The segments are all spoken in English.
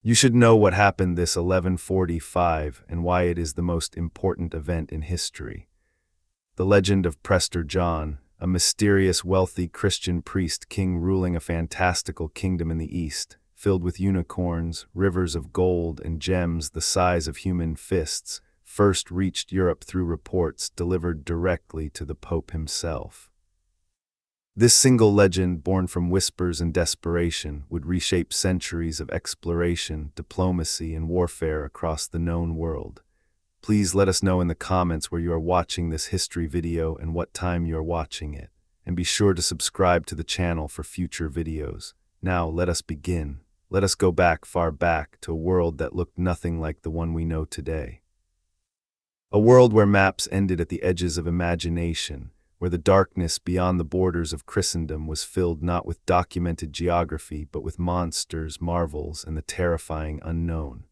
You should know what happened this 1145 and why it is the most important event in history. The legend of Prester John, a mysterious, wealthy Christian priest king ruling a fantastical kingdom in the east, filled with unicorns, rivers of gold, and gems the size of human fists, first reached Europe through reports delivered directly to the Pope himself. This single legend, born from whispers and desperation, would reshape centuries of exploration, diplomacy, and warfare across the known world. Please let us know in the comments where you are watching this history video and what time you are watching it. And be sure to subscribe to the channel for future videos. Now, let us begin. Let us go back, far back, to a world that looked nothing like the one we know today. A world where maps ended at the edges of imagination, where the darkness beyond the borders of Christendom was filled not with documented geography but with monsters, marvels, and the terrifying unknown.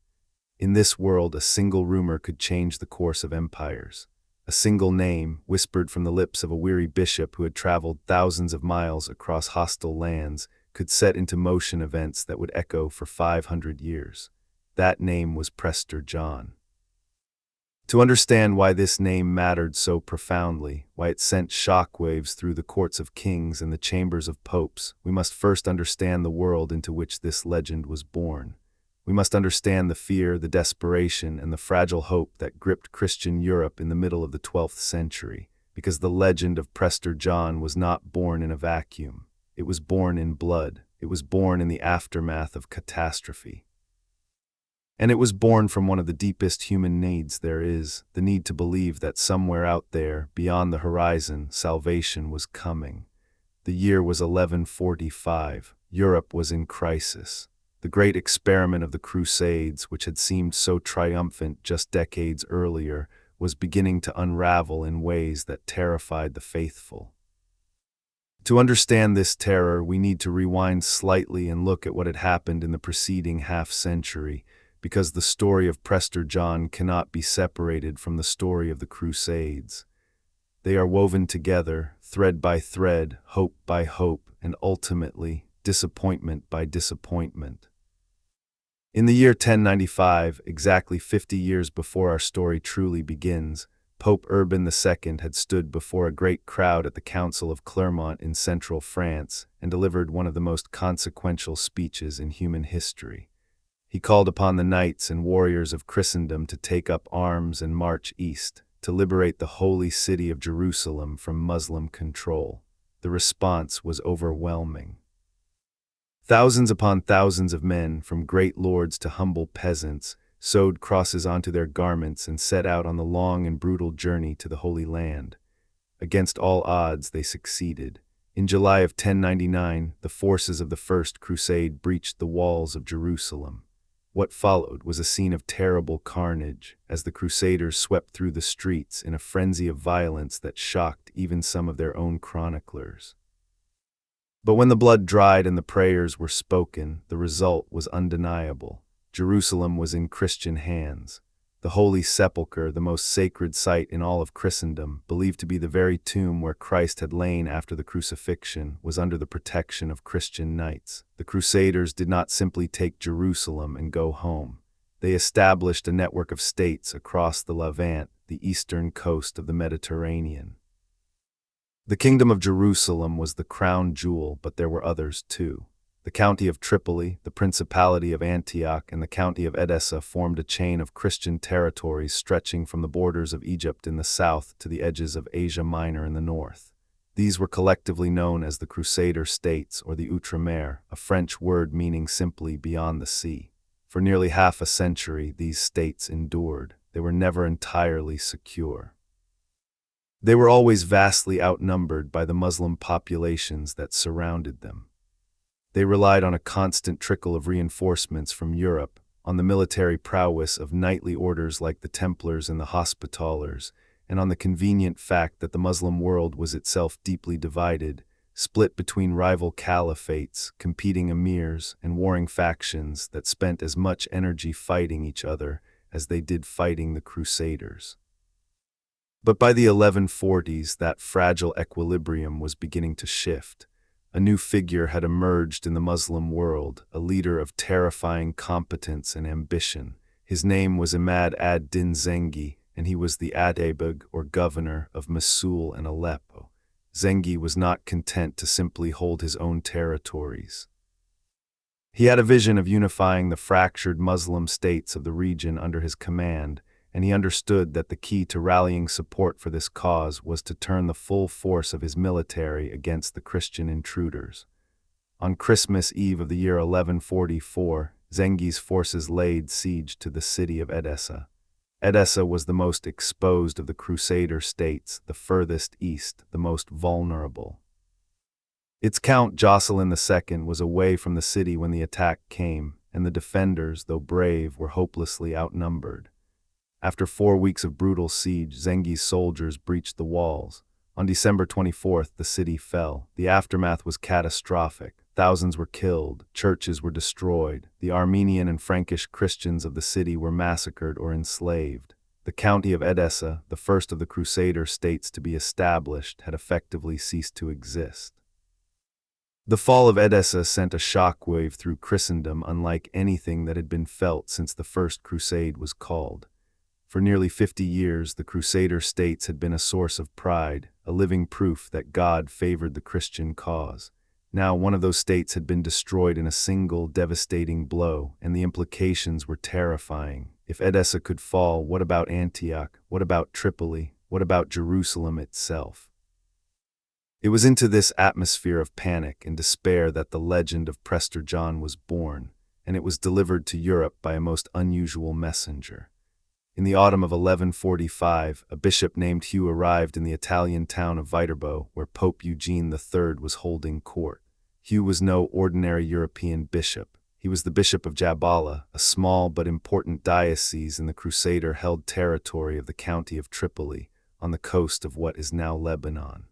In this world, a single rumor could change the course of empires. A single name, whispered from the lips of a weary bishop who had traveled thousands of miles across hostile lands, could set into motion events that would echo for 500 years. That name was Prester John. To understand why this name mattered so profoundly, why it sent shockwaves through the courts of kings and the chambers of popes, we must first understand the world into which this legend was born. We must understand the fear, the desperation, and the fragile hope that gripped Christian Europe in the middle of the 12th century, because the legend of Prester John was not born in a vacuum. It was born in blood. It was born in the aftermath of catastrophe. And it was born from one of the deepest human needs there is, the need to believe that somewhere out there, beyond the horizon, salvation was coming. The year was 1145. Europe was in crisis. The great experiment of the Crusades, which had seemed so triumphant just decades earlier, was beginning to unravel in ways that terrified the faithful. To understand this terror, we need to rewind slightly and look at what had happened in the preceding half-century, because the story of Prester John cannot be separated from the story of the Crusades. They are woven together, thread by thread, hope by hope, and ultimately, disappointment by disappointment. In the year 1095, exactly 50 years before our story truly begins, Pope Urban II had stood before a great crowd at the Council of Clermont in central France and delivered one of the most consequential speeches in human history. He called upon the knights and warriors of Christendom to take up arms and march east, to liberate the holy city of Jerusalem from Muslim control. The response was overwhelming. Thousands upon thousands of men, from great lords to humble peasants, sewed crosses onto their garments and set out on the long and brutal journey to the Holy Land. Against all odds, they succeeded. In July of 1099, the forces of the First Crusade breached the walls of Jerusalem. What followed was a scene of terrible carnage, as the Crusaders swept through the streets in a frenzy of violence that shocked even some of their own chroniclers. But when the blood dried and the prayers were spoken, the result was undeniable. Jerusalem was in Christian hands. The Holy Sepulchre, the most sacred site in all of Christendom, believed to be the very tomb where Christ had lain after the crucifixion, was under the protection of Christian knights. The Crusaders did not simply take Jerusalem and go home. They established a network of states across the Levant, the eastern coast of the Mediterranean. The Kingdom of Jerusalem was the crown jewel, but there were others too. The county of Tripoli, the Principality of Antioch, and the county of Edessa formed a chain of Christian territories stretching from the borders of Egypt in the south to the edges of Asia Minor in the north. These were collectively known as the Crusader states, or the Outre-mer, a French word meaning simply beyond the sea. For nearly half a century, these states endured. They were never entirely secure. They were always vastly outnumbered by the Muslim populations that surrounded them. They relied on a constant trickle of reinforcements from Europe, on the military prowess of knightly orders like the Templars and the Hospitallers, and on the convenient fact that the Muslim world was itself deeply divided, split between rival caliphates, competing emirs, and warring factions that spent as much energy fighting each other as they did fighting the Crusaders. But by the 1140s, that fragile equilibrium was beginning to shift. A new figure had emerged in the Muslim world, a leader of terrifying competence and ambition. His name was Imad ad-Din Zengi, and he was the Atabeg, or governor, of Mosul and Aleppo. Zengi was not content to simply hold his own territories. He had a vision of unifying the fractured Muslim states of the region under his command, and he understood that the key to rallying support for this cause was to turn the full force of his military against the Christian intruders. On Christmas Eve of the year 1144, Zengi's forces laid siege to the city of Edessa. Edessa was the most exposed of the Crusader states, the furthest east, the most vulnerable. Its Count Jocelyn II was away from the city when the attack came, and the defenders, though brave, were hopelessly outnumbered. After 4 weeks of brutal siege, Zengi's soldiers breached the walls. On December 24th, the city fell. The aftermath was catastrophic. Thousands were killed, churches were destroyed, the Armenian and Frankish Christians of the city were massacred or enslaved. The county of Edessa, the first of the Crusader states to be established, had effectively ceased to exist. The fall of Edessa sent a shockwave through Christendom unlike anything that had been felt since the First Crusade was called. For nearly 50 years, the Crusader states had been a source of pride, a living proof that God favored the Christian cause. Now, one of those states had been destroyed in a single devastating blow, and the implications were terrifying. If Edessa could fall, what about Antioch? What about Tripoli? What about Jerusalem itself? It was into this atmosphere of panic and despair that the legend of Prester John was born, and it was delivered to Europe by a most unusual messenger. In the autumn of 1145, a bishop named Hugh arrived in the Italian town of Viterbo, where Pope Eugene III was holding court. Hugh was no ordinary European bishop. He was the bishop of Jabala, a small but important diocese in the Crusader-held territory of the county of Tripoli, on the coast of what is now Lebanon.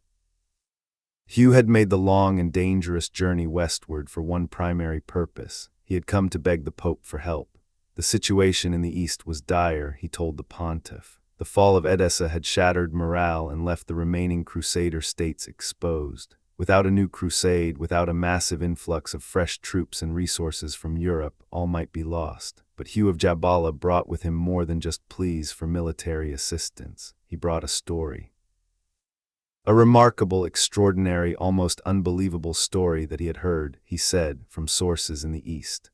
Hugh had made the long and dangerous journey westward for one primary purpose. He had come to beg the Pope for help. The situation in the east was dire, he told the pontiff. The fall of Edessa had shattered morale and left the remaining Crusader states exposed. Without a new crusade, without a massive influx of fresh troops and resources from Europe, all might be lost. But Hugh of Jabala brought with him more than just pleas for military assistance. He brought a story. A remarkable, extraordinary, almost unbelievable story that he had heard, he said, from sources in the east.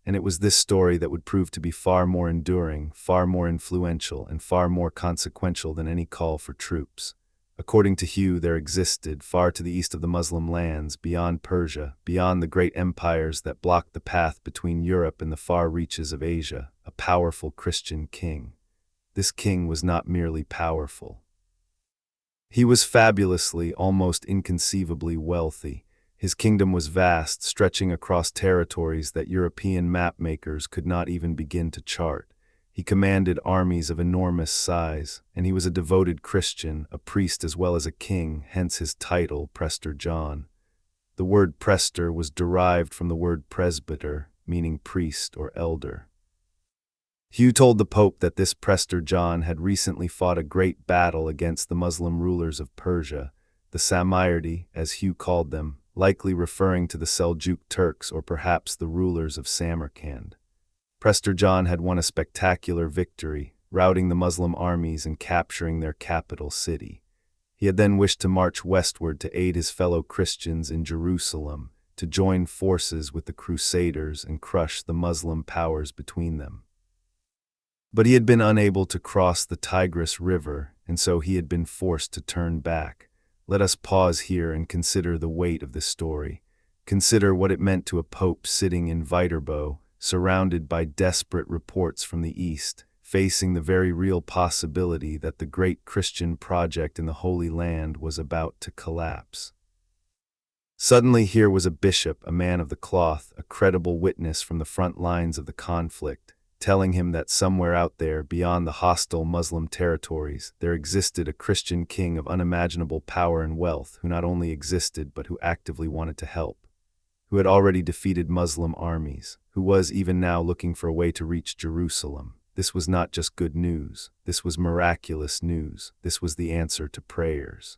And it was this story that would prove to be far more enduring, far more influential, and far more consequential than any call for troops. According to Hugh, there existed, far to the east of the Muslim lands, beyond Persia, beyond the great empires that blocked the path between Europe and the far reaches of Asia, a powerful Christian king. This king was not merely powerful. He was fabulously, almost inconceivably wealthy. His kingdom was vast, stretching across territories that European map-makers could not even begin to chart. He commanded armies of enormous size, and he was a devoted Christian, a priest as well as a king, hence his title, Prester John. The word Prester was derived from the word presbyter, meaning priest or elder. Hugh told the Pope that this Prester John had recently fought a great battle against the Muslim rulers of Persia, the Samayardi, as Hugh called them, likely referring to the Seljuk Turks or perhaps the rulers of Samarkand. Prester John had won a spectacular victory, routing the Muslim armies and capturing their capital city. He had then wished to march westward to aid his fellow Christians in Jerusalem, to join forces with the Crusaders and crush the Muslim powers between them. But he had been unable to cross the Tigris River, and so he had been forced to turn back. Let us pause here and consider the weight of this story. Consider what it meant to a pope sitting in Viterbo, surrounded by desperate reports from the east, facing the very real possibility that the great Christian project in the Holy Land was about to collapse. Suddenly here was a bishop, a man of the cloth, a credible witness from the front lines of the conflict, telling him that somewhere out there, beyond the hostile Muslim territories, there existed a Christian king of unimaginable power and wealth who not only existed but who actively wanted to help, who had already defeated Muslim armies, who was even now looking for a way to reach Jerusalem. This was not just good news, this was miraculous news, this was the answer to prayers.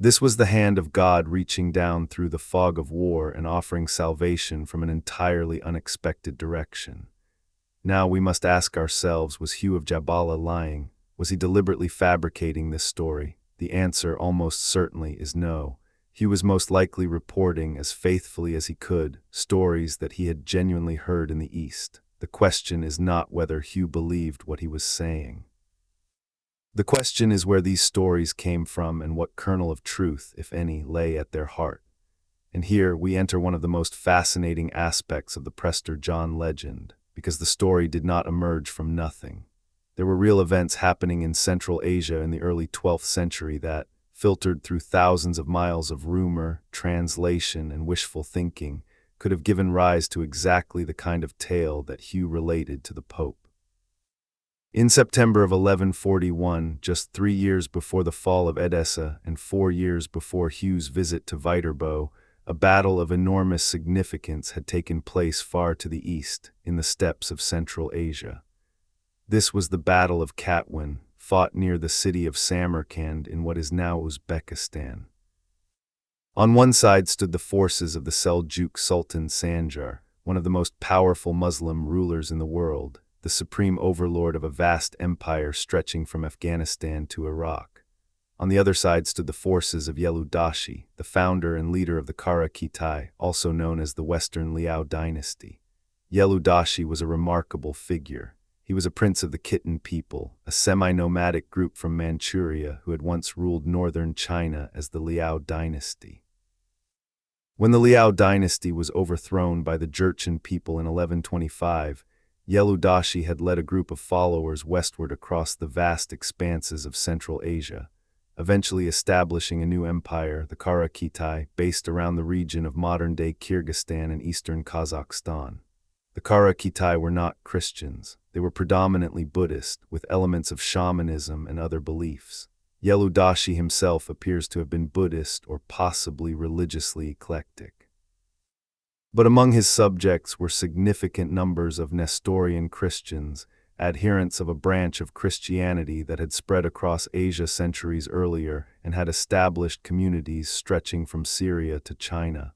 This was the hand of God reaching down through the fog of war and offering salvation from an entirely unexpected direction. Now we must ask ourselves, was Hugh of Jabala lying? Was he deliberately fabricating this story? The answer, almost certainly, is no. Hugh was most likely reporting, as faithfully as he could, stories that he had genuinely heard in the East. The question is not whether Hugh believed what he was saying. The question is where these stories came from and what kernel of truth, if any, lay at their heart. And here we enter one of the most fascinating aspects of the Prester John legend, because the story did not emerge from nothing. There were real events happening in Central Asia in the early 12th century that, filtered through thousands of miles of rumor, translation, and wishful thinking, could have given rise to exactly the kind of tale that Hugh related to the Pope. In September of 1141, just 3 years before the fall of Edessa and 4 years before Hugh's visit to Viterbo, a battle of enormous significance had taken place far to the east, in the steppes of Central Asia. This was the Battle of Qatwan, fought near the city of Samarkand in what is now Uzbekistan. On one side stood the forces of the Seljuk Sultan Sanjar, one of the most powerful Muslim rulers in the world, the supreme overlord of a vast empire stretching from Afghanistan to Iraq. On the other side stood the forces of Yeludashi, the founder and leader of the Qara Khitai, also known as the Western Liao dynasty. Yeludashi was a remarkable figure. He was a prince of the Khitan people, a semi-nomadic group from Manchuria who had once ruled northern China as the Liao dynasty. When the Liao dynasty was overthrown by the Jurchen people in 1125, Yeludashi had led a group of followers westward across the vast expanses of Central Asia, eventually establishing a new empire, the Qara Khitai, based around the region of modern-day Kyrgyzstan and eastern Kazakhstan. The Qara Khitai were not Christians. They were predominantly Buddhist, with elements of shamanism and other beliefs. Yeludashi himself appears to have been Buddhist or possibly religiously eclectic. But among his subjects were significant numbers of Nestorian Christians, adherents of a branch of Christianity that had spread across Asia centuries earlier and had established communities stretching from Syria to China.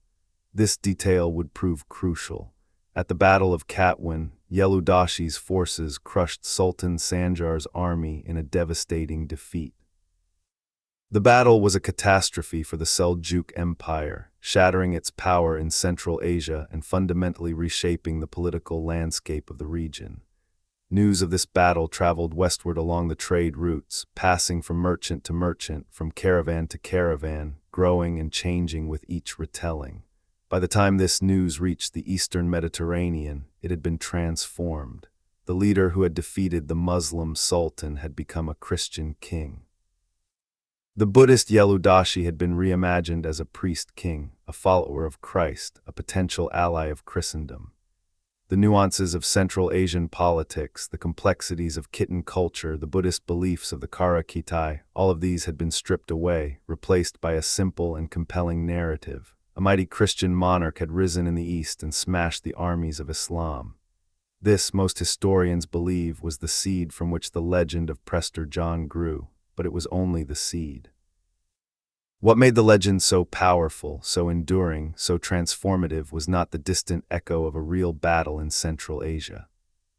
This detail would prove crucial. At the Battle of Qatwan, Yeludashi's forces crushed Sultan Sanjar's army in a devastating defeat. The battle was a catastrophe for the Seljuk Empire, shattering its power in Central Asia and fundamentally reshaping the political landscape of the region. News of this battle traveled westward along the trade routes, passing from merchant to merchant, from caravan to caravan, growing and changing with each retelling. By the time this news reached the eastern Mediterranean, it had been transformed. The leader who had defeated the Muslim sultan had become a Christian king. The Buddhist Yeludashi had been reimagined as a priest-king, a follower of Christ, a potential ally of Christendom. The nuances of Central Asian politics, the complexities of Khitan culture, the Buddhist beliefs of the Qara Khitai, all of these had been stripped away, replaced by a simple and compelling narrative. A mighty Christian monarch had risen in the east and smashed the armies of Islam. This, most historians believe, was the seed from which the legend of Prester John grew, but it was only the seed. What made the legend so powerful, so enduring, so transformative was not the distant echo of a real battle in Central Asia.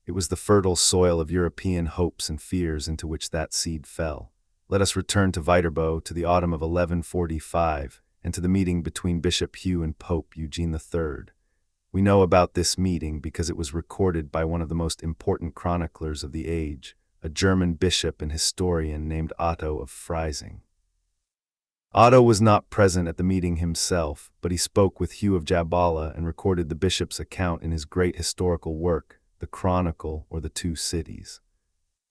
It was the fertile soil of European hopes and fears into which that seed fell. Let us return to Viterbo, to the autumn of 1145, and to the meeting between Bishop Hugh and Pope Eugene III. We know about this meeting because it was recorded by one of the most important chroniclers of the age, a German bishop and historian named Otto of Freising. Otto was not present at the meeting himself, but he spoke with Hugh of Jabala and recorded the bishop's account in his great historical work, the Chronicle, or the Two Cities.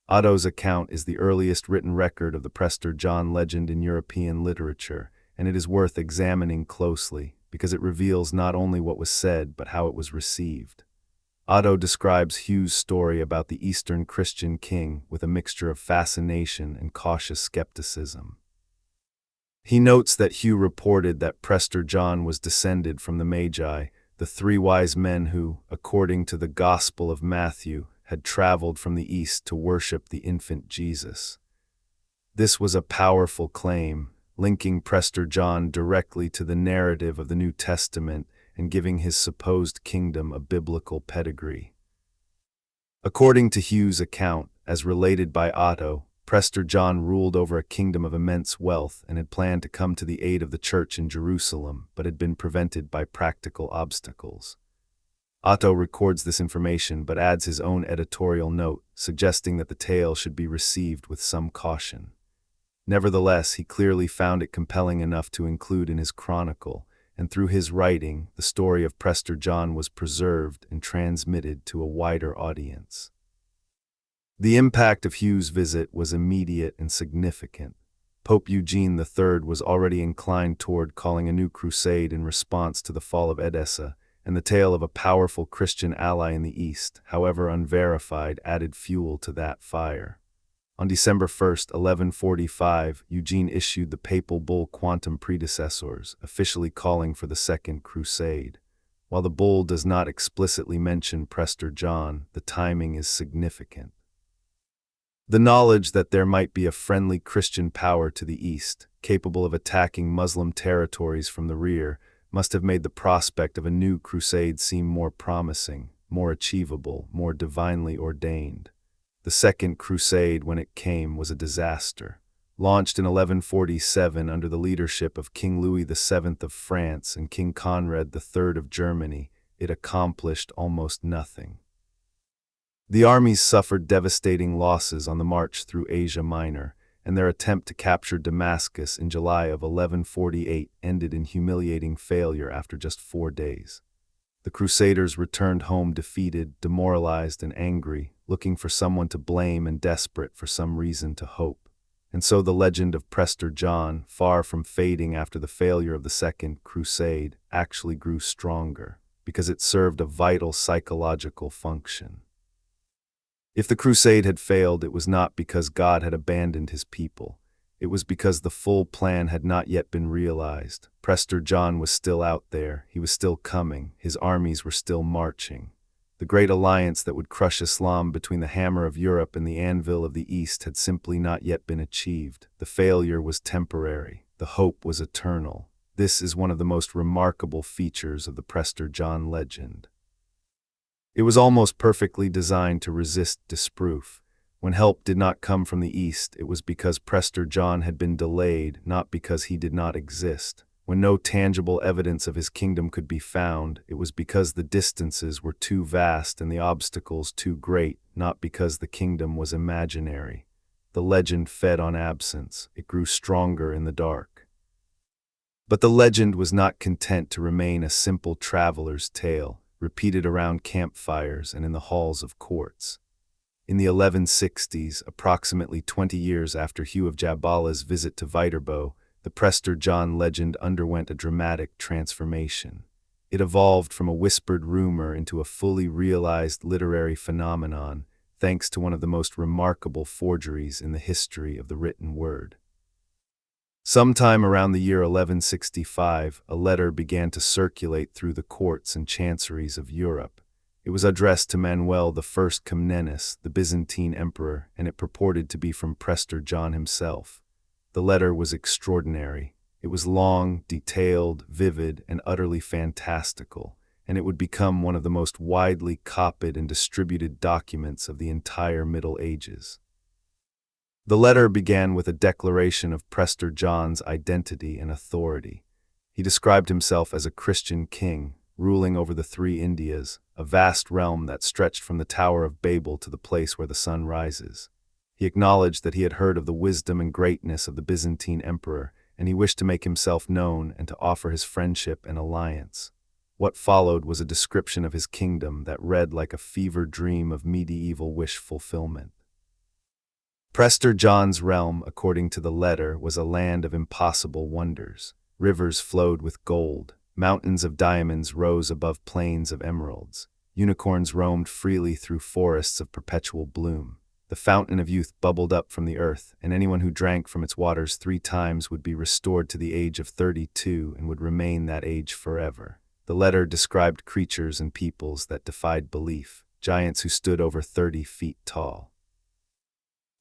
Otto's account is the earliest written record of the Prester John legend in European literature, and it is worth examining closely because it reveals not only what was said but how it was received. Otto describes Hugh's story about the Eastern Christian king with a mixture of fascination and cautious skepticism. He notes that Hugh reported that Prester John was descended from the Magi, the three wise men who, according to the Gospel of Matthew, had traveled from the east to worship the infant Jesus. This was a powerful claim, linking Prester John directly to the narrative of the New Testament and giving his supposed kingdom a biblical pedigree. According to Hugh's account, as related by Otto, Prester John ruled over a kingdom of immense wealth and had planned to come to the aid of the church in Jerusalem, but had been prevented by practical obstacles. Otto records this information but adds his own editorial note, suggesting that the tale should be received with some caution. Nevertheless, he clearly found it compelling enough to include in his Chronicle, and through his writing, the story of Prester John was preserved and transmitted to a wider audience. The impact of Hugh's visit was immediate and significant. Pope Eugene III was already inclined toward calling a new crusade in response to the fall of Edessa, and the tale of a powerful Christian ally in the East, however unverified, added fuel to that fire. On December 1, 1145, Eugene issued the papal bull Quantum Predecessors, officially calling for the Second Crusade. While the bull does not explicitly mention Prester John, the timing is significant. The knowledge that there might be a friendly Christian power to the east, capable of attacking Muslim territories from the rear, must have made the prospect of a new crusade seem more promising, more achievable, more divinely ordained. The Second Crusade, when it came, was a disaster. Launched in 1147 under the leadership of King Louis VII of France and King Conrad III of Germany, it accomplished almost nothing. The armies suffered devastating losses on the march through Asia Minor, and their attempt to capture Damascus in July of 1148 ended in humiliating failure after just 4 days. The Crusaders returned home defeated, demoralized, and angry, looking for someone to blame and desperate for some reason to hope. And so the legend of Prester John, far from fading after the failure of the Second Crusade, actually grew stronger, because it served a vital psychological function. If the crusade had failed, it was not because God had abandoned his people. It was because the full plan had not yet been realized. Prester John was still out there, he was still coming, his armies were still marching. The great alliance that would crush Islam between the hammer of Europe and the anvil of the East had simply not yet been achieved. The failure was temporary, the hope was eternal. This is one of the most remarkable features of the Prester John legend. It was almost perfectly designed to resist disproof. When help did not come from the east, it was because Prester John had been delayed, not because he did not exist. When no tangible evidence of his kingdom could be found, it was because the distances were too vast and the obstacles too great, not because the kingdom was imaginary. The legend fed on absence. It grew stronger in the dark. But the legend was not content to remain a simple traveler's tale, repeated around campfires and in the halls of courts. In the 1160s, approximately 20 years after Hugh of Jabala's visit to Viterbo, the Prester John legend underwent a dramatic transformation. It evolved from a whispered rumor into a fully realized literary phenomenon, thanks to one of the most remarkable forgeries in the history of the written word. Sometime around the year 1165, a letter began to circulate through the courts and chanceries of Europe. It was addressed to Manuel I Comnenus, the Byzantine emperor, and it purported to be from Prester John himself. The letter was extraordinary. It was long, detailed, vivid, and utterly fantastical, and it would become one of the most widely copied and distributed documents of the entire Middle Ages. The letter began with a declaration of Prester John's identity and authority. He described himself as a Christian king, ruling over the three Indias, a vast realm that stretched from the Tower of Babel to the place where the sun rises. He acknowledged that he had heard of the wisdom and greatness of the Byzantine emperor, and he wished to make himself known and to offer his friendship and alliance. What followed was a description of his kingdom that read like a fever dream of medieval wish fulfillment. Prester John's realm, according to the letter, was a land of impossible wonders. Rivers flowed with gold, mountains of diamonds rose above plains of emeralds, unicorns roamed freely through forests of perpetual bloom. The fountain of youth bubbled up from the earth, and anyone who drank from its waters 3 times would be restored to the age of 32 and would remain that age forever. The letter described creatures and peoples that defied belief, giants who stood over 30 feet tall,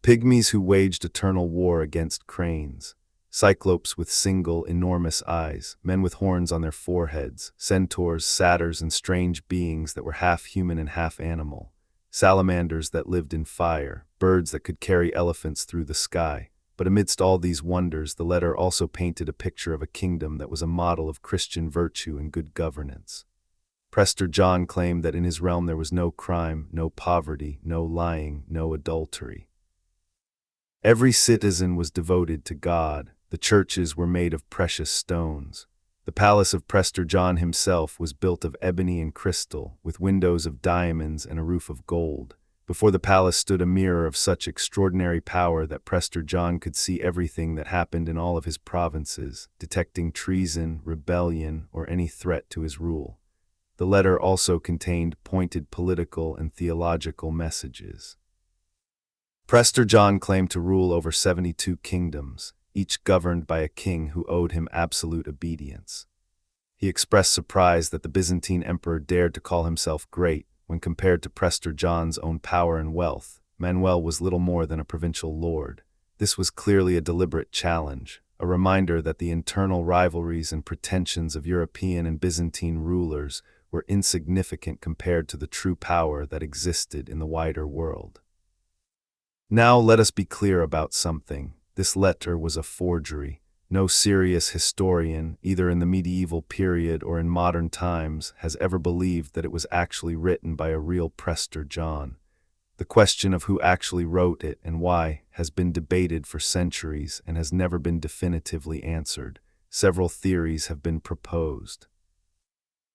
pygmies who waged eternal war against cranes, cyclopes with single, enormous eyes, men with horns on their foreheads, centaurs, satyrs, and strange beings that were half human and half animal, salamanders that lived in fire, birds that could carry elephants through the sky. But amidst all these wonders, the letter also painted a picture of a kingdom that was a model of Christian virtue and good governance. Prester John claimed that in his realm there was no crime, no poverty, no lying, no adultery. Every citizen was devoted to God. The churches were made of precious stones. The palace of Prester John himself was built of ebony and crystal, with windows of diamonds and a roof of gold. Before the palace stood a mirror of such extraordinary power that Prester John could see everything that happened in all of his provinces, detecting treason, rebellion, or any threat to his rule. The letter also contained pointed political and theological messages. Prester John claimed to rule over 72 kingdoms, each governed by a king who owed him absolute obedience. He expressed surprise that the Byzantine emperor dared to call himself great. When compared to Prester John's own power and wealth, Manuel was little more than a provincial lord. This was clearly a deliberate challenge, a reminder that the internal rivalries and pretensions of European and Byzantine rulers were insignificant compared to the true power that existed in the wider world. Now let us be clear about something. This letter was a forgery. No serious historian, either in the medieval period or in modern times, has ever believed that it was actually written by a real Prester John. The question of who actually wrote it and why has been debated for centuries and has never been definitively answered. Several theories have been proposed.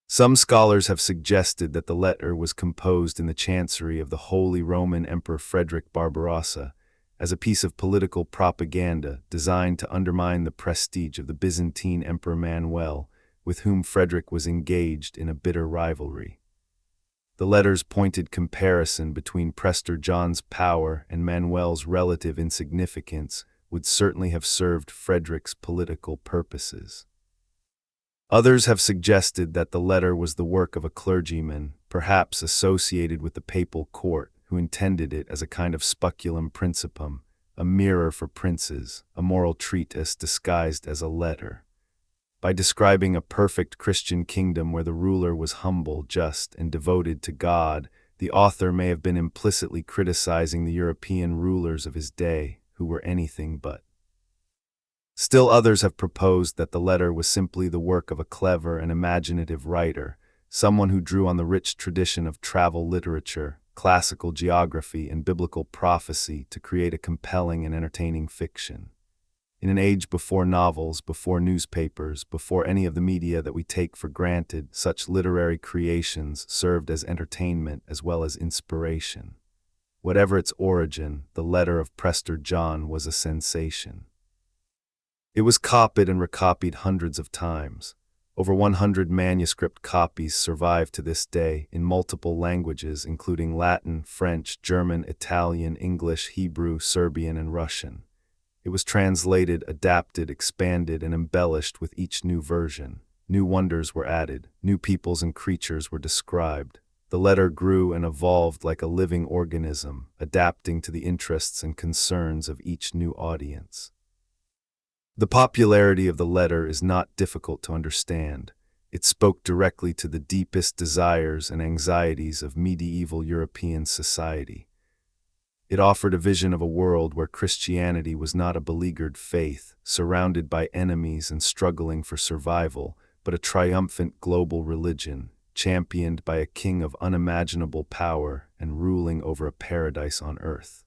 Some scholars have suggested that the letter was composed in the chancery of the Holy Roman Emperor Frederick Barbarossa, as a piece of political propaganda designed to undermine the prestige of the Byzantine Emperor Manuel, with whom Frederick was engaged in a bitter rivalry. The letter's pointed comparison between Prester John's power and Manuel's relative insignificance would certainly have served Frederick's political purposes. Others have suggested that the letter was the work of a clergyman, perhaps associated with the papal court, who intended it as a kind of speculum principum, a mirror for princes, a moral treatise disguised as a letter. By describing a perfect Christian kingdom where the ruler was humble, just, and devoted to God, the author may have been implicitly criticizing the European rulers of his day, who were anything but. Still others have proposed that the letter was simply the work of a clever and imaginative writer, someone who drew on the rich tradition of travel literature, classical geography, and biblical prophecy to create a compelling and entertaining fiction. In an age before novels, before newspapers, before any of the media that we take for granted, such literary creations served as entertainment as well as inspiration. Whatever its origin, the letter of Prester John was a sensation. It was copied and recopied hundreds of times. Over 100 manuscript copies survive to this day in multiple languages, including Latin, French, German, Italian, English, Hebrew, Serbian, and Russian. It was translated, adapted, expanded, and embellished with each new version. New wonders were added, new peoples and creatures were described. The letter grew and evolved like a living organism, adapting to the interests and concerns of each new audience. The popularity of the letter is not difficult to understand. It spoke directly to the deepest desires and anxieties of medieval European society. It offered a vision of a world where Christianity was not a beleaguered faith, surrounded by enemies and struggling for survival, but a triumphant global religion, championed by a king of unimaginable power and ruling over a paradise on earth.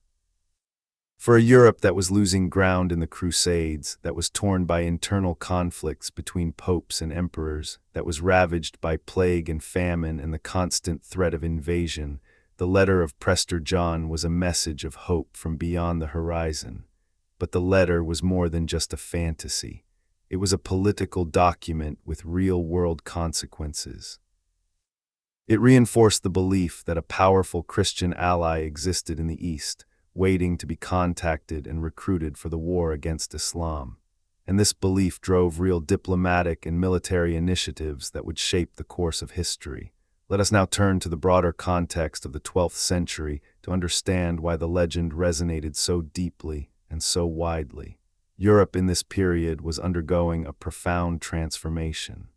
For a Europe that was losing ground in the Crusades, that was torn by internal conflicts between popes and emperors, that was ravaged by plague and famine and the constant threat of invasion, the letter of Prester John was a message of hope from beyond the horizon. But the letter was more than just a fantasy. It was a political document with real-world consequences. It reinforced the belief that a powerful Christian ally existed in the East, waiting to be contacted and recruited for the war against Islam. And this belief drove real diplomatic and military initiatives that would shape the course of history. Let us now turn to the broader context of the 12th century to understand why the legend resonated so deeply and so widely. Europe in this period was undergoing a profound transformation.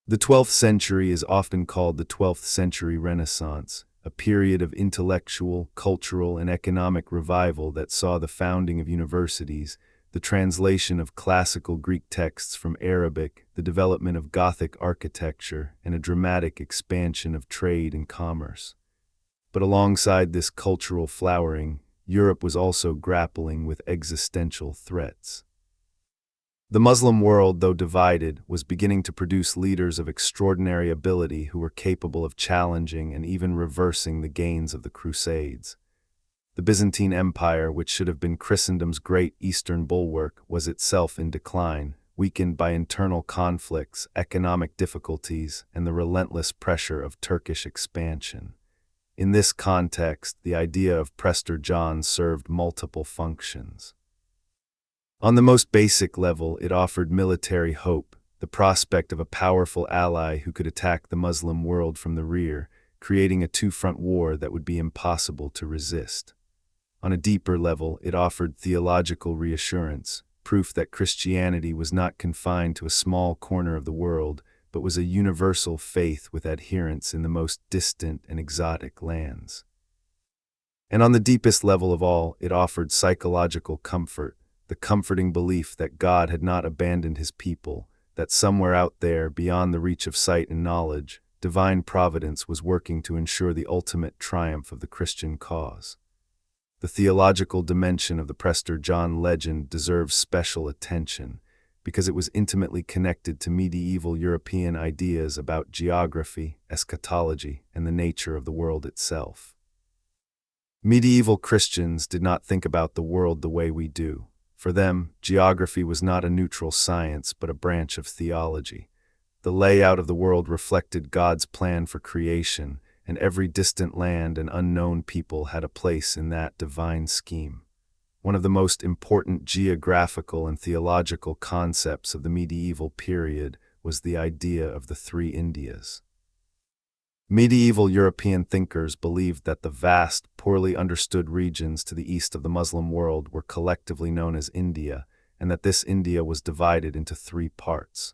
The 12th century is often called the 12th century Renaissance, a period of intellectual, cultural, and economic revival that saw the founding of universities, the translation of classical Greek texts from Arabic, the development of Gothic architecture, and a dramatic expansion of trade and commerce. But alongside this cultural flowering, Europe was also grappling with existential threats. The Muslim world, though divided, was beginning to produce leaders of extraordinary ability who were capable of challenging and even reversing the gains of the Crusades. The Byzantine Empire, which should have been Christendom's great eastern bulwark, was itself in decline, weakened by internal conflicts, economic difficulties, and the relentless pressure of Turkish expansion. In this context, the idea of Prester John served multiple functions. On the most basic level, it offered military hope, the prospect of a powerful ally who could attack the Muslim world from the rear, creating a two-front war that would be impossible to resist. On a deeper level, it offered theological reassurance, proof that Christianity was not confined to a small corner of the world, but was a universal faith with adherents in the most distant and exotic lands. And on the deepest level of all, it offered psychological comfort, the comforting belief that God had not abandoned his people, that somewhere out there, beyond the reach of sight and knowledge, divine providence was working to ensure the ultimate triumph of the Christian cause. The theological dimension of the Prester John legend deserves special attention, because it was intimately connected to medieval European ideas about geography, eschatology, and the nature of the world itself. Medieval Christians did not think about the world the way we do. For them, geography was not a neutral science, but a branch of theology. The layout of the world reflected God's plan for creation, and every distant land and unknown people had a place in that divine scheme. One of the most important geographical and theological concepts of the medieval period was the idea of the three Indias. Medieval European thinkers believed that the vast, poorly understood regions to the east of the Muslim world were collectively known as India, and that this India was divided into three parts.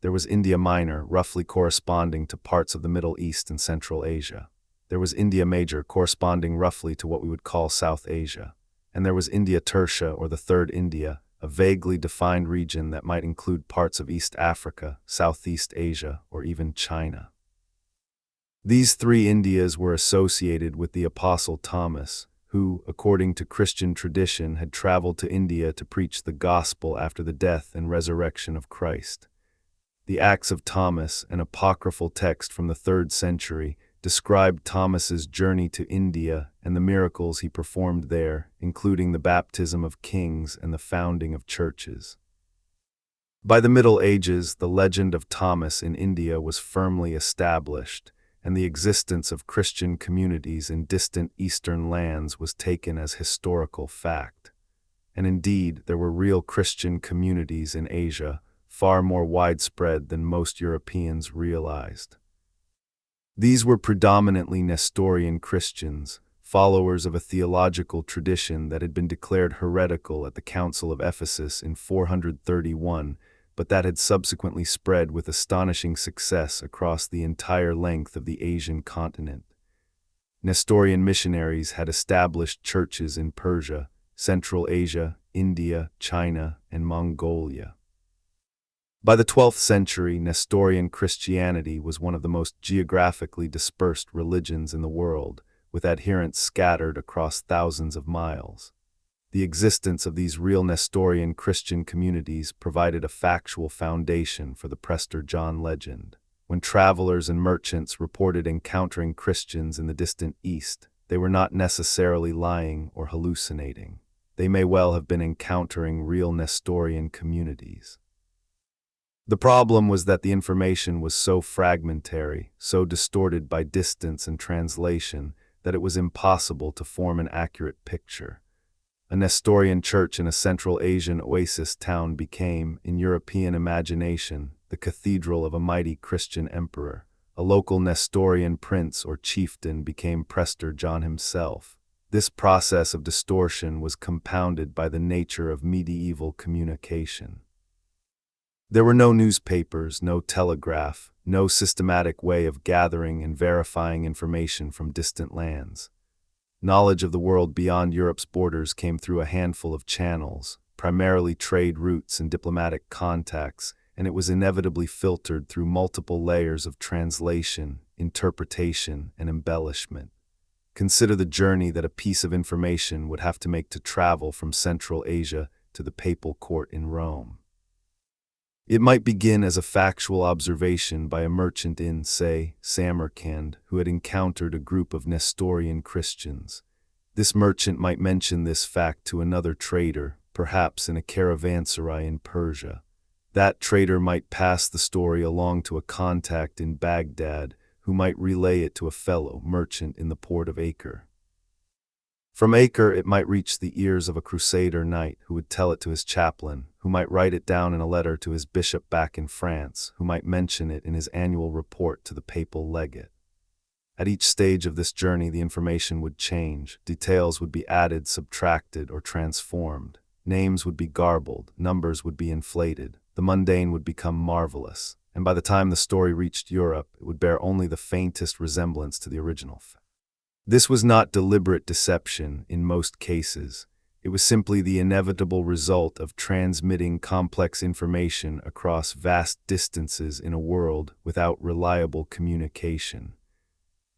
There was India Minor, roughly corresponding to parts of the Middle East and Central Asia. There was India Major, corresponding roughly to what we would call South Asia. And there was India Tertia, or the Third India, a vaguely defined region that might include parts of East Africa, Southeast Asia, or even China. These three Indias were associated with the Apostle Thomas, who, according to Christian tradition, had traveled to India to preach the gospel after the death and resurrection of Christ. The Acts of Thomas, an apocryphal text from the 3rd century, described Thomas's journey to India and the miracles he performed there, including the baptism of kings and the founding of churches. By the Middle Ages, the legend of Thomas in India was firmly established, and the existence of Christian communities in distant eastern lands was taken as historical fact. And indeed, there were real Christian communities in Asia, far more widespread than most Europeans realized. These were predominantly Nestorian Christians, followers of a theological tradition that had been declared heretical at the Council of Ephesus in 431, but that had subsequently spread with astonishing success across the entire length of the Asian continent. Nestorian missionaries had established churches in Persia, Central Asia, India, China, and Mongolia. By the 12th century, Nestorian Christianity was one of the most geographically dispersed religions in the world, with adherents scattered across thousands of miles. The existence of these real Nestorian Christian communities provided a factual foundation for the Prester John legend. When travelers and merchants reported encountering Christians in the distant East, they were not necessarily lying or hallucinating. They may well have been encountering real Nestorian communities. The problem was that the information was so fragmentary, so distorted by distance and translation, that it was impossible to form an accurate picture. A Nestorian church in a Central Asian oasis town became, in European imagination, the cathedral of a mighty Christian emperor. A local Nestorian prince or chieftain became Prester John himself. This process of distortion was compounded by the nature of medieval communication. There were no newspapers, no telegraph, no systematic way of gathering and verifying information from distant lands. Knowledge of the world beyond Europe's borders came through a handful of channels, primarily trade routes and diplomatic contacts, and it was inevitably filtered through multiple layers of translation, interpretation, and embellishment. Consider the journey that a piece of information would have to make to travel from Central Asia to the papal court in Rome. It might begin as a factual observation by a merchant in, say, Samarkand, who had encountered a group of Nestorian Christians. This merchant might mention this fact to another trader, perhaps in a caravanserai in Persia. That trader might pass the story along to a contact in Baghdad, who might relay it to a fellow merchant in the port of Acre. From Acre it might reach the ears of a Crusader knight, who would tell it to his chaplain, who might write it down in a letter to his bishop back in France, who might mention it in his annual report to the papal legate. At each stage of this journey the information would change, details would be added, subtracted, or transformed. Names would be garbled, numbers would be inflated, the mundane would become marvelous, and by the time the story reached Europe, it would bear only the faintest resemblance to the original. This was not deliberate deception in most cases. It was simply the inevitable result of transmitting complex information across vast distances in a world without reliable communication.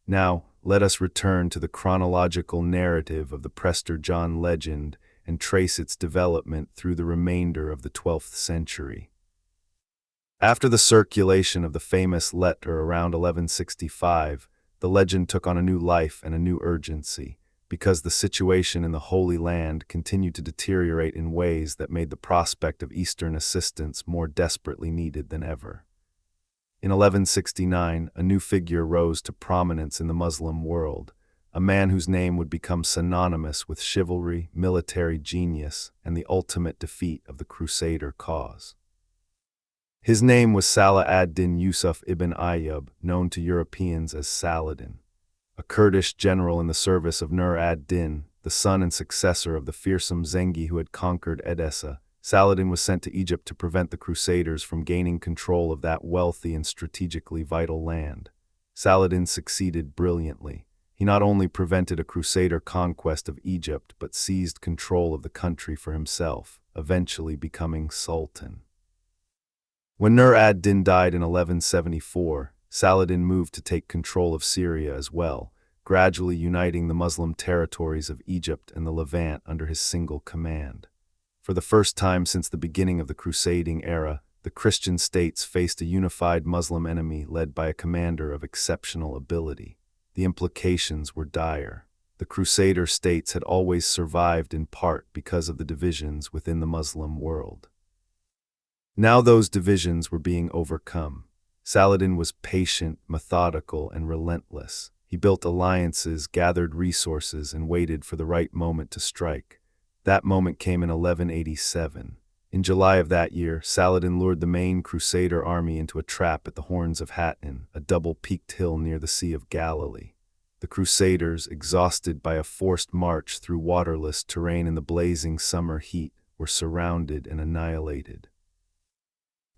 Now, let us return to the chronological narrative of the Prester John legend and trace its development through the remainder of the 12th century. After the circulation of the famous letter around 1165, the legend took on a new life and a new urgency, because the situation in the Holy Land continued to deteriorate in ways that made the prospect of Eastern assistance more desperately needed than ever. In 1169, a new figure rose to prominence in the Muslim world, a man whose name would become synonymous with chivalry, military genius, and the ultimate defeat of the Crusader cause. His name was Salah ad-Din Yusuf ibn Ayyub, known to Europeans as Saladin. A Kurdish general in the service of Nur ad-Din, the son and successor of the fearsome Zengi who had conquered Edessa, Saladin was sent to Egypt to prevent the Crusaders from gaining control of that wealthy and strategically vital land. Saladin succeeded brilliantly. He not only prevented a Crusader conquest of Egypt, but seized control of the country for himself, eventually becoming Sultan. When Nur ad-Din died in 1174, Saladin moved to take control of Syria as well, gradually uniting the Muslim territories of Egypt and the Levant under his single command. For the first time since the beginning of the Crusading era, the Christian states faced a unified Muslim enemy led by a commander of exceptional ability. The implications were dire. The Crusader states had always survived in part because of the divisions within the Muslim world. Now those divisions were being overcome. Saladin was patient, methodical, and relentless. He built alliances, gathered resources, and waited for the right moment to strike. That moment came in 1187. In July of that year, Saladin lured the main Crusader army into a trap at the Horns of Hattin, a double-peaked hill near the Sea of Galilee. The Crusaders, exhausted by a forced march through waterless terrain in the blazing summer heat, were surrounded and annihilated.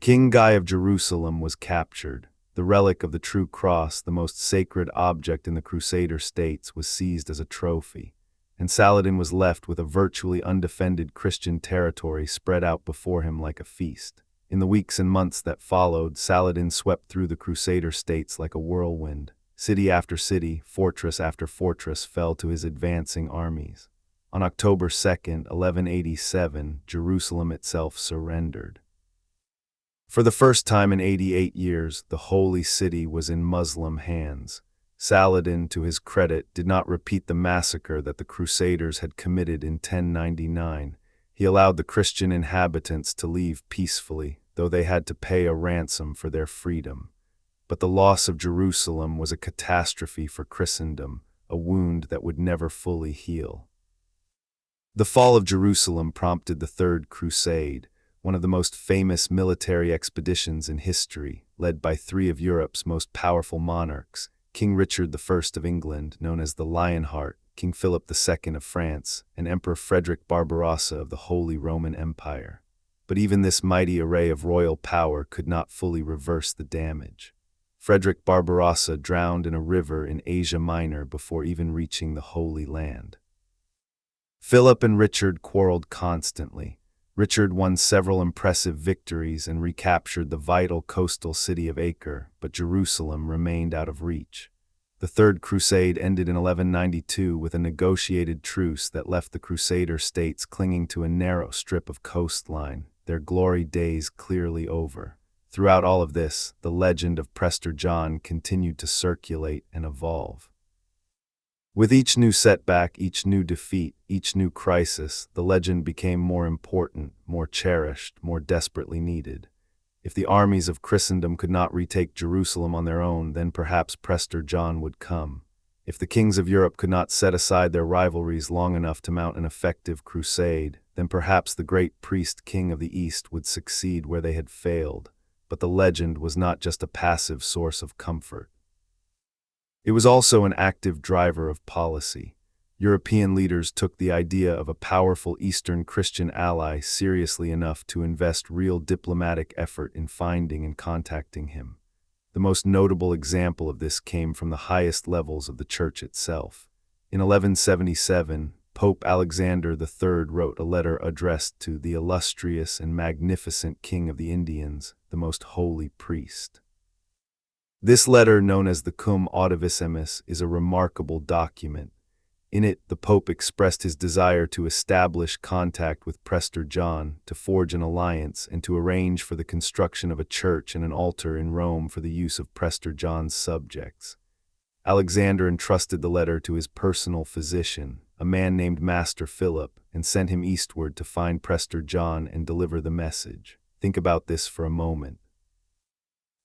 King Guy of Jerusalem was captured. The relic of the true cross, the most sacred object in the Crusader states, was seized as a trophy, and Saladin was left with a virtually undefended Christian territory spread out before him like a feast. In the weeks and months that followed, Saladin swept through the Crusader states like a whirlwind. City after city, fortress after fortress fell to his advancing armies. On October 2nd, 1187, Jerusalem itself surrendered. For the first time in 88 years, the Holy City was in Muslim hands. Saladin, to his credit, did not repeat the massacre that the Crusaders had committed in 1099. He allowed the Christian inhabitants to leave peacefully, though they had to pay a ransom for their freedom. But the loss of Jerusalem was a catastrophe for Christendom, a wound that would never fully heal. The fall of Jerusalem prompted the Third Crusade, one of the most famous military expeditions in history, led by three of Europe's most powerful monarchs, King Richard I of England, known as the Lionheart, King Philip II of France, and Emperor Frederick Barbarossa of the Holy Roman Empire. But even this mighty array of royal power could not fully reverse the damage. Frederick Barbarossa drowned in a river in Asia Minor before even reaching the Holy Land. Philip and Richard quarreled constantly. Richard won several impressive victories and recaptured the vital coastal city of Acre, but Jerusalem remained out of reach. The Third Crusade ended in 1192 with a negotiated truce that left the Crusader states clinging to a narrow strip of coastline, their glory days clearly over. Throughout all of this, the legend of Prester John continued to circulate and evolve. With each new setback, each new defeat, each new crisis, the legend became more important, more cherished, more desperately needed. If the armies of Christendom could not retake Jerusalem on their own, then perhaps Prester John would come. If the kings of Europe could not set aside their rivalries long enough to mount an effective crusade, then perhaps the great priest king of the East would succeed where they had failed. But the legend was not just a passive source of comfort. It was also an active driver of policy. European leaders took the idea of a powerful Eastern Christian ally seriously enough to invest real diplomatic effort in finding and contacting him. The most notable example of this came from the highest levels of the Church itself. In 1177, Pope Alexander III wrote a letter addressed to the illustrious and magnificent King of the Indians, the most holy priest. This letter, known as the Cum Audivissimus, is a remarkable document. In it, the Pope expressed his desire to establish contact with Prester John, to forge an alliance, and to arrange for the construction of a church and an altar in Rome for the use of Prester John's subjects. Alexander entrusted the letter to his personal physician, a man named Master Philip, and sent him eastward to find Prester John and deliver the message. Think about this for a moment.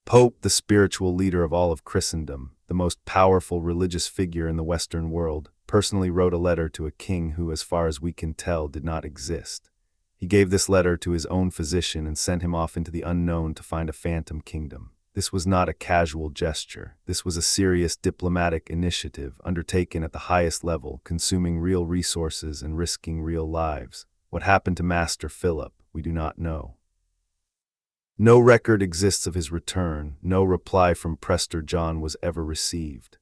Pope, the spiritual leader of all of Christendom, the most powerful religious figure in the Western world, personally wrote a letter to a king who, as far as we can tell, did not exist. He gave this letter to his own physician and sent him off into the unknown to find a phantom kingdom. This was not a casual gesture. This was a serious diplomatic initiative undertaken at the highest level, consuming real resources and risking real lives. What happened to Master Philip, we do not know. No record exists of his return. No reply from Prester John was ever received.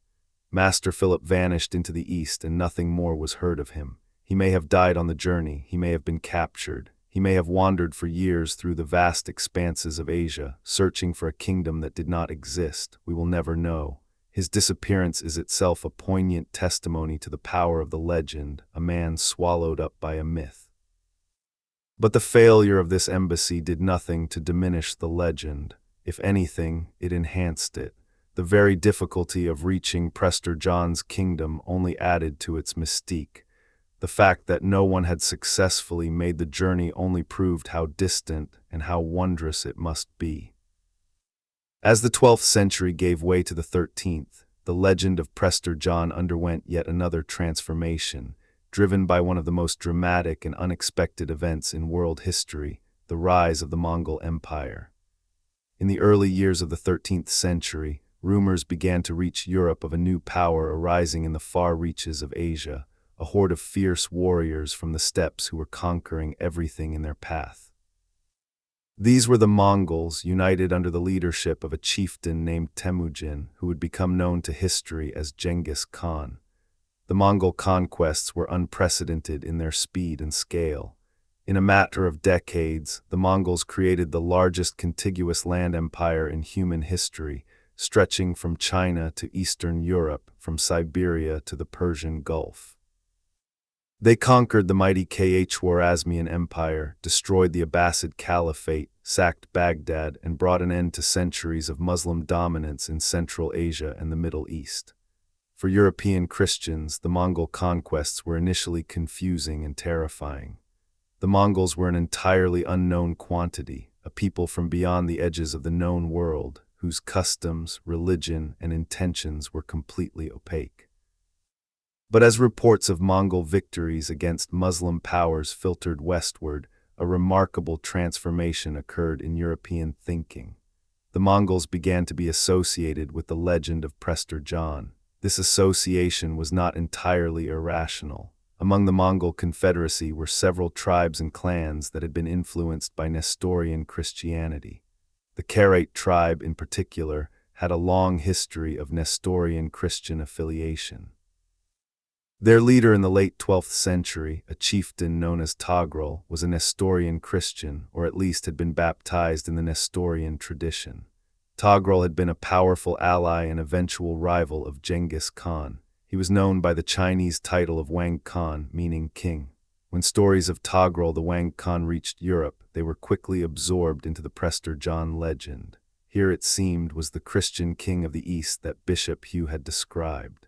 Master Philip vanished into the east and nothing more was heard of him. He may have died on the journey. He may have been captured. He may have wandered for years through the vast expanses of Asia, searching for a kingdom that did not exist. We will never know. His disappearance is itself a poignant testimony to the power of the legend, a man swallowed up by a myth. But the failure of this embassy did nothing to diminish the legend. If anything, it enhanced it. The very difficulty of reaching Prester John's kingdom only added to its mystique. The fact that no one had successfully made the journey only proved how distant and how wondrous it must be. As the 12th century gave way to the 13th, the legend of Prester John underwent yet another transformation, driven by one of the most dramatic and unexpected events in world history, the rise of the Mongol Empire. In the early years of the 13th century, rumors began to reach Europe of a new power arising in the far reaches of Asia, a horde of fierce warriors from the steppes who were conquering everything in their path. These were the Mongols, united under the leadership of a chieftain named Temujin, who would become known to history as Genghis Khan. The Mongol conquests were unprecedented in their speed and scale. In a matter of decades, the Mongols created the largest contiguous land empire in human history, stretching from China to Eastern Europe, from Siberia to the Persian Gulf. They conquered the mighty Khwarezmian Empire, destroyed the Abbasid Caliphate, sacked Baghdad, and brought an end to centuries of Muslim dominance in Central Asia and the Middle East. For European Christians, the Mongol conquests were initially confusing and terrifying. The Mongols were an entirely unknown quantity, a people from beyond the edges of the known world, whose customs, religion, and intentions were completely opaque. But as reports of Mongol victories against Muslim powers filtered westward, a remarkable transformation occurred in European thinking. The Mongols began to be associated with the legend of Prester John. This association was not entirely irrational. Among the Mongol Confederacy were several tribes and clans that had been influenced by Nestorian Christianity. The Qara tribe, in particular, had a long history of Nestorian Christian affiliation. Their leader in the late 12th century, a chieftain known as Togrul, was a Nestorian Christian, or at least had been baptized in the Nestorian tradition. Togrul had been a powerful ally and eventual rival of Genghis Khan. He was known by the Chinese title of Wang Khan, meaning king. When stories of Togrul the Wang Khan reached Europe, they were quickly absorbed into the Prester John legend. Here, it seemed, was the Christian king of the East that Bishop Hugh had described.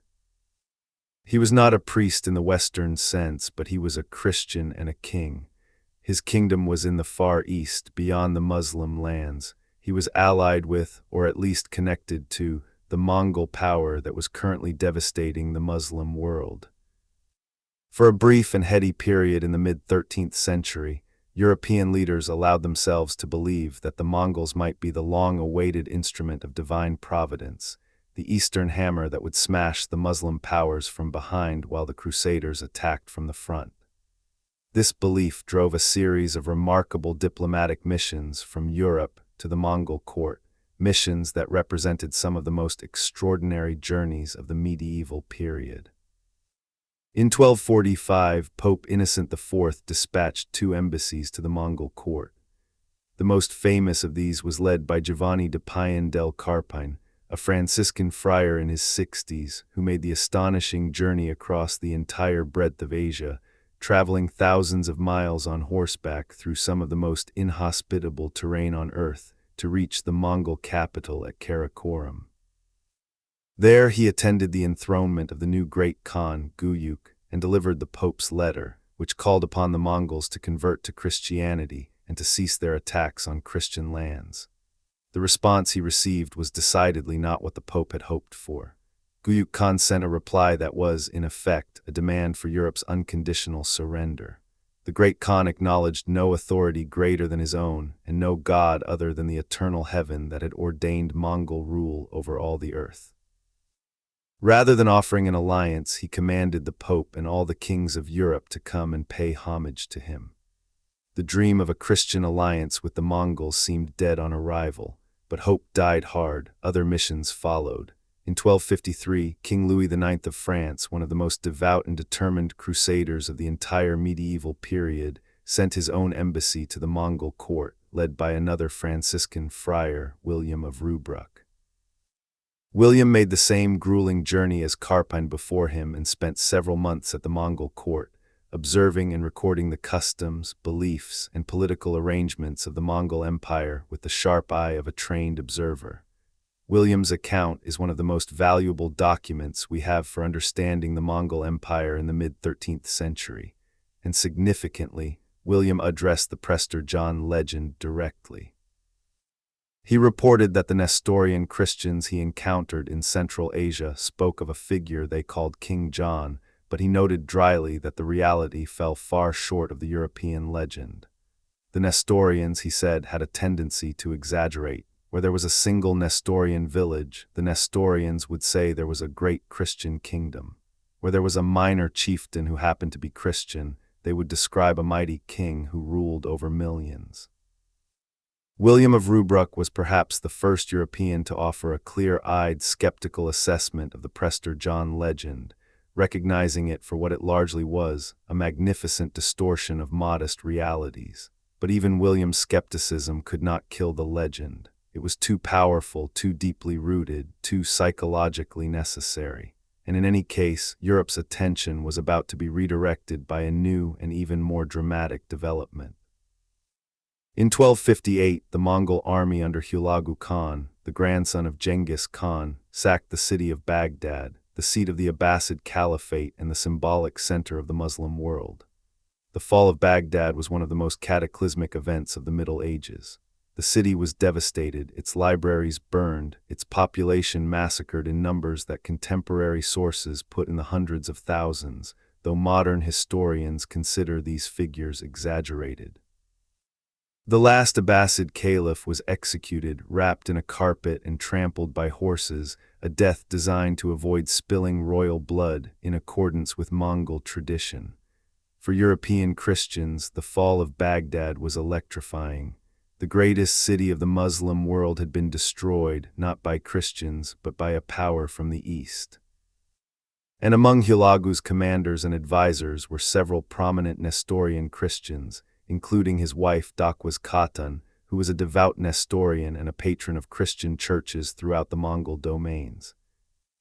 He was not a priest in the Western sense, but he was a Christian and a king. His kingdom was in the Far East, beyond the Muslim lands. He was allied with, or at least connected to, the Mongol power that was currently devastating the Muslim world. For a brief and heady period in the mid-13th century, European leaders allowed themselves to believe that the Mongols might be the long-awaited instrument of divine providence, the Eastern hammer that would smash the Muslim powers from behind while the Crusaders attacked from the front. This belief drove a series of remarkable diplomatic missions from Europe to the Mongol court, missions that represented some of the most extraordinary journeys of the medieval period. In 1245, Pope Innocent IV dispatched 2 embassies to the Mongol court. The most famous of these was led by Giovanni de Pian del Carpine, a Franciscan friar in his 60s who made the astonishing journey across the entire breadth of Asia, traveling thousands of miles on horseback through some of the most inhospitable terrain on earth to reach the Mongol capital at Karakorum. There he attended the enthronement of the new great Khan, Guyuk, and delivered the Pope's letter, which called upon the Mongols to convert to Christianity and to cease their attacks on Christian lands. The response he received was decidedly not what the Pope had hoped for. Guyuk Khan sent a reply that was, in effect, a demand for Europe's unconditional surrender. The great Khan acknowledged no authority greater than his own, and no god other than the eternal heaven that had ordained Mongol rule over all the earth. Rather than offering an alliance, he commanded the Pope and all the kings of Europe to come and pay homage to him. The dream of a Christian alliance with the Mongols seemed dead on arrival, but hope died hard. Other missions followed. In 1253, King Louis IX of France, one of the most devout and determined crusaders of the entire medieval period, sent his own embassy to the Mongol court, led by another Franciscan friar, William of Rubruck. William made the same grueling journey as Carpine before him and spent several months at the Mongol court, observing and recording the customs, beliefs, and political arrangements of the Mongol Empire with the sharp eye of a trained observer. William's account is one of the most valuable documents we have for understanding the Mongol Empire in the mid-13th century, and significantly, William addressed the Prester John legend directly. He reported that the Nestorian Christians he encountered in Central Asia spoke of a figure they called King John, but he noted dryly that the reality fell far short of the European legend. The Nestorians, he said, had a tendency to exaggerate. Where there was a single Nestorian village, the Nestorians would say there was a great Christian kingdom. Where there was a minor chieftain who happened to be Christian, they would describe a mighty king who ruled over millions. William of Rubruck was perhaps the first European to offer a clear-eyed, skeptical assessment of the Prester John legend, recognizing it for what it largely was, a magnificent distortion of modest realities. But even William's skepticism could not kill the legend. It was too powerful, too deeply rooted, too psychologically necessary. And in any case, Europe's attention was about to be redirected by a new and even more dramatic development. In 1258, the Mongol army under Hulagu Khan, the grandson of Genghis Khan, sacked the city of Baghdad, the seat of the Abbasid Caliphate and the symbolic center of the Muslim world. The fall of Baghdad was one of the most cataclysmic events of the Middle Ages. The city was devastated, its libraries burned, its population massacred in numbers that contemporary sources put in the hundreds of thousands, though modern historians consider these figures exaggerated. The last Abbasid caliph was executed, wrapped in a carpet and trampled by horses, a death designed to avoid spilling royal blood in accordance with Mongol tradition. For European Christians, the fall of Baghdad was electrifying. The greatest city of the Muslim world had been destroyed, not by Christians, but by a power from the east. And among Hulagu's commanders and advisors were several prominent Nestorian Christians, including his wife Dakwaz Khatan, who was a devout Nestorian and a patron of Christian churches throughout the Mongol domains.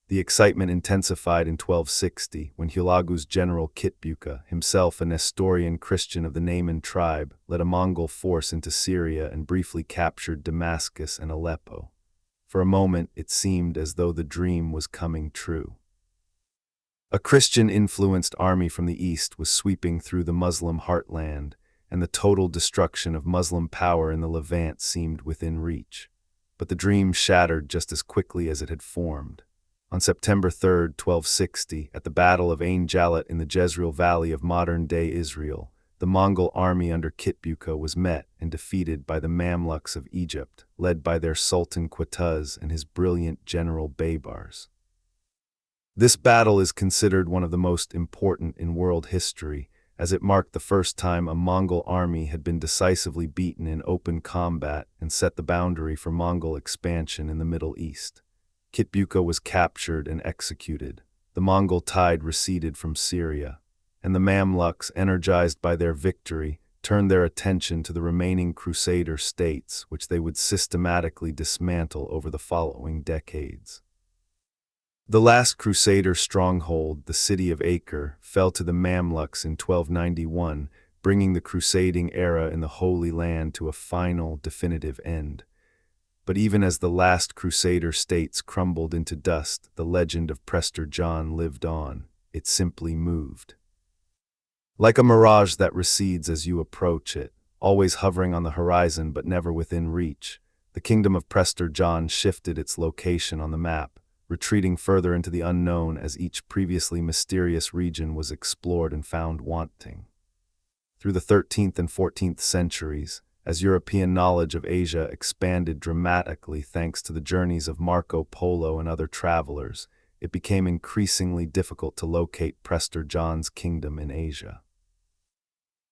The excitement intensified in 1260 when Hulagu's general Kitbuka, himself a Nestorian Christian of the Nayman tribe, led a Mongol force into Syria and briefly captured Damascus and Aleppo. For a moment, it seemed as though the dream was coming true. A Christian-influenced army from the east was sweeping through the Muslim heartland, and the total destruction of Muslim power in the Levant seemed within reach. But the dream shattered just as quickly as it had formed. On September 3, 1260, at the Battle of Ain Jalut in the Jezreel Valley of modern-day Israel, the Mongol army under Kitbuka was met and defeated by the Mamluks of Egypt, led by their Sultan Qutuz and his brilliant general Baybars. This battle is considered one of the most important in world history, as it marked the first time a Mongol army had been decisively beaten in open combat and set the boundary for Mongol expansion in the Middle East. Kitbuka was captured and executed. The Mongol tide receded from Syria, and the Mamluks, energized by their victory, turned their attention to the remaining Crusader states, which they would systematically dismantle over the following decades. The last Crusader stronghold, the city of Acre, fell to the Mamluks in 1291, bringing the crusading era in the Holy Land to a final, definitive end. But even as the last Crusader states crumbled into dust, the legend of Prester John lived on. It simply moved. Like a mirage that recedes as you approach it, always hovering on the horizon but never within reach, the kingdom of Prester John shifted its location on the map, retreating further into the unknown as each previously mysterious region was explored and found wanting. Through the 13th and 14th centuries, as European knowledge of Asia expanded dramatically thanks to the journeys of Marco Polo and other travelers, it became increasingly difficult to locate Prester John's kingdom in Asia.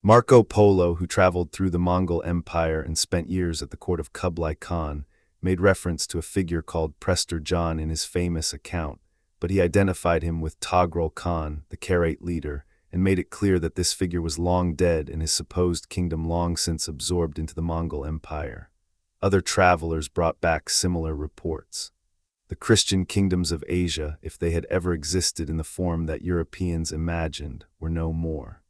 Marco Polo, who traveled through the Mongol Empire and spent years at the court of Kublai Khan, made reference to a figure called Prester John in his famous account, but he identified him with Togrul Khan, the Kharat leader, and made it clear that this figure was long dead and his supposed kingdom long since absorbed into the Mongol Empire. Other travelers brought back similar reports. The Christian kingdoms of Asia, if they had ever existed in the form that Europeans imagined, were no more.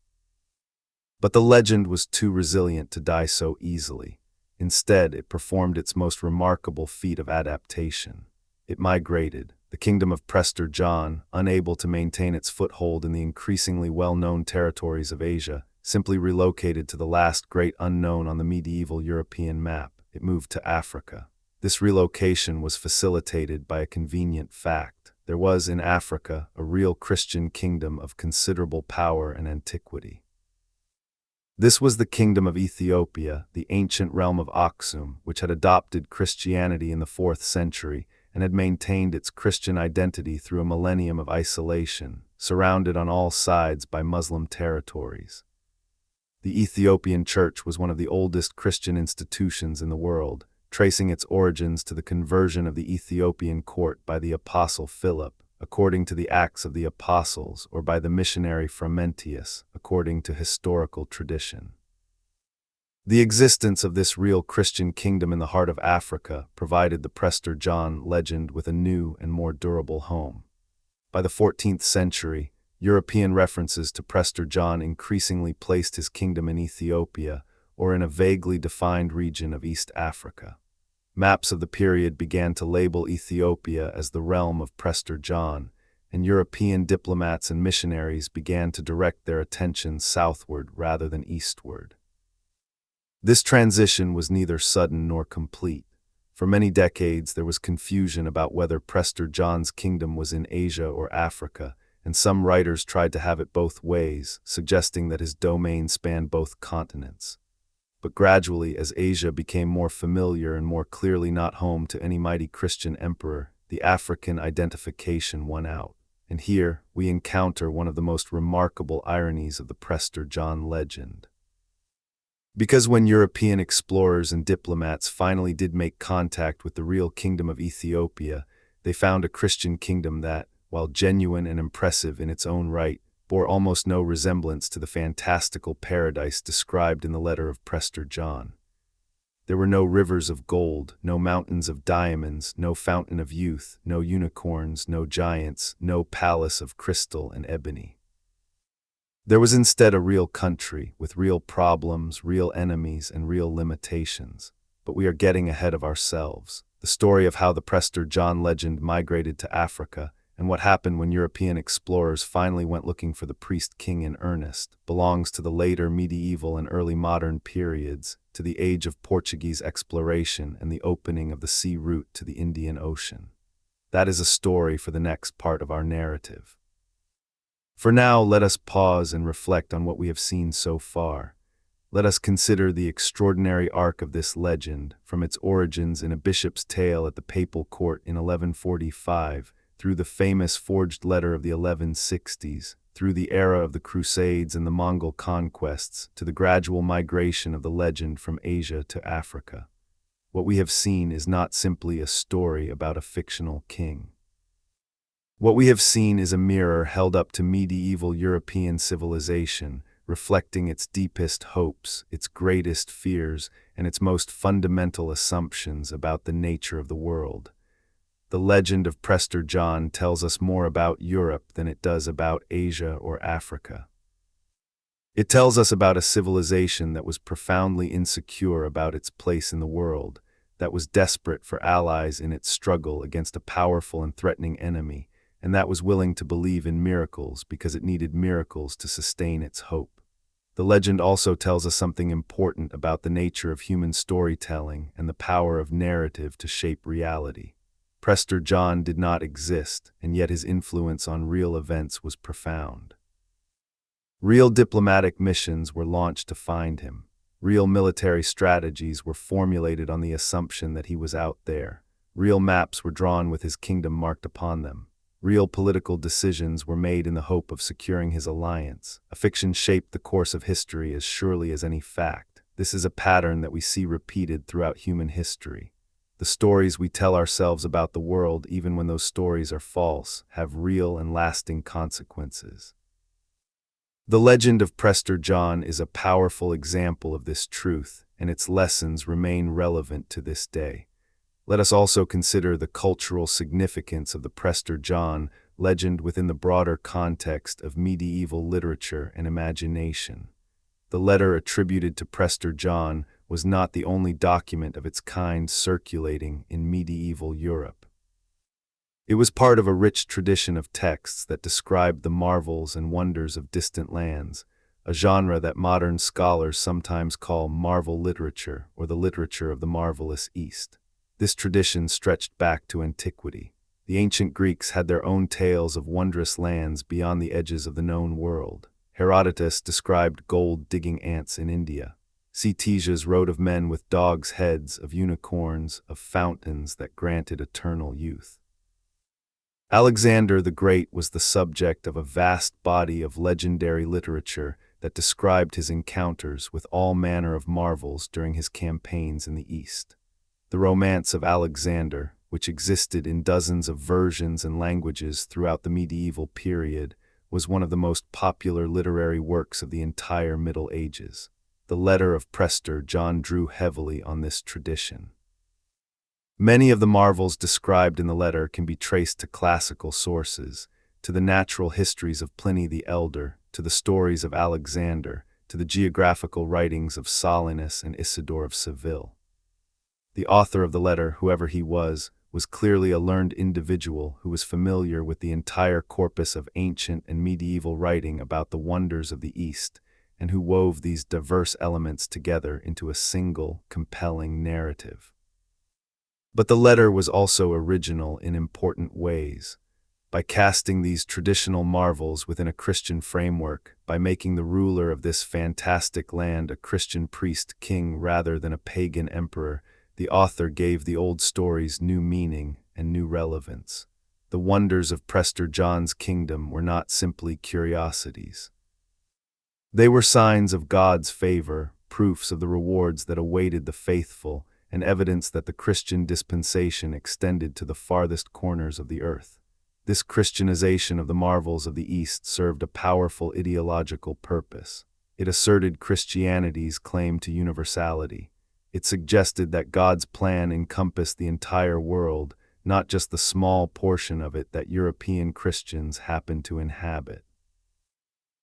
But the legend was too resilient to die so easily. Instead, it performed its most remarkable feat of adaptation. It migrated. The kingdom of Prester John, unable to maintain its foothold in the increasingly well-known territories of Asia, simply relocated to the last great unknown on the medieval European map. It moved to Africa. This relocation was facilitated by a convenient fact. There was in Africa a real Christian kingdom of considerable power and antiquity. This was the kingdom of Ethiopia, the ancient realm of Aksum, which had adopted Christianity in the 4th century and had maintained its Christian identity through a millennium of isolation, surrounded on all sides by Muslim territories. The Ethiopian Church was one of the oldest Christian institutions in the world, tracing its origins to the conversion of the Ethiopian court by the Apostle Philip, according to the Acts of the Apostles, or by the missionary Frumentius, according to historical tradition. The existence of this real Christian kingdom in the heart of Africa provided the Prester John legend with a new and more durable home. By the 14th century, European references to Prester John increasingly placed his kingdom in Ethiopia, or in a vaguely defined region of East Africa. Maps of the period began to label Ethiopia as the realm of Prester John, and European diplomats and missionaries began to direct their attention southward rather than eastward. This transition was neither sudden nor complete. For many decades there was confusion about whether Prester John's kingdom was in Asia or Africa, and some writers tried to have it both ways, suggesting that his domain spanned both continents. But gradually, as Asia became more familiar and more clearly not home to any mighty Christian emperor, the African identification won out. And here, we encounter one of the most remarkable ironies of the Prester John legend. Because when European explorers and diplomats finally did make contact with the real kingdom of Ethiopia, they found a Christian kingdom that, while genuine and impressive in its own right, bore almost no resemblance to the fantastical paradise described in the letter of Prester John. There were no rivers of gold, no mountains of diamonds, no fountain of youth, no unicorns, no giants, no palace of crystal and ebony. There was instead a real country, with real problems, real enemies, and real limitations. But we are getting ahead of ourselves. The story of how the Prester John legend migrated to Africa, and what happened when European explorers finally went looking for the priest-king in earnest, belongs to the later medieval and early modern periods, to the age of Portuguese exploration and the opening of the sea route to the Indian Ocean. That is a story for the next part of our narrative. For now, let us pause and reflect on what we have seen so far. Let us consider the extraordinary arc of this legend, from its origins in a bishop's tale at the papal court in 1145, through the famous forged letter of the 1160s, through the era of the Crusades and the Mongol conquests, to the gradual migration of the legend from Asia to Africa. What we have seen is not simply a story about a fictional king. What we have seen is a mirror held up to medieval European civilization, reflecting its deepest hopes, its greatest fears, and its most fundamental assumptions about the nature of the world. The legend of Prester John tells us more about Europe than it does about Asia or Africa. It tells us about a civilization that was profoundly insecure about its place in the world, that was desperate for allies in its struggle against a powerful and threatening enemy, and that was willing to believe in miracles because it needed miracles to sustain its hope. The legend also tells us something important about the nature of human storytelling and the power of narrative to shape reality. Prester John did not exist, and yet his influence on real events was profound. Real diplomatic missions were launched to find him. Real military strategies were formulated on the assumption that he was out there. Real maps were drawn with his kingdom marked upon them. Real political decisions were made in the hope of securing his alliance. A fiction shaped the course of history as surely as any fact. This is a pattern that we see repeated throughout human history. The stories we tell ourselves about the world, even when those stories are false, have real and lasting consequences. The legend of Prester John is a powerful example of this truth, and its lessons remain relevant to this day. Let us also consider the cultural significance of the Prester John legend within the broader context of medieval literature and imagination. The letter attributed to Prester John was not the only document of its kind circulating in medieval Europe. It was part of a rich tradition of texts that described the marvels and wonders of distant lands, a genre that modern scholars sometimes call marvel literature or the literature of the marvelous East. This tradition stretched back to antiquity. The ancient Greeks had their own tales of wondrous lands beyond the edges of the known world. Herodotus described gold-digging ants in India. Ctesias wrote of men with dogs' heads, of unicorns, of fountains that granted eternal youth. Alexander the Great was the subject of a vast body of legendary literature that described his encounters with all manner of marvels during his campaigns in the East. The Romance of Alexander, which existed in dozens of versions and languages throughout the medieval period, was one of the most popular literary works of the entire Middle Ages. The letter of Prester John drew heavily on this tradition. Many of the marvels described in the letter can be traced to classical sources, to the natural histories of Pliny the Elder, to the stories of Alexander, to the geographical writings of Solinus and Isidore of Seville. The author of the letter, whoever he was clearly a learned individual who was familiar with the entire corpus of ancient and medieval writing about the wonders of the East, and who wove these diverse elements together into a single, compelling narrative. But the letter was also original in important ways. By casting these traditional marvels within a Christian framework, by making the ruler of this fantastic land a Christian priest-king rather than a pagan emperor, the author gave the old stories new meaning and new relevance. The wonders of Prester John's kingdom were not simply curiosities. They were signs of God's favor, proofs of the rewards that awaited the faithful, and evidence that the Christian dispensation extended to the farthest corners of the earth. This Christianization of the marvels of the East served a powerful ideological purpose. It asserted Christianity's claim to universality. It suggested that God's plan encompassed the entire world, not just the small portion of it that European Christians happened to inhabit.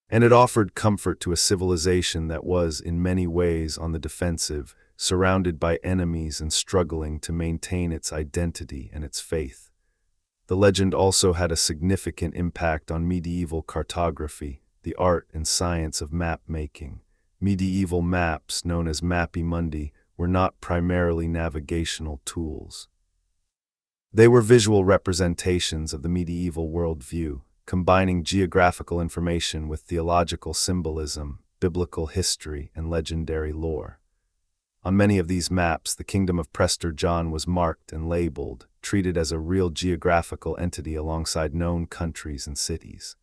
And it offered comfort to a civilization that was, in many ways, on the defensive, surrounded by enemies and struggling to maintain its identity and its faith. The legend also had a significant impact on medieval cartography, the art and science of map-making. Medieval maps, known as Mappi Mundi, were not primarily navigational tools. They were visual representations of the medieval worldview, combining geographical information with theological symbolism, biblical history, and legendary lore. On many of these maps, the kingdom of Prester John was marked and labeled, treated as a real geographical entity alongside known countries and cities.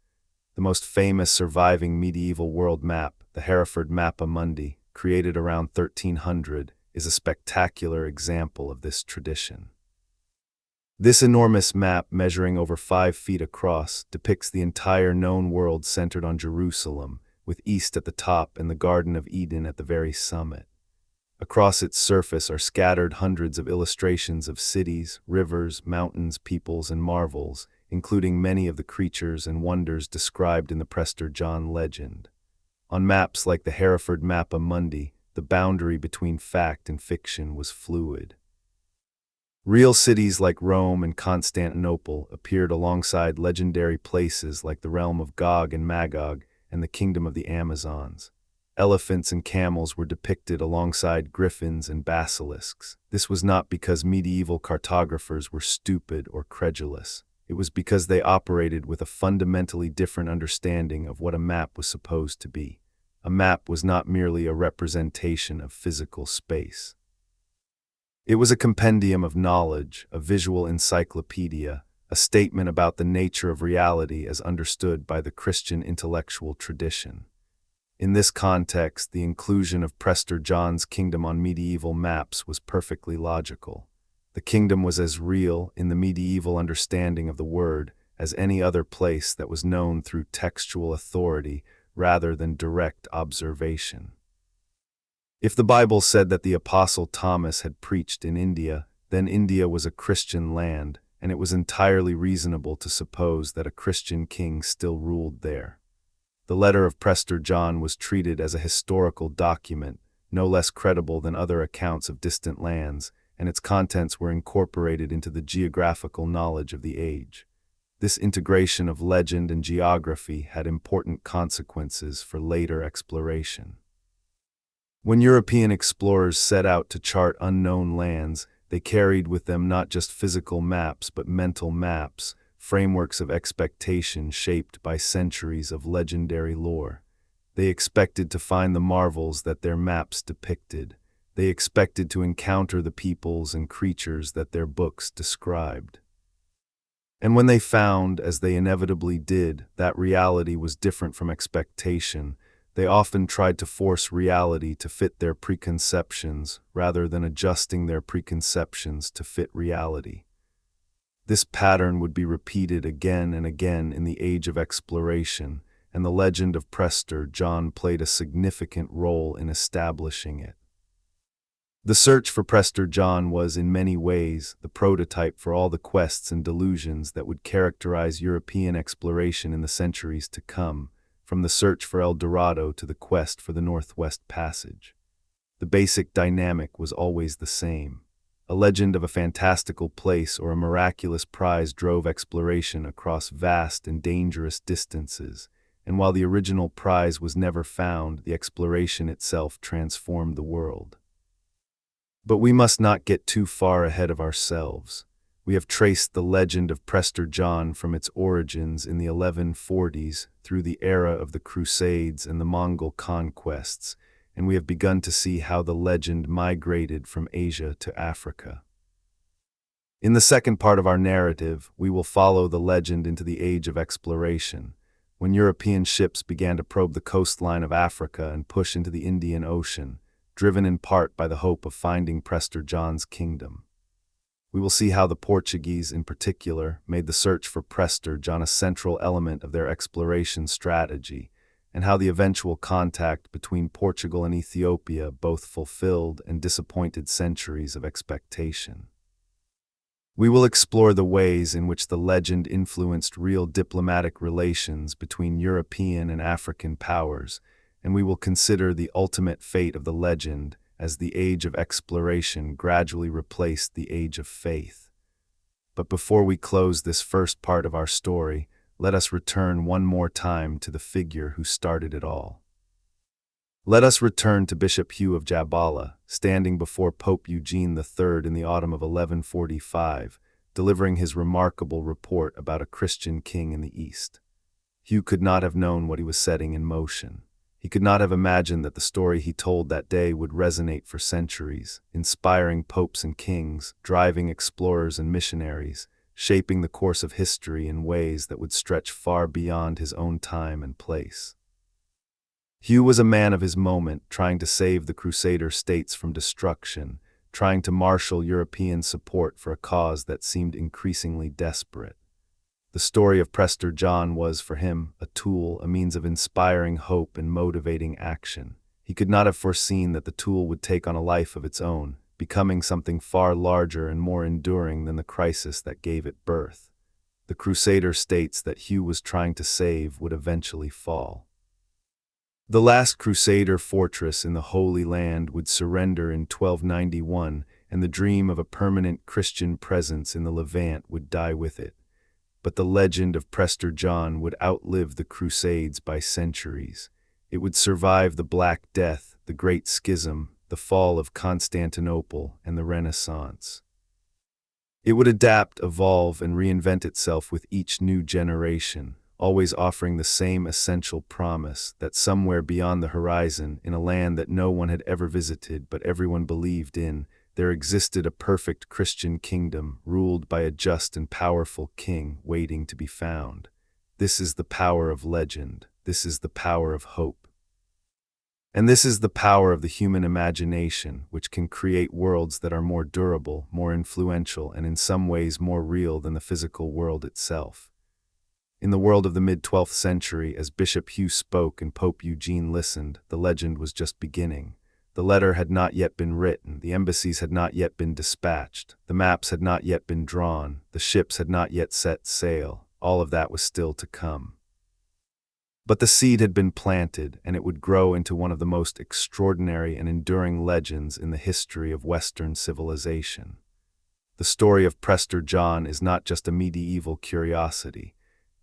The most famous surviving medieval world map, the Hereford Mappa Mundi, created around 1300, is a spectacular example of this tradition. This enormous map, measuring over 5 feet across, depicts the entire known world centered on Jerusalem, with East at the top and the Garden of Eden at the very summit. Across its surface are scattered hundreds of illustrations of cities, rivers, mountains, peoples, and marvels, including many of the creatures and wonders described in the Prester John legend. On maps like the Hereford Mappa Mundi, the boundary between fact and fiction was fluid. Real cities like Rome and Constantinople appeared alongside legendary places like the realm of Gog and Magog and the kingdom of the Amazons. Elephants and camels were depicted alongside griffins and basilisks. This was not because medieval cartographers were stupid or credulous. It was because they operated with a fundamentally different understanding of what a map was supposed to be. A map was not merely a representation of physical space. It was a compendium of knowledge, a visual encyclopedia, a statement about the nature of reality as understood by the Christian intellectual tradition. In this context, the inclusion of Prester John's kingdom on medieval maps was perfectly logical. The kingdom was as real, in the medieval understanding of the word, as any other place that was known through textual authority rather than direct observation. If the Bible said that the Apostle Thomas had preached in India, then India was a Christian land, and it was entirely reasonable to suppose that a Christian king still ruled there. The letter of Prester John was treated as a historical document, no less credible than other accounts of distant lands, and its contents were incorporated into the geographical knowledge of the age. This integration of legend and geography had important consequences for later exploration. When European explorers set out to chart unknown lands, they carried with them not just physical maps but mental maps, frameworks of expectation shaped by centuries of legendary lore. They expected to find the marvels that their maps depicted. They expected to encounter the peoples and creatures that their books described. And when they found, as they inevitably did, that reality was different from expectation, they often tried to force reality to fit their preconceptions rather than adjusting their preconceptions to fit reality. This pattern would be repeated again and again in the age of exploration, and the legend of Prester John played a significant role in establishing it. The search for Prester John was, in many ways, the prototype for all the quests and delusions that would characterize European exploration in the centuries to come, from the search for El Dorado to the quest for the Northwest Passage. The basic dynamic was always the same. A legend of a fantastical place or a miraculous prize drove exploration across vast and dangerous distances, and while the original prize was never found, the exploration itself transformed the world. But we must not get too far ahead of ourselves. We have traced the legend of Prester John from its origins in the 1140s through the era of the Crusades and the Mongol conquests, and we have begun to see how the legend migrated from Asia to Africa. In the second part of our narrative, we will follow the legend into the age of exploration, when European ships began to probe the coastline of Africa and push into the Indian Ocean, driven in part by the hope of finding Prester John's kingdom. We will see how the Portuguese, in particular, made the search for Prester John a central element of their exploration strategy, and how the eventual contact between Portugal and Ethiopia both fulfilled and disappointed centuries of expectation. We will explore the ways in which the legend influenced real diplomatic relations between European and African powers, and we will consider the ultimate fate of the legend as the age of exploration gradually replaced the age of faith. But before we close this first part of our story, let us return one more time to the figure who started it all. Let us return to Bishop Hugh of Jabala, standing before Pope Eugene III in the autumn of 1145, delivering his remarkable report about a Christian king in the East. Hugh could not have known what he was setting in motion. He could not have imagined that the story he told that day would resonate for centuries, inspiring popes and kings, driving explorers and missionaries, shaping the course of history in ways that would stretch far beyond his own time and place. Hugh was a man of his moment, trying to save the Crusader states from destruction, trying to marshal European support for a cause that seemed increasingly desperate. The story of Prester John was, for him, a tool, a means of inspiring hope and motivating action. He could not have foreseen that the tool would take on a life of its own, becoming something far larger and more enduring than the crisis that gave it birth. The Crusader states that Hugh was trying to save would eventually fall. The last Crusader fortress in the Holy Land would surrender in 1291, and the dream of a permanent Christian presence in the Levant would die with it. But the legend of Prester John would outlive the Crusades by centuries. It would survive the Black Death, the Great Schism, the fall of Constantinople, and the Renaissance. It would adapt, evolve, and reinvent itself with each new generation, always offering the same essential promise that somewhere beyond the horizon, in a land that no one had ever visited but everyone believed in, there existed a perfect Christian kingdom ruled by a just and powerful king waiting to be found. This is the power of legend. This is the power of hope. And this is the power of the human imagination, which can create worlds that are more durable, more influential, and in some ways more real than the physical world itself. In the world of the mid-12th century, as Bishop Hugh spoke and Pope Eugene listened, the legend was just beginning. The letter had not yet been written, the embassies had not yet been dispatched, the maps had not yet been drawn, the ships had not yet set sail. All of that was still to come. But the seed had been planted, and it would grow into one of the most extraordinary and enduring legends in the history of Western civilization. The story of Prester John is not just a medieval curiosity.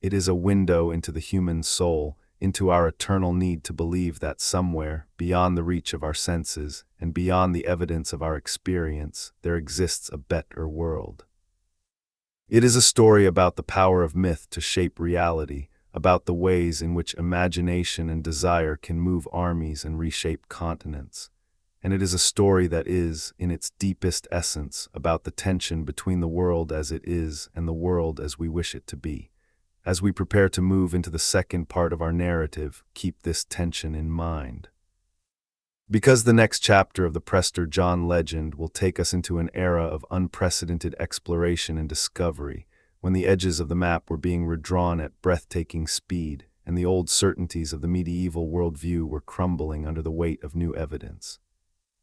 It is a window into the human soul, into our eternal need to believe that somewhere, beyond the reach of our senses, and beyond the evidence of our experience, there exists a better world. It is a story about the power of myth to shape reality, about the ways in which imagination and desire can move armies and reshape continents. And it is a story that is, in its deepest essence, about the tension between the world as it is and the world as we wish it to be. As we prepare to move into the second part of our narrative, keep this tension in mind. Because the next chapter of the Prester John legend will take us into an era of unprecedented exploration and discovery, when the edges of the map were being redrawn at breathtaking speed, and the old certainties of the medieval worldview were crumbling under the weight of new evidence.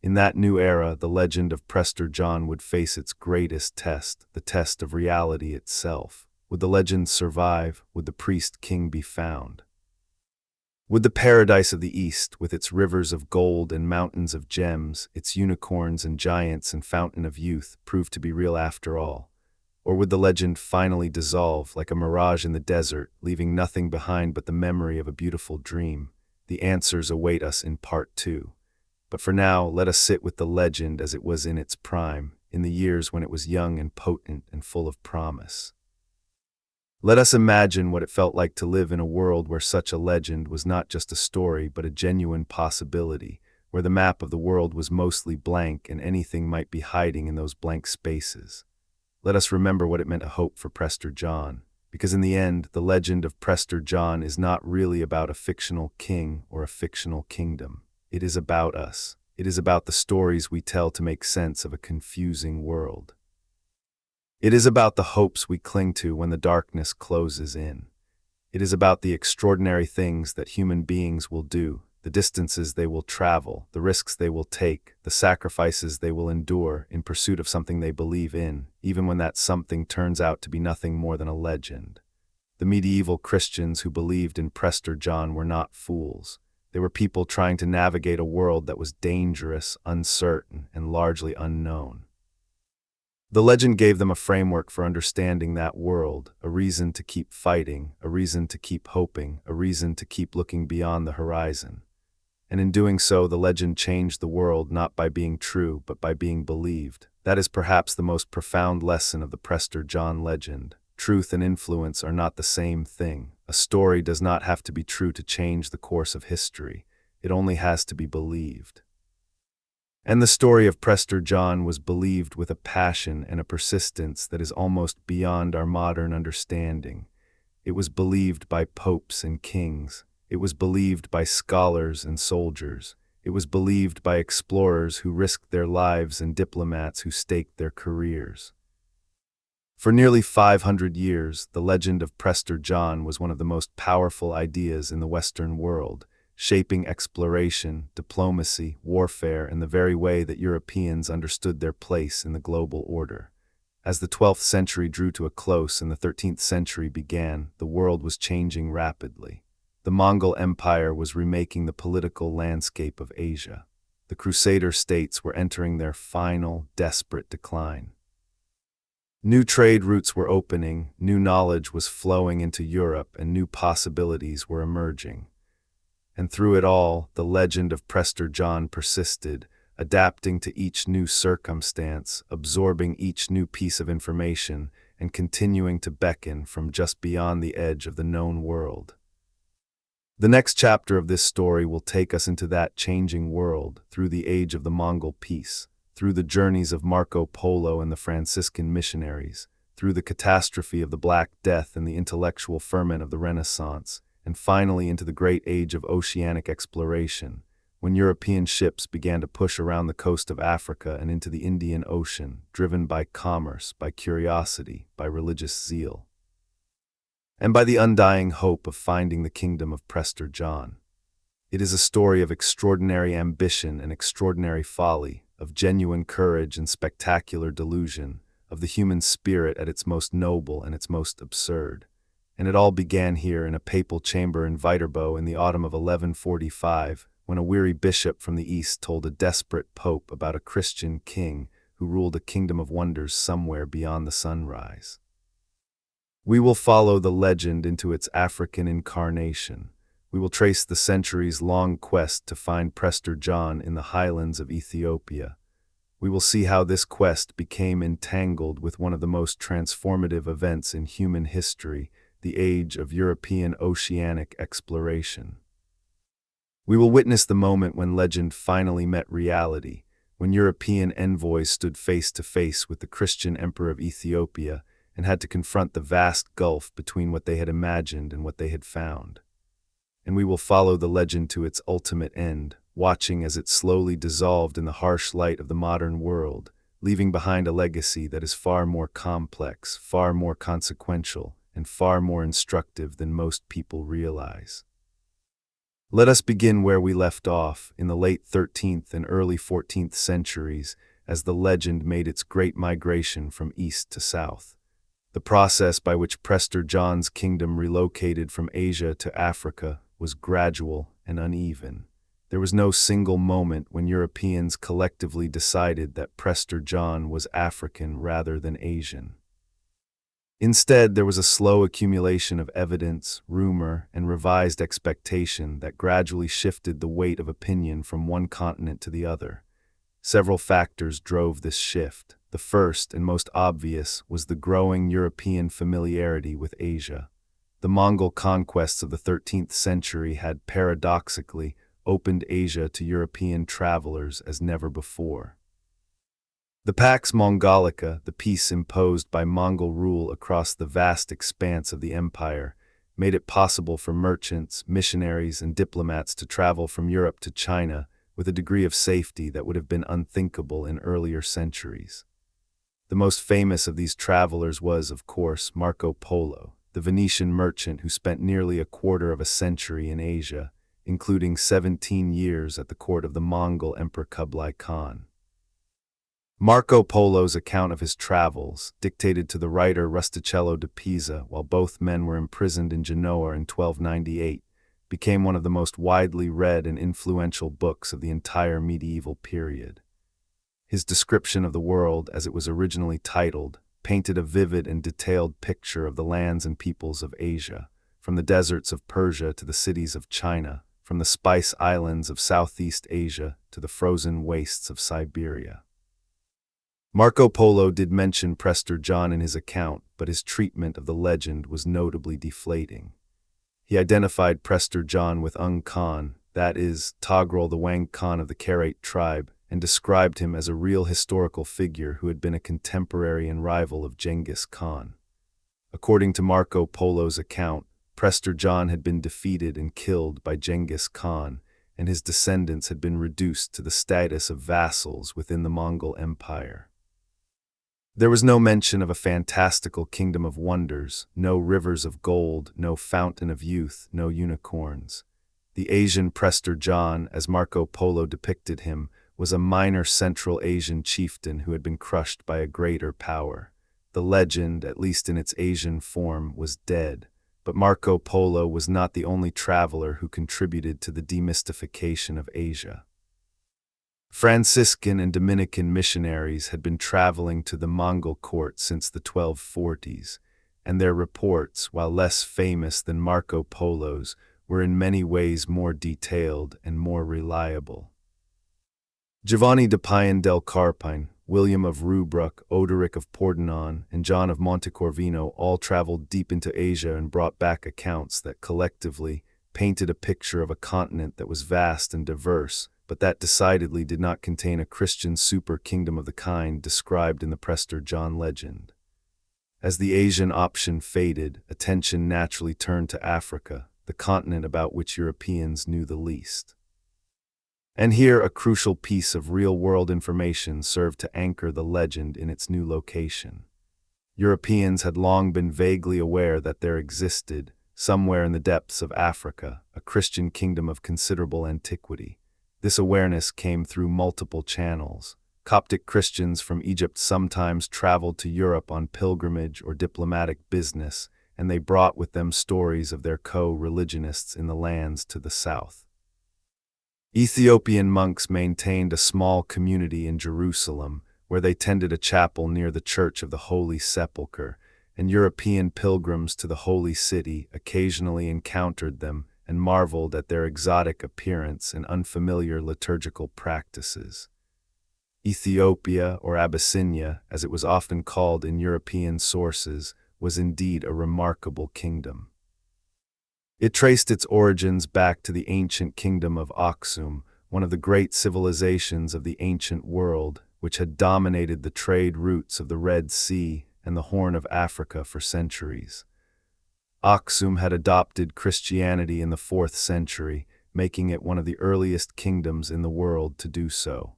In that new era, the legend of Prester John would face its greatest test, the test of reality itself. Would the legend survive? Would the priest-king be found? Would the paradise of the East, with its rivers of gold and mountains of gems, its unicorns and giants and fountain of youth, prove to be real after all? Or would the legend finally dissolve like a mirage in the desert, leaving nothing behind but the memory of a beautiful dream? The answers await us in Part 2. But for now, let us sit with the legend as it was in its prime, in the years when it was young and potent and full of promise. Let us imagine what it felt like to live in a world where such a legend was not just a story but a genuine possibility, where the map of the world was mostly blank and anything might be hiding in those blank spaces. let us remember what it meant to hope for Prester John. Because in the end, the legend of Prester John is not really about a fictional king or a fictional kingdom. It is about us. It is about the stories we tell to make sense of a confusing world. It is about the hopes we cling to when the darkness closes in. It is about the extraordinary things that human beings will do, the distances they will travel, the risks they will take, the sacrifices they will endure in pursuit of something they believe in, even when that something turns out to be nothing more than a legend. The medieval Christians who believed in Prester John were not fools. They were people trying to navigate a world that was dangerous, uncertain, and largely unknown. The legend gave them a framework for understanding that world, a reason to keep fighting, a reason to keep hoping, a reason to keep looking beyond the horizon. And in doing so, the legend changed the world not by being true, but by being believed. That is perhaps the most profound lesson of the Prester John legend. Truth and influence are not the same thing. A story does not have to be true to change the course of history. It only has to be believed. And the story of Prester John was believed with a passion and a persistence that is almost beyond our modern understanding. It was believed by popes and kings. It was believed by scholars and soldiers. It was believed by explorers who risked their lives and diplomats who staked their careers. For nearly 500 years, the legend of Prester John was one of the most powerful ideas in the Western world, shaping exploration, diplomacy, warfare, and the very way that Europeans understood their place in the global order. As the 12th century drew to a close and the 13th century began, the world was changing rapidly. The Mongol Empire was remaking the political landscape of Asia. The Crusader states were entering their final, desperate decline. New trade routes were opening, new knowledge was flowing into Europe, and new possibilities were emerging. And through it all, the legend of Prester John persisted, adapting to each new circumstance, absorbing each new piece of information, and continuing to beckon from just beyond the edge of the known world. The next chapter of this story will take us into that changing world, through the age of the Mongol peace, through the journeys of Marco Polo and the Franciscan missionaries, through the catastrophe of the Black Death and the intellectual ferment of the Renaissance, and finally into the great age of oceanic exploration, when European ships began to push around the coast of Africa and into the Indian Ocean, driven by commerce, by curiosity, by religious zeal, and by the undying hope of finding the kingdom of Prester John. It is a story of extraordinary ambition and extraordinary folly, of genuine courage and spectacular delusion, of the human spirit at its most noble and its most absurd. And it all began here in a papal chamber in Viterbo in the autumn of 1145, when a weary bishop from the east told a desperate pope about a Christian king who ruled a kingdom of wonders somewhere beyond the sunrise. We will follow the legend into its African incarnation. We will trace the centuries-long quest to find Prester John in the highlands of Ethiopia. We will see how this quest became entangled with one of the most transformative events in human history, the age of European oceanic exploration. We will witness the moment when legend finally met reality, when European envoys stood face to face with the Christian emperor of Ethiopia and had to confront the vast gulf between what they had imagined and what they had found. And we will follow the legend to its ultimate end, watching as it slowly dissolved in the harsh light of the modern world, leaving behind a legacy that is far more complex, far more consequential, and far more instructive than most people realize. Let us begin where we left off, in the late 13th and early 14th centuries, as the legend made its great migration from east to south. The process by which Prester John's kingdom relocated from Asia to Africa was gradual and uneven. There was no single moment when Europeans collectively decided that Prester John was African rather than Asian. Instead, there was a slow accumulation of evidence, rumor, and revised expectation that gradually shifted the weight of opinion from one continent to the other. Several factors drove this shift. The first and most obvious was the growing European familiarity with Asia. The Mongol conquests of the 13th century had paradoxically opened Asia to European travelers as never before. The Pax Mongolica, the peace imposed by Mongol rule across the vast expanse of the empire, made it possible for merchants, missionaries, and diplomats to travel from Europe to China with a degree of safety that would have been unthinkable in earlier centuries. The most famous of these travelers was, of course, Marco Polo, the Venetian merchant who spent nearly a quarter of a century in Asia, including 17 years at the court of the Mongol Emperor Kublai Khan. Marco Polo's account of his travels, dictated to the writer Rustichello de Pisa while both men were imprisoned in Genoa in 1298, became one of the most widely read and influential books of the entire medieval period. His description of the world, as it was originally titled, painted a vivid and detailed picture of the lands and peoples of Asia, from the deserts of Persia to the cities of China, from the spice islands of Southeast Asia to the frozen wastes of Siberia. Marco Polo did mention Prester John in his account, but his treatment of the legend was notably deflating. He identified Prester John with Ung Khan, that is, Togrul the Wang Khan of the Kharat tribe, and described him as a real historical figure who had been a contemporary and rival of Genghis Khan. According to Marco Polo's account, Prester John had been defeated and killed by Genghis Khan, and his descendants had been reduced to the status of vassals within the Mongol Empire. There was no mention of a fantastical kingdom of wonders, no rivers of gold, no fountain of youth, no unicorns. The Asian Prester John, as Marco Polo depicted him, was a minor Central Asian chieftain who had been crushed by a greater power. The legend, at least in its Asian form, was dead, but Marco Polo was not the only traveler who contributed to the demystification of Asia. Franciscan and Dominican missionaries had been traveling to the Mongol court since the 1240s, and their reports, while less famous than Marco Polo's, were in many ways more detailed and more reliable. Giovanni de Pian del Carpine, William of Rubruck, Odoric of Pordenone, and John of Montecorvino all traveled deep into Asia and brought back accounts that collectively painted a picture of a continent that was vast and diverse, but that decidedly did not contain a Christian super-kingdom of the kind described in the Prester John legend. As the Asian option faded, attention naturally turned to Africa, the continent about which Europeans knew the least. And here a crucial piece of real-world information served to anchor the legend in its new location. Europeans had long been vaguely aware that there existed, somewhere in the depths of Africa, a Christian kingdom of considerable antiquity. This awareness came through multiple channels. Coptic Christians from Egypt sometimes traveled to Europe on pilgrimage or diplomatic business, and they brought with them stories of their co-religionists in the lands to the south. Ethiopian monks maintained a small community in Jerusalem, where they tended a chapel near the Church of the Holy Sepulchre, and European pilgrims to the Holy City occasionally encountered them and marveled at their exotic appearance and unfamiliar liturgical practices. Ethiopia, or Abyssinia, as it was often called in European sources, was indeed a remarkable kingdom. It traced its origins back to the ancient kingdom of Aksum, one of the great civilizations of the ancient world, which had dominated the trade routes of the Red Sea and the Horn of Africa for centuries. Aksum had adopted Christianity in the 4th century, making it one of the earliest kingdoms in the world to do so.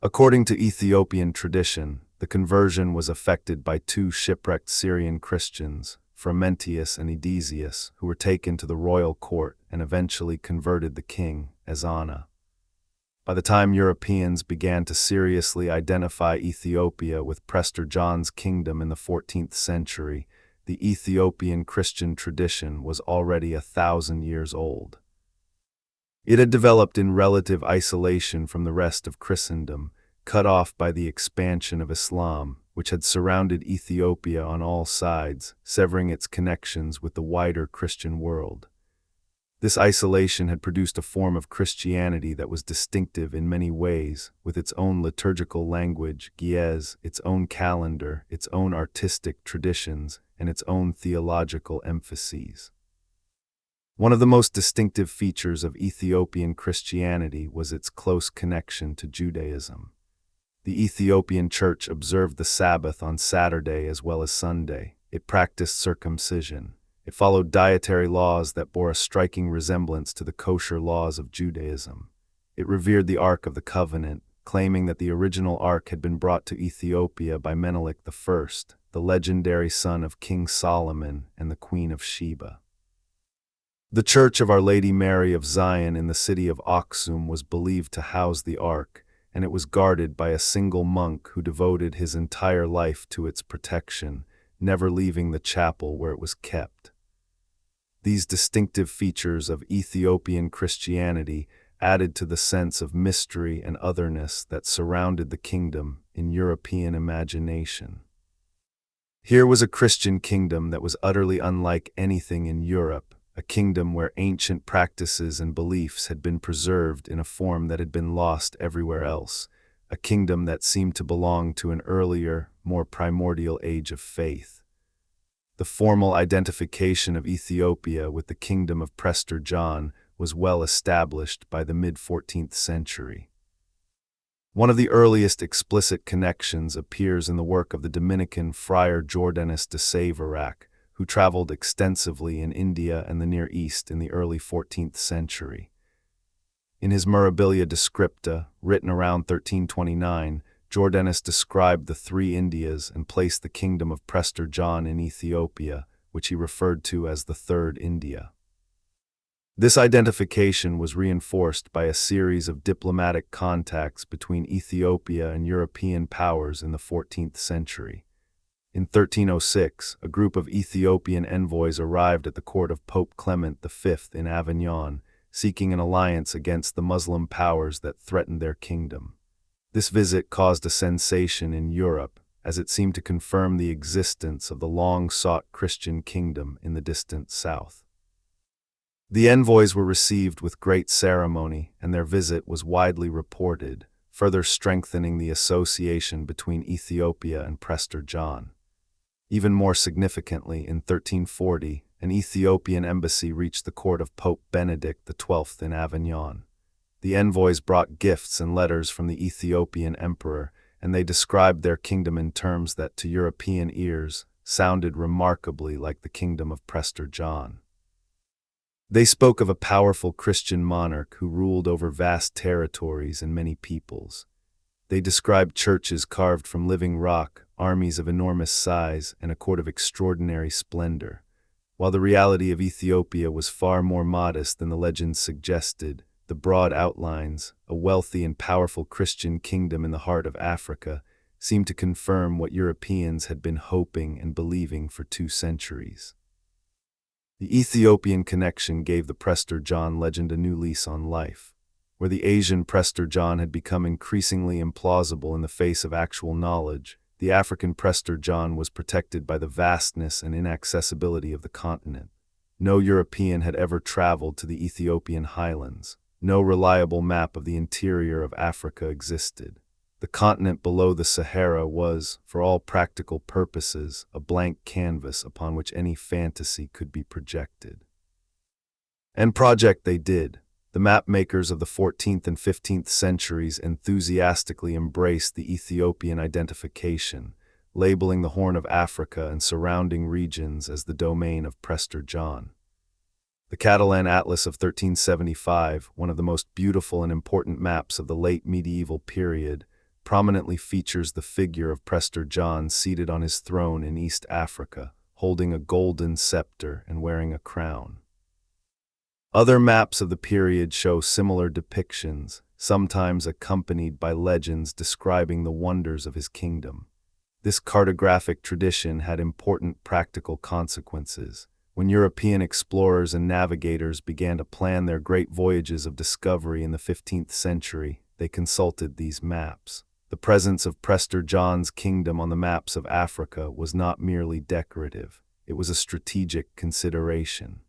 According to Ethiopian tradition, the conversion was effected by two shipwrecked Syrian Christians, Frumentius and Edessius, who were taken to the royal court and eventually converted the king, Ezana. By the time Europeans began to seriously identify Ethiopia with Prester John's kingdom in the 14th century, the Ethiopian Christian tradition was already 1,000 years old. It had developed in relative isolation from the rest of Christendom, cut off by the expansion of Islam, which had surrounded Ethiopia on all sides, severing its connections with the wider Christian world. This isolation had produced a form of Christianity that was distinctive in many ways, with its own liturgical language, Ge'ez, its own calendar, its own artistic traditions, and its own theological emphases. One of the most distinctive features of Ethiopian Christianity was its close connection to Judaism. The Ethiopian Church observed the Sabbath on Saturday as well as Sunday. It practiced circumcision. It followed dietary laws that bore a striking resemblance to the kosher laws of Judaism. It revered the Ark of the Covenant, claiming that the original Ark had been brought to Ethiopia by Menelik I, the legendary son of King Solomon and the Queen of Sheba. The Church of Our Lady Mary of Zion in the city of Aksum was believed to house the Ark, and it was guarded by a single monk who devoted his entire life to its protection, never leaving the chapel where it was kept. These distinctive features of Ethiopian Christianity added to the sense of mystery and otherness that surrounded the kingdom in European imagination. Here was a Christian kingdom that was utterly unlike anything in Europe, a kingdom where ancient practices and beliefs had been preserved in a form that had been lost everywhere else, a kingdom that seemed to belong to an earlier, more primordial age of faith. The formal identification of Ethiopia with the kingdom of Prester John was well established by the mid-14th century. One of the earliest explicit connections appears in the work of the Dominican friar Jordanus de Savarak, who traveled extensively in India and the Near East in the early 14th century. In his Mirabilia Descripta, written around 1329, Jordanus described the three Indias and placed the kingdom of Prester John in Ethiopia, which he referred to as the Third India. This identification was reinforced by a series of diplomatic contacts between Ethiopia and European powers in the 14th century. In 1306, a group of Ethiopian envoys arrived at the court of Pope Clement V in Avignon, seeking an alliance against the Muslim powers that threatened their kingdom. This visit caused a sensation in Europe, as it seemed to confirm the existence of the long-sought Christian kingdom in the distant south. The envoys were received with great ceremony, and their visit was widely reported, further strengthening the association between Ethiopia and Prester John. Even more significantly, in 1340, an Ethiopian embassy reached the court of Pope Benedict XII in Avignon. The envoys brought gifts and letters from the Ethiopian emperor, and they described their kingdom in terms that, to European ears, sounded remarkably like the kingdom of Prester John. They spoke of a powerful Christian monarch who ruled over vast territories and many peoples. They described churches carved from living rock, armies of enormous size, and a court of extraordinary splendor. While the reality of Ethiopia was far more modest than the legends suggested, the broad outlines, a wealthy and powerful Christian kingdom in the heart of Africa, seemed to confirm what Europeans had been hoping and believing for 2 centuries. The Ethiopian connection gave the Prester John legend a new lease on life. Where the Asian Prester John had become increasingly implausible in the face of actual knowledge, the African Prester John was protected by the vastness and inaccessibility of the continent. No European had ever traveled to the Ethiopian highlands. No reliable map of the interior of Africa existed. The continent below the Sahara was, for all practical purposes, a blank canvas upon which any fantasy could be projected. And project they did. The map-makers of the 14th and 15th centuries enthusiastically embraced the Ethiopian identification, labeling the Horn of Africa and surrounding regions as the domain of Prester John. The Catalan Atlas of 1375, one of the most beautiful and important maps of the late medieval period, prominently features the figure of Prester John seated on his throne in East Africa, holding a golden scepter and wearing a crown. Other maps of the period show similar depictions, sometimes accompanied by legends describing the wonders of his kingdom. This cartographic tradition had important practical consequences. When European explorers and navigators began to plan their great voyages of discovery in the 15th century, they consulted these maps. The presence of Prester John's kingdom on the maps of Africa was not merely decorative, it was a strategic consideration.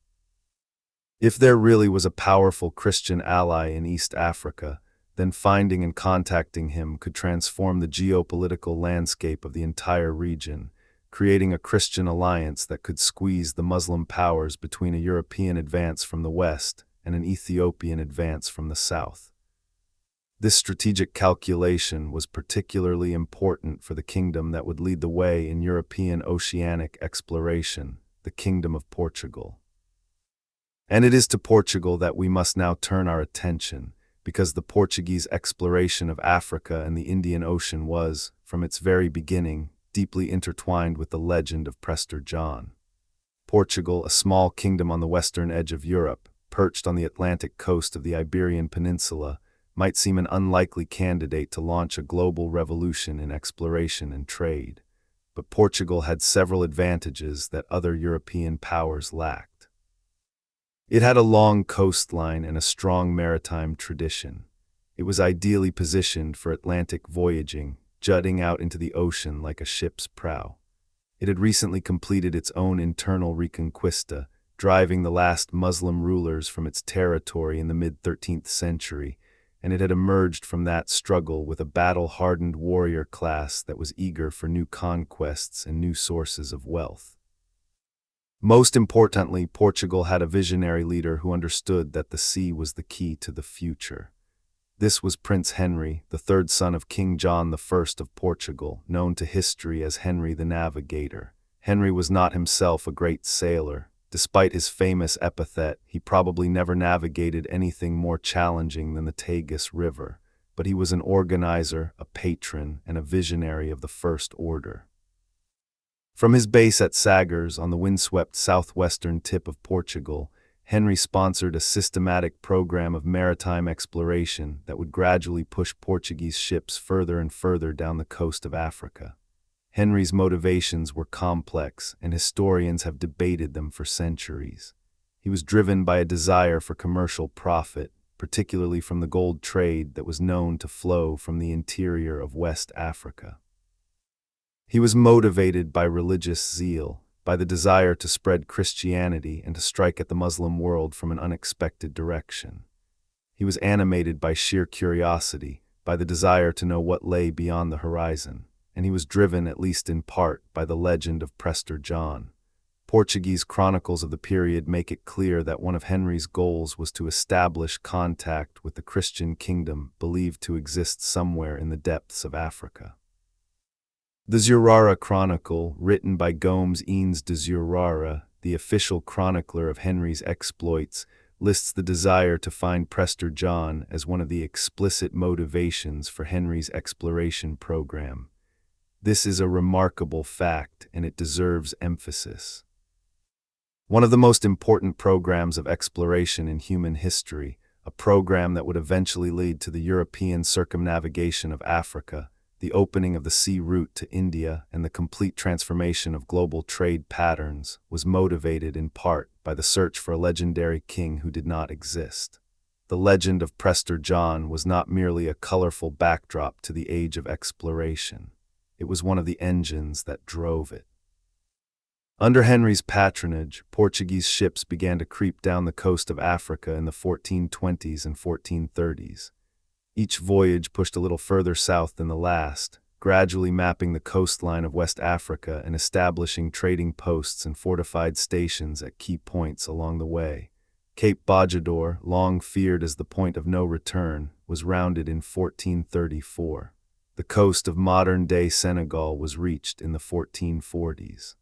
If there really was a powerful Christian ally in East Africa, then finding and contacting him could transform the geopolitical landscape of the entire region, creating a Christian alliance that could squeeze the Muslim powers between a European advance from the west and an Ethiopian advance from the south. This strategic calculation was particularly important for the kingdom that would lead the way in European oceanic exploration, the Kingdom of Portugal. And it is to Portugal that we must now turn our attention, because the Portuguese exploration of Africa and the Indian Ocean was, from its very beginning, deeply intertwined with the legend of Prester John. Portugal, a small kingdom on the western edge of Europe, perched on the Atlantic coast of the Iberian Peninsula, might seem an unlikely candidate to launch a global revolution in exploration and trade. But Portugal had several advantages that other European powers lacked. It had a long coastline and a strong maritime tradition. It was ideally positioned for Atlantic voyaging, jutting out into the ocean like a ship's prow. It had recently completed its own internal reconquista, driving the last Muslim rulers from its territory in the mid-13th century, and it had emerged from that struggle with a battle-hardened warrior class that was eager for new conquests and new sources of wealth. Most importantly, Portugal had a visionary leader who understood that the sea was the key to the future. This was Prince Henry, the third son of King John I of Portugal, known to history as Henry the Navigator. Henry was not himself a great sailor. Despite his famous epithet, he probably never navigated anything more challenging than the Tagus River, but he was an organizer, a patron, and a visionary of the First Order. From his base at Sagres on the windswept southwestern tip of Portugal, Henry sponsored a systematic program of maritime exploration that would gradually push Portuguese ships further and further down the coast of Africa. Henry's motivations were complex, and historians have debated them for centuries. He was driven by a desire for commercial profit, particularly from the gold trade that was known to flow from the interior of West Africa. He was motivated by religious zeal, by the desire to spread Christianity and to strike at the Muslim world from an unexpected direction. He was animated by sheer curiosity, by the desire to know what lay beyond the horizon, and he was driven, at least in part, by the legend of Prester John. Portuguese chronicles of the period make it clear that one of Henry's goals was to establish contact with the Christian kingdom believed to exist somewhere in the depths of Africa. The Zurara Chronicle, written by Gomes Eanes de Zurara, the official chronicler of Henry's exploits, lists the desire to find Prester John as one of the explicit motivations for Henry's exploration program. This is a remarkable fact, and it deserves emphasis. One of the most important programs of exploration in human history, a program that would eventually lead to the European circumnavigation of Africa, the opening of the sea route to India, and the complete transformation of global trade patterns, was motivated in part by the search for a legendary king who did not exist. The legend of Prester John was not merely a colorful backdrop to the age of exploration. It was one of the engines that drove it. Under Henry's patronage, Portuguese ships began to creep down the coast of Africa in the 1420s and 1430s. Each voyage pushed a little further south than the last, gradually mapping the coastline of West Africa and establishing trading posts and fortified stations at key points along the way. Cape Bojador, long feared as the point of no return, was rounded in 1434. The coast of modern-day Senegal was reached in the 1440s.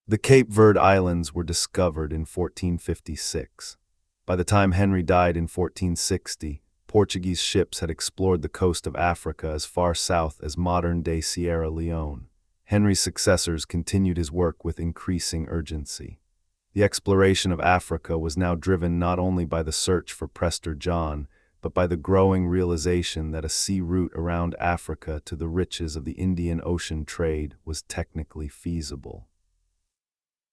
The Cape Verde Islands were discovered in 1456. By the time Henry died in 1460, Portuguese ships had explored the coast of Africa as far south as modern-day Sierra Leone. Henry's successors continued his work with increasing urgency. The exploration of Africa was now driven not only by the search for Prester John, but by the growing realization that a sea route around Africa to the riches of the Indian Ocean trade was technically feasible.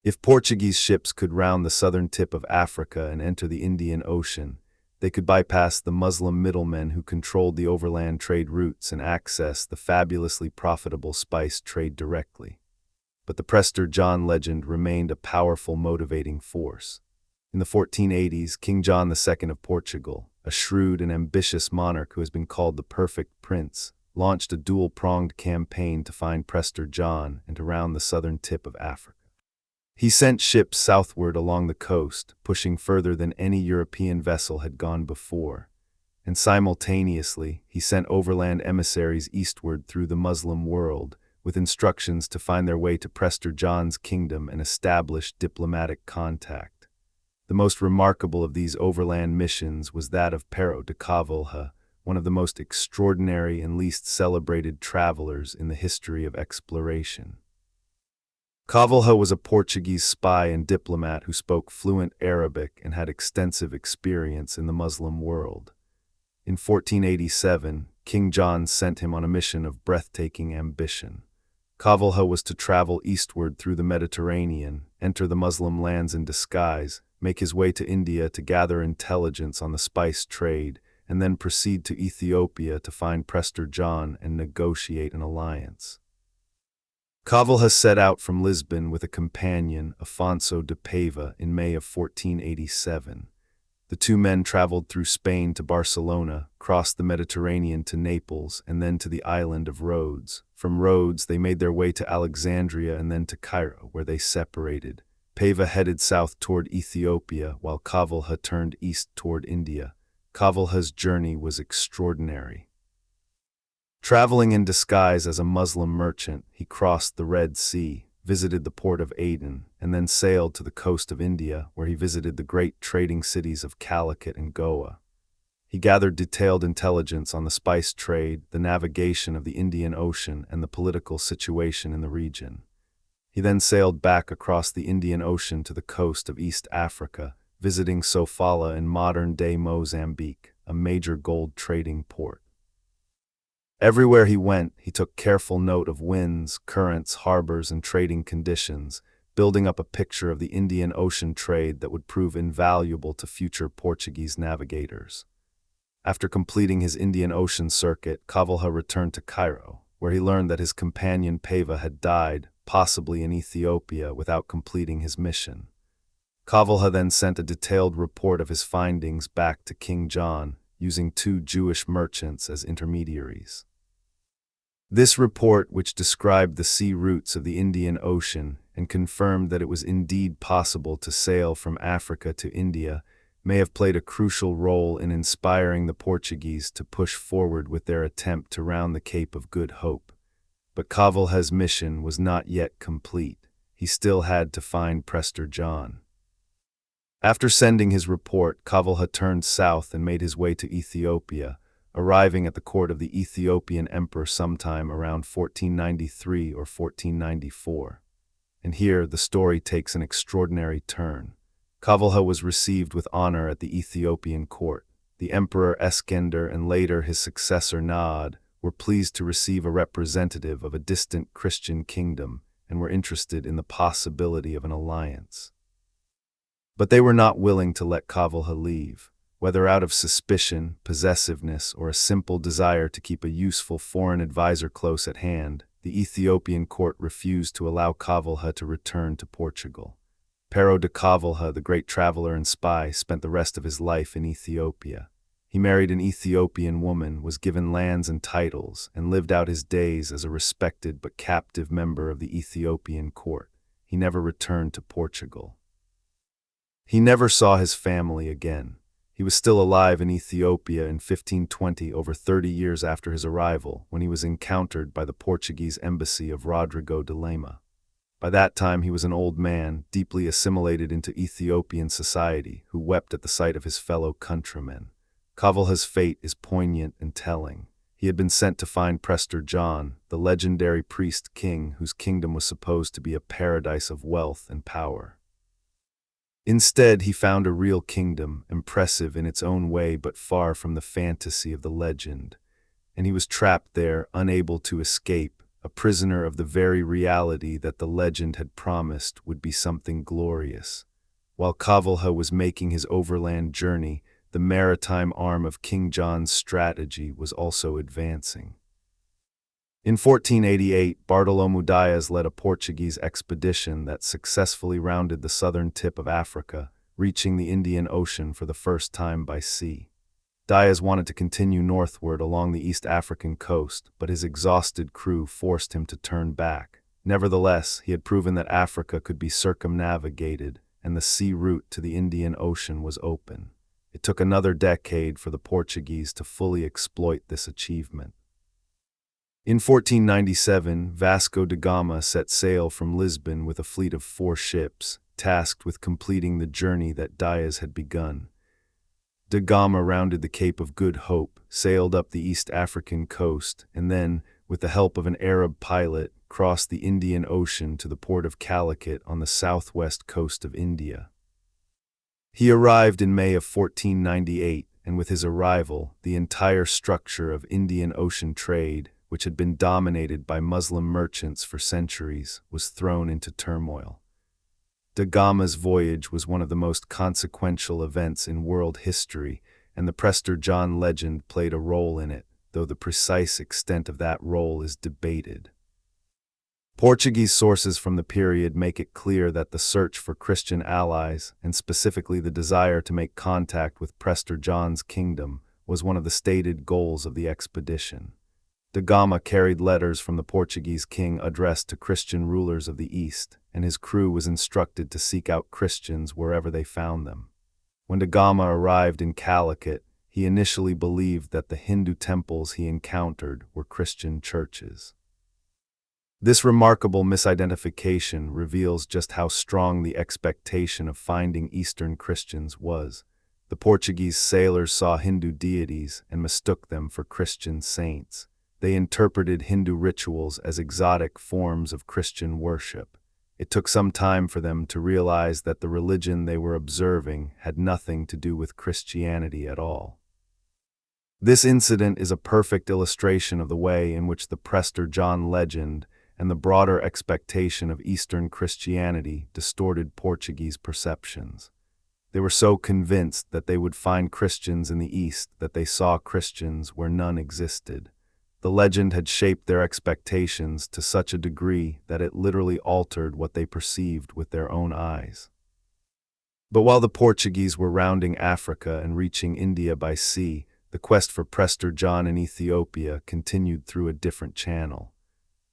If Portuguese ships could round the southern tip of Africa and enter the Indian Ocean, they could bypass the Muslim middlemen who controlled the overland trade routes and access the fabulously profitable spice trade directly. But the Prester John legend remained a powerful motivating force. In the 1480s, King John II of Portugal, a shrewd and ambitious monarch who has been called the perfect prince, launched a dual-pronged campaign to find Prester John and to round the southern tip of Africa. He sent ships southward along the coast, pushing further than any European vessel had gone before. and simultaneously he sent overland emissaries eastward through the Muslim world, with instructions to find their way to Prester John's kingdom and establish diplomatic contact. The most remarkable of these overland missions was that of Pero de Cavalha, one of the most extraordinary and least celebrated travelers in the history of exploration. Cavalha was a Portuguese spy and diplomat who spoke fluent Arabic and had extensive experience in the Muslim world. In 1487, King John sent him on a mission of breathtaking ambition. Cavalha was to travel eastward through the Mediterranean, enter the Muslim lands in disguise, make his way to India to gather intelligence on the spice trade, and then proceed to Ethiopia to find Prester John and negotiate an alliance. Cavalha set out from Lisbon with a companion, Afonso de Paiva, in May of 1487. The two men traveled through Spain to Barcelona, crossed the Mediterranean to Naples, and then to the island of Rhodes. From Rhodes, they made their way to Alexandria and then to Cairo, where they separated. Paiva headed south toward Ethiopia, while Cavalha turned east toward India. Cavalha's journey was extraordinary. Traveling in disguise as a Muslim merchant, he crossed the Red Sea, visited the port of Aden, and then sailed to the coast of India, where he visited the great trading cities of Calicut and Goa. He gathered detailed intelligence on the spice trade, the navigation of the Indian Ocean, and the political situation in the region. He then sailed back across the Indian Ocean to the coast of East Africa, visiting Sofala in modern-day Mozambique, a major gold trading port. Everywhere he went, he took careful note of winds, currents, harbors, and trading conditions, building up a picture of the Indian Ocean trade that would prove invaluable to future Portuguese navigators. After completing his Indian Ocean circuit, Cavalha returned to Cairo, where he learned that his companion Paiva had died, possibly in Ethiopia, without completing his mission. Cavalha then sent a detailed report of his findings back to King John, using two Jewish merchants as intermediaries. This report, which described the sea routes of the Indian Ocean and confirmed that it was indeed possible to sail from Africa to India, may have played a crucial role in inspiring the Portuguese to push forward with their attempt to round the Cape of Good Hope. But Cavalha's mission was not yet complete. He still had to find Prester John. After sending his report, Cavalha turned south and made his way to Ethiopia, arriving at the court of the Ethiopian emperor sometime around 1493 or 1494. And here the story takes an extraordinary turn. Cavalha was received with honor at the Ethiopian court. The emperor Eskender and later his successor Naad were pleased to receive a representative of a distant Christian kingdom and were interested in the possibility of an alliance. But they were not willing to let Cavalha leave. Whether out of suspicion, possessiveness, or a simple desire to keep a useful foreign advisor close at hand, the Ethiopian court refused to allow Cavalha to return to Portugal. Pero de Cavalha, the great traveler and spy, spent the rest of his life in Ethiopia. He married an Ethiopian woman, was given lands and titles, and lived out his days as a respected but captive member of the Ethiopian court. He never returned to Portugal. He never saw his family again. He was still alive in Ethiopia in 1520, over 30 years after his arrival, when he was encountered by the Portuguese embassy of Rodrigo de Lima. By that time he was an old man, deeply assimilated into Ethiopian society, who wept at the sight of his fellow countrymen. Cavalha's fate is poignant and telling. He had been sent to find Prester John, the legendary priest-king whose kingdom was supposed to be a paradise of wealth and power. Instead, he found a real kingdom, impressive in its own way but far from the fantasy of the legend. And he was trapped there, unable to escape, a prisoner of the very reality that the legend had promised would be something glorious. While Cavalha was making his overland journey, the maritime arm of King John's strategy was also advancing. In 1488, Bartolomeu Dias led a Portuguese expedition that successfully rounded the southern tip of Africa, reaching the Indian Ocean for the first time by sea. Dias wanted to continue northward along the East African coast, but his exhausted crew forced him to turn back. Nevertheless, he had proven that Africa could be circumnavigated, and the sea route to the Indian Ocean was open. It took another decade for the Portuguese to fully exploit this achievement. In 1497, Vasco da Gama set sail from Lisbon with a fleet of 4 ships, tasked with completing the journey that Dias had begun. Da Gama rounded the Cape of Good Hope, sailed up the East African coast, and then, with the help of an Arab pilot, crossed the Indian Ocean to the port of Calicut on the southwest coast of India. He arrived in May of 1498, and with his arrival, the entire structure of Indian Ocean trade, which had been dominated by Muslim merchants for centuries, was thrown into turmoil. Da Gama's voyage was one of the most consequential events in world history, and the Prester John legend played a role in it, though the precise extent of that role is debated. Portuguese sources from the period make it clear that the search for Christian allies, and specifically the desire to make contact with Prester John's kingdom, was one of the stated goals of the expedition. Da Gama carried letters from the Portuguese king addressed to Christian rulers of the East, and his crew was instructed to seek out Christians wherever they found them. When Da Gama arrived in Calicut, he initially believed that the Hindu temples he encountered were Christian churches. This remarkable misidentification reveals just how strong the expectation of finding Eastern Christians was. The Portuguese sailors saw Hindu deities and mistook them for Christian saints. They interpreted Hindu rituals as exotic forms of Christian worship. It took some time for them to realize that the religion they were observing had nothing to do with Christianity at all. This incident is a perfect illustration of the way in which the Prester John legend and the broader expectation of Eastern Christianity distorted Portuguese perceptions. They were so convinced that they would find Christians in the East that they saw Christians where none existed. The legend had shaped their expectations to such a degree that it literally altered what they perceived with their own eyes. But while the Portuguese were rounding Africa and reaching India by sea, the quest for Prester John in Ethiopia continued through a different channel.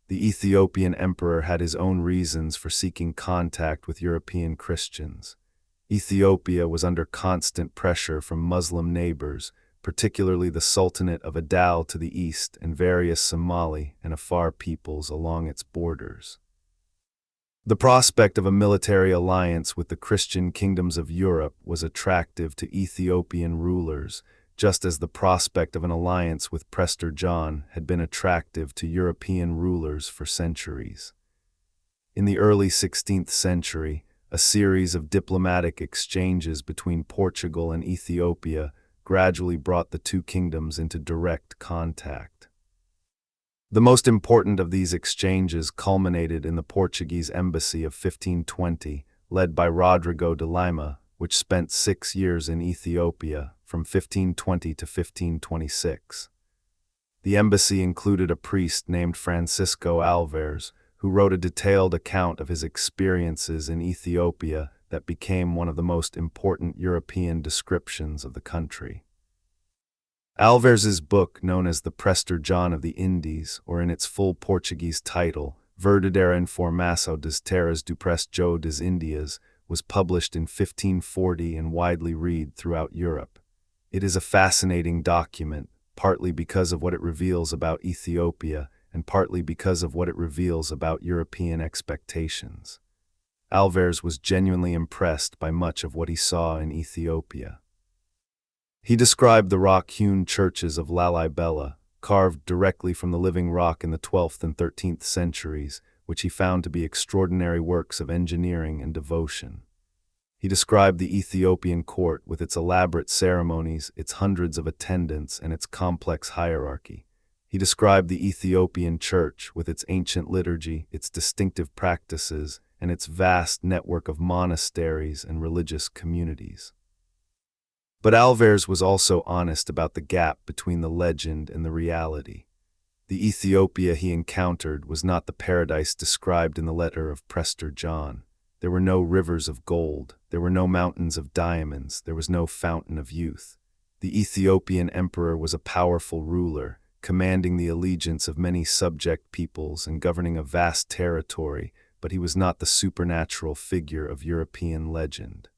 The Ethiopian emperor had his own reasons for seeking contact with European Christians. Ethiopia was under constant pressure from Muslim neighbors, particularly the Sultanate of Adal to the east and various Somali and Afar peoples along its borders. The prospect of a military alliance with the Christian kingdoms of Europe was attractive to Ethiopian rulers, just as the prospect of an alliance with Prester John had been attractive to European rulers for centuries. In the early 16th century, a series of diplomatic exchanges between Portugal and Ethiopia gradually brought the two kingdoms into direct contact. The most important of these exchanges culminated in the Portuguese embassy of 1520, led by Rodrigo de Lima, which spent 6 years in Ethiopia, from 1520 to 1526. The embassy included a priest named Francisco Alvares, who wrote a detailed account of his experiences in Ethiopia that became one of the most important European descriptions of the country. Alvares's book, known as the Prester John of the Indies, or in its full Portuguese title, Verdadeira Informação das Terras do Prester das Indias, was published in 1540 and widely read throughout Europe. It is a fascinating document, partly because of what it reveals about Ethiopia and partly because of what it reveals about European expectations. Alvares was genuinely impressed by much of what he saw in Ethiopia. He described the rock-hewn churches of Lalibela, carved directly from the living rock in the 12th and 13th centuries, which he found to be extraordinary works of engineering and devotion. He described the Ethiopian court with its elaborate ceremonies, its hundreds of attendants, and its complex hierarchy. He described the Ethiopian church with its ancient liturgy, its distinctive practices, and its vast network of monasteries and religious communities. But Alvares was also honest about the gap between the legend and the reality. The Ethiopia he encountered was not the paradise described in the letter of Prester John. There were no rivers of gold, there were no mountains of diamonds, there was no fountain of youth. The Ethiopian emperor was a powerful ruler, commanding the allegiance of many subject peoples and governing a vast territory, but he was not the supernatural figure of European legend.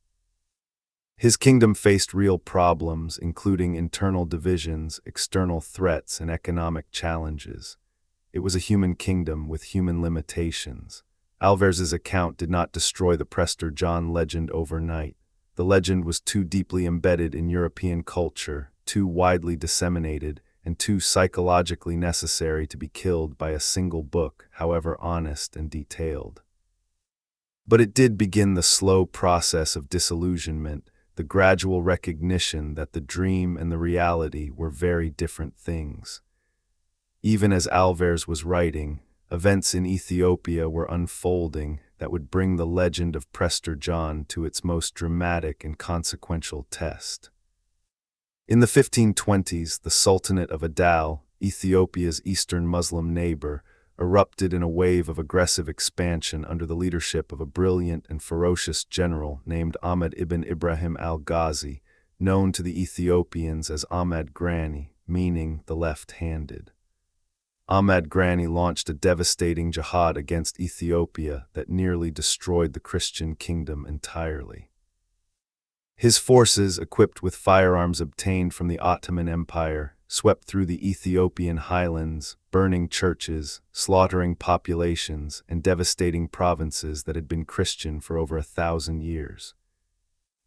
His kingdom faced real problems, including internal divisions, external threats, and economic challenges. It was a human kingdom with human limitations. Alvares's account did not destroy the Prester John legend overnight. The legend was too deeply embedded in European culture, too widely disseminated, and too psychologically necessary to be killed by a single book, however honest and detailed. But it did begin the slow process of disillusionment, the gradual recognition that the dream and the reality were very different things. Even as Alvares was writing, events in Ethiopia were unfolding that would bring the legend of Prester John to its most dramatic and consequential test. In the 1520s, the Sultanate of Adal, Ethiopia's eastern Muslim neighbor, erupted in a wave of aggressive expansion under the leadership of a brilliant and ferocious general named Ahmed ibn Ibrahim al-Ghazi, known to the Ethiopians as Ahmed Grani, meaning the left-handed. Ahmed Grani launched a devastating jihad against Ethiopia that nearly destroyed the Christian kingdom entirely. His forces, equipped with firearms obtained from the Ottoman Empire, swept through the Ethiopian highlands, burning churches, slaughtering populations, and devastating provinces that had been Christian for over 1,000 years.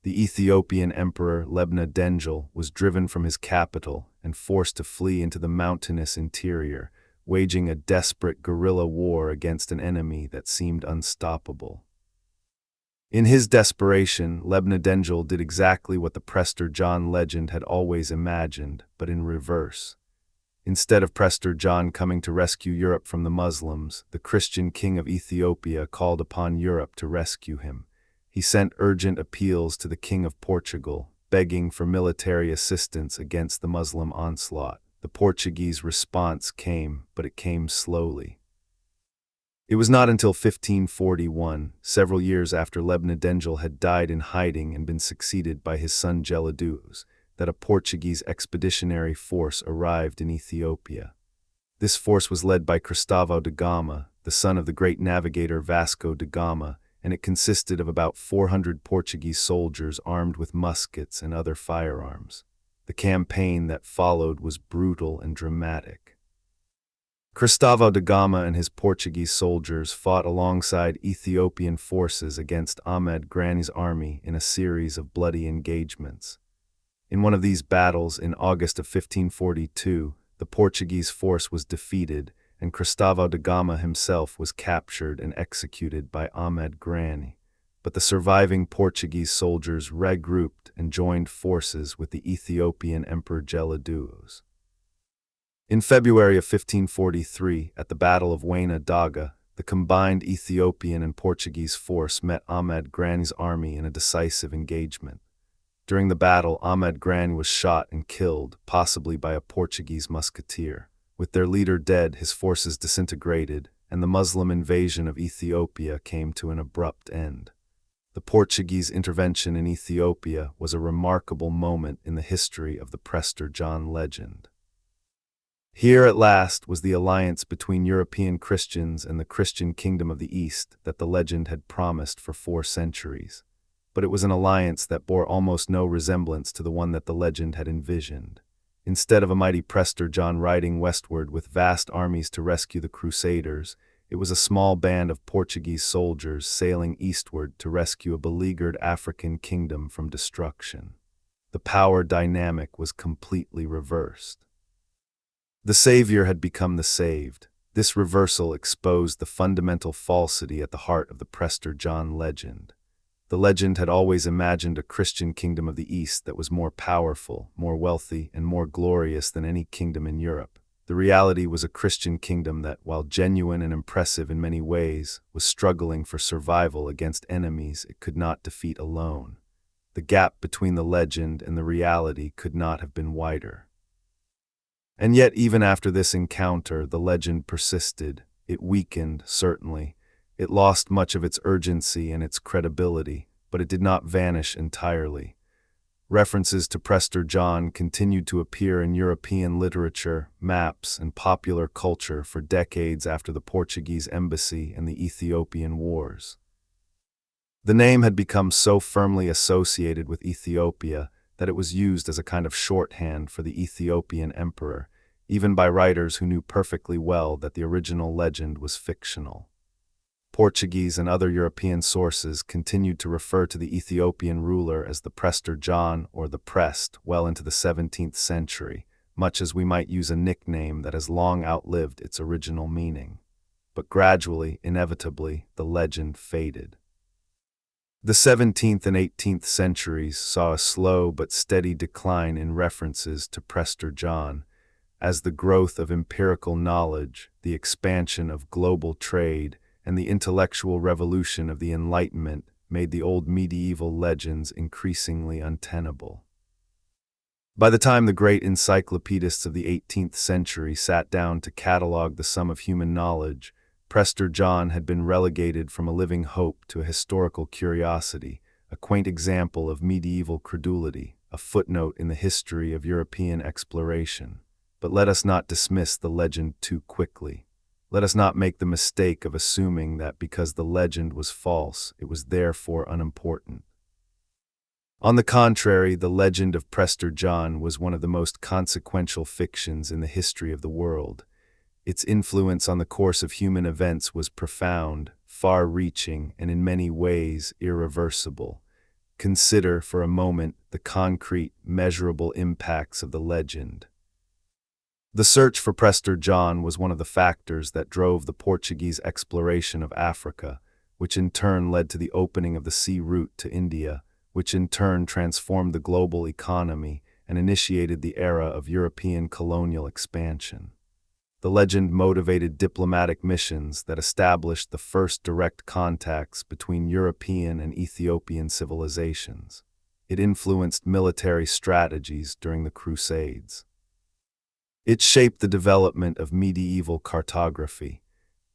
The Ethiopian emperor Lebna Dengel was driven from his capital and forced to flee into the mountainous interior, waging a desperate guerrilla war against an enemy that seemed unstoppable. In his desperation, Lebna Dengel did exactly what the Prester John legend had always imagined, but in reverse. Instead of Prester John coming to rescue Europe from the Muslims, the Christian king of Ethiopia called upon Europe to rescue him. He sent urgent appeals to the king of Portugal, begging for military assistance against the Muslim onslaught. The Portuguese response came, but it came slowly. It was not until 1541, several years after Lebna Dengel had died in hiding and been succeeded by his son Gelidus, that a Portuguese expeditionary force arrived in Ethiopia. This force was led by Cristóvão da Gama, the son of the great navigator Vasco da Gama, and it consisted of about 400 Portuguese soldiers armed with muskets and other firearms. The campaign that followed was brutal and dramatic. Cristóvão da Gama and his Portuguese soldiers fought alongside Ethiopian forces against Ahmed Grani's army in a series of bloody engagements. In one of these battles in August of 1542, the Portuguese force was defeated, and Cristóvão da Gama himself was captured and executed by Ahmed Grani. But the surviving Portuguese soldiers regrouped and joined forces with the Ethiopian Emperor Gelidus. In February of 1543, at the Battle of Waina Daga, the combined Ethiopian and Portuguese force met Ahmed Grani's army in a decisive engagement. During the battle, Ahmed Grani was shot and killed, possibly by a Portuguese musketeer. With their leader dead, his forces disintegrated, and the Muslim invasion of Ethiopia came to an abrupt end. The Portuguese intervention in Ethiopia was a remarkable moment in the history of the Prester John legend. Here at last was the alliance between European Christians and the Christian kingdom of the East that the legend had promised for 4 centuries. But it was an alliance that bore almost no resemblance to the one that the legend had envisioned. Instead of a mighty Prester John riding westward with vast armies to rescue the Crusaders, it was a small band of Portuguese soldiers sailing eastward to rescue a beleaguered African kingdom from destruction. The power dynamic was completely reversed. The savior had become the saved. This reversal exposed the fundamental falsity at the heart of the Prester John legend. The legend had always imagined a Christian kingdom of the East that was more powerful, more wealthy, and more glorious than any kingdom in Europe. The reality was a Christian kingdom that, while genuine and impressive in many ways, was struggling for survival against enemies it could not defeat alone. The gap between the legend and the reality could not have been wider. And yet, even after this encounter, the legend persisted. It weakened, certainly. It lost much of its urgency and its credibility, but it did not vanish entirely. References to Prester John continued to appear in European literature, maps, and popular culture for decades after the Portuguese embassy and the Ethiopian wars. The name had become so firmly associated with Ethiopia that it was used as a kind of shorthand for the Ethiopian emperor, even by writers who knew perfectly well that the original legend was fictional. Portuguese and other European sources continued to refer to the Ethiopian ruler as the Prester John or the Prest well into the 17th century, much as we might use a nickname that has long outlived its original meaning. But gradually, inevitably, the legend faded. The 17th and 18th centuries saw a slow but steady decline in references to Prester John, as the growth of empirical knowledge, the expansion of global trade, and the intellectual revolution of the Enlightenment made the old medieval legends increasingly untenable. By the time the great encyclopedists of the 18th century sat down to catalogue the sum of human knowledge, Prester John had been relegated from a living hope to a historical curiosity, a quaint example of medieval credulity, a footnote in the history of European exploration. But let us not dismiss the legend too quickly. Let us not make the mistake of assuming that because the legend was false, it was therefore unimportant. On the contrary, the legend of Prester John was one of the most consequential fictions in the history of the world. Its influence on the course of human events was profound, far-reaching, and in many ways irreversible. Consider, for a moment, the concrete, measurable impacts of the legend. The search for Prester John was one of the factors that drove the Portuguese exploration of Africa, which in turn led to the opening of the sea route to India, which in turn transformed the global economy and initiated the era of European colonial expansion. The legend motivated diplomatic missions that established the first direct contacts between European and Ethiopian civilizations. It influenced military strategies during the Crusades. It shaped the development of medieval cartography.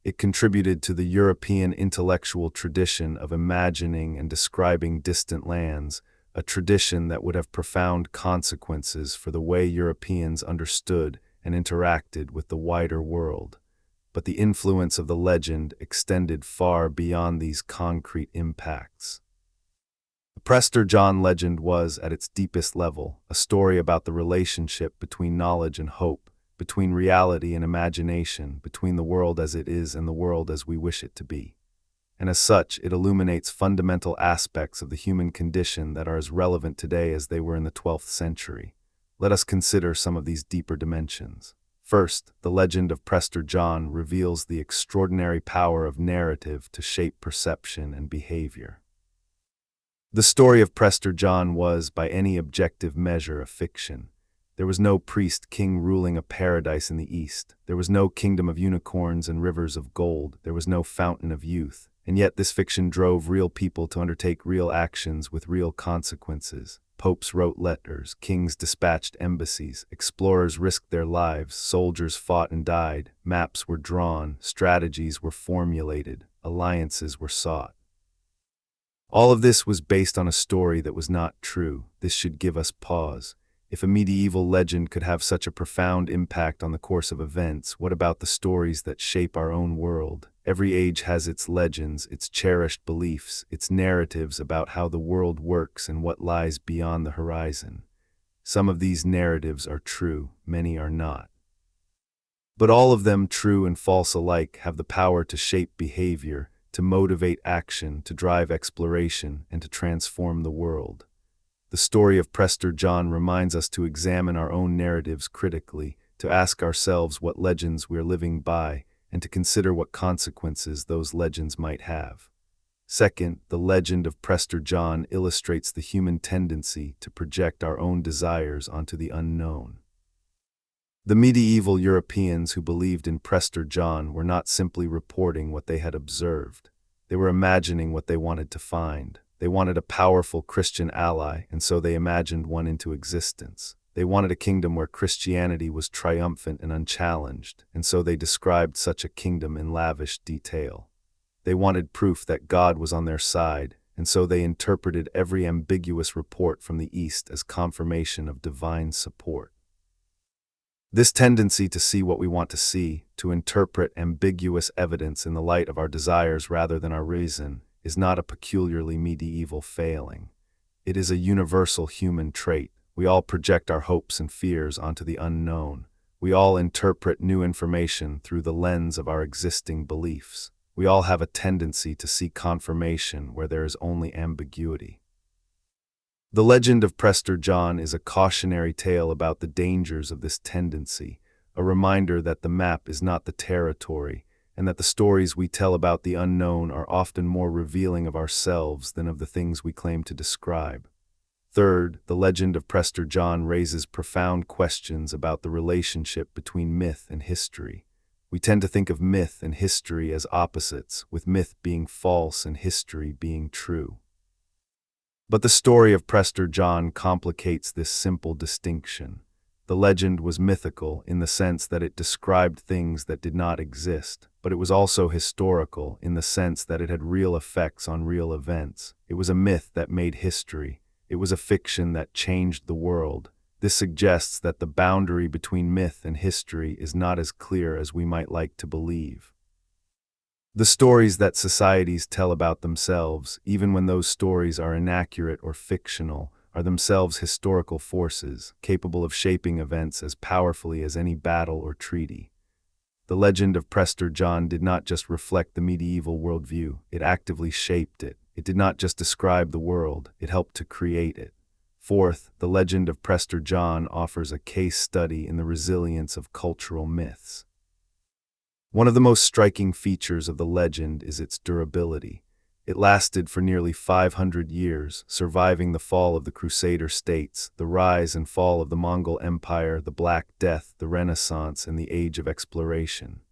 It contributed to the European intellectual tradition of imagining and describing distant lands, a tradition that would have profound consequences for the way Europeans understood and interacted with the wider world. But the influence of the legend extended far beyond these concrete impacts. The Prester John legend was, at its deepest level, a story about the relationship between knowledge and hope, between reality and imagination, between the world as it is and the world as we wish it to be. And as such, it illuminates fundamental aspects of the human condition that are as relevant today as they were in the 12th century. Let us consider some of these deeper dimensions. First, the legend of Prester John reveals the extraordinary power of narrative to shape perception and behavior. The story of Prester John was, by any objective measure, a fiction. There was no priest-king ruling a paradise in the east. There was no kingdom of unicorns and rivers of gold. There was no fountain of youth. And yet this fiction drove real people to undertake real actions with real consequences. Popes wrote letters, kings dispatched embassies, explorers risked their lives, soldiers fought and died, maps were drawn, strategies were formulated, alliances were sought. All of this was based on a story that was not true. This should give us pause. If a medieval legend could have such a profound impact on the course of events, what about the stories that shape our own world? Every age has its legends, its cherished beliefs, its narratives about how the world works and what lies beyond the horizon. Some of these narratives are true, many are not. But all of them, true and false alike, have the power to shape behavior, to motivate action, to drive exploration, and to transform the world. The story of Prester John reminds us to examine our own narratives critically, to ask ourselves what legends we're living by, and to consider what consequences those legends might have. Second, the legend of Prester John illustrates the human tendency to project our own desires onto the unknown. The medieval Europeans who believed in Prester John were not simply reporting what they had observed. They were imagining what they wanted to find. They wanted a powerful Christian ally, and so they imagined one into existence. They wanted a kingdom where Christianity was triumphant and unchallenged, and so they described such a kingdom in lavish detail. They wanted proof that God was on their side, and so they interpreted every ambiguous report from the East as confirmation of divine support. This tendency to see what we want to see, to interpret ambiguous evidence in the light of our desires rather than our reason, is not a peculiarly medieval failing. It is a universal human trait. We all project our hopes and fears onto the unknown. We all interpret new information through the lens of our existing beliefs. We all have a tendency to seek confirmation where there is only ambiguity. The legend of Prester John is a cautionary tale about the dangers of this tendency, a reminder that the map is not the territory, and that the stories we tell about the unknown are often more revealing of ourselves than of the things we claim to describe. Third, the legend of Prester John raises profound questions about the relationship between myth and history. We tend to think of myth and history as opposites, with myth being false and history being true. But the story of Prester John complicates this simple distinction. The legend was mythical in the sense that it described things that did not exist, but it was also historical in the sense that it had real effects on real events. It was a myth that made history. It was a fiction that changed the world. This suggests that the boundary between myth and history is not as clear as we might like to believe. The stories that societies tell about themselves, even when those stories are inaccurate or fictional, are themselves historical forces, capable of shaping events as powerfully as any battle or treaty. The legend of Prester John did not just reflect the medieval worldview, it actively shaped it. It did not just describe the world, it helped to create it. Fourth, the legend of Prester John offers a case study in the resilience of cultural myths. One of the most striking features of the legend is its durability. It lasted for nearly 500 years, surviving the fall of the Crusader states, the rise and fall of the Mongol Empire, the Black Death, the Renaissance, and the Age of Exploration.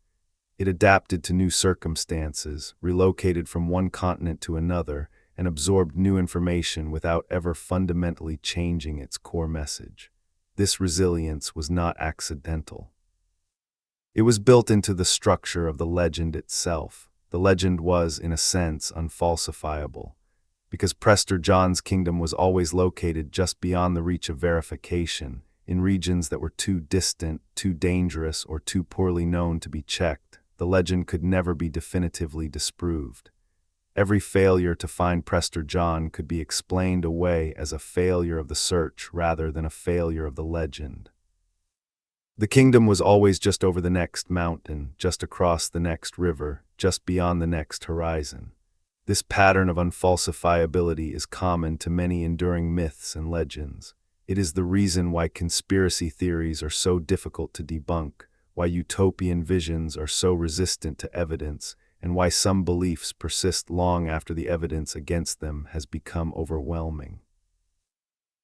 It adapted to new circumstances, relocated from one continent to another, and absorbed new information without ever fundamentally changing its core message. This resilience was not accidental. It was built into the structure of the legend itself. The legend was, in a sense, unfalsifiable. Because Prester John's kingdom was always located just beyond the reach of verification, in regions that were too distant, too dangerous, or too poorly known to be checked, the legend could never be definitively disproved. Every failure to find Prester John could be explained away as a failure of the search rather than a failure of the legend. The kingdom was always just over the next mountain, just across the next river, just beyond the next horizon. This pattern of unfalsifiability is common to many enduring myths and legends. It is the reason why conspiracy theories are so difficult to debunk, why utopian visions are so resistant to evidence, and why some beliefs persist long after the evidence against them has become overwhelming.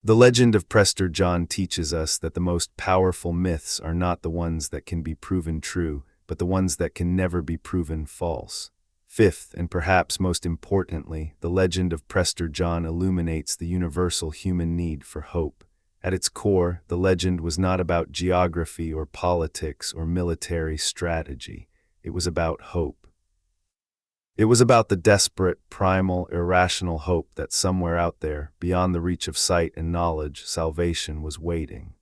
The legend of Prester John teaches us that the most powerful myths are not the ones that can be proven true, but the ones that can never be proven false. Fifth, and perhaps most importantly, the legend of Prester John illuminates the universal human need for hope. At its core, the legend was not about geography or politics or military strategy. It was about hope. It was about the desperate, primal, irrational hope that somewhere out there, beyond the reach of sight and knowledge, salvation was waiting.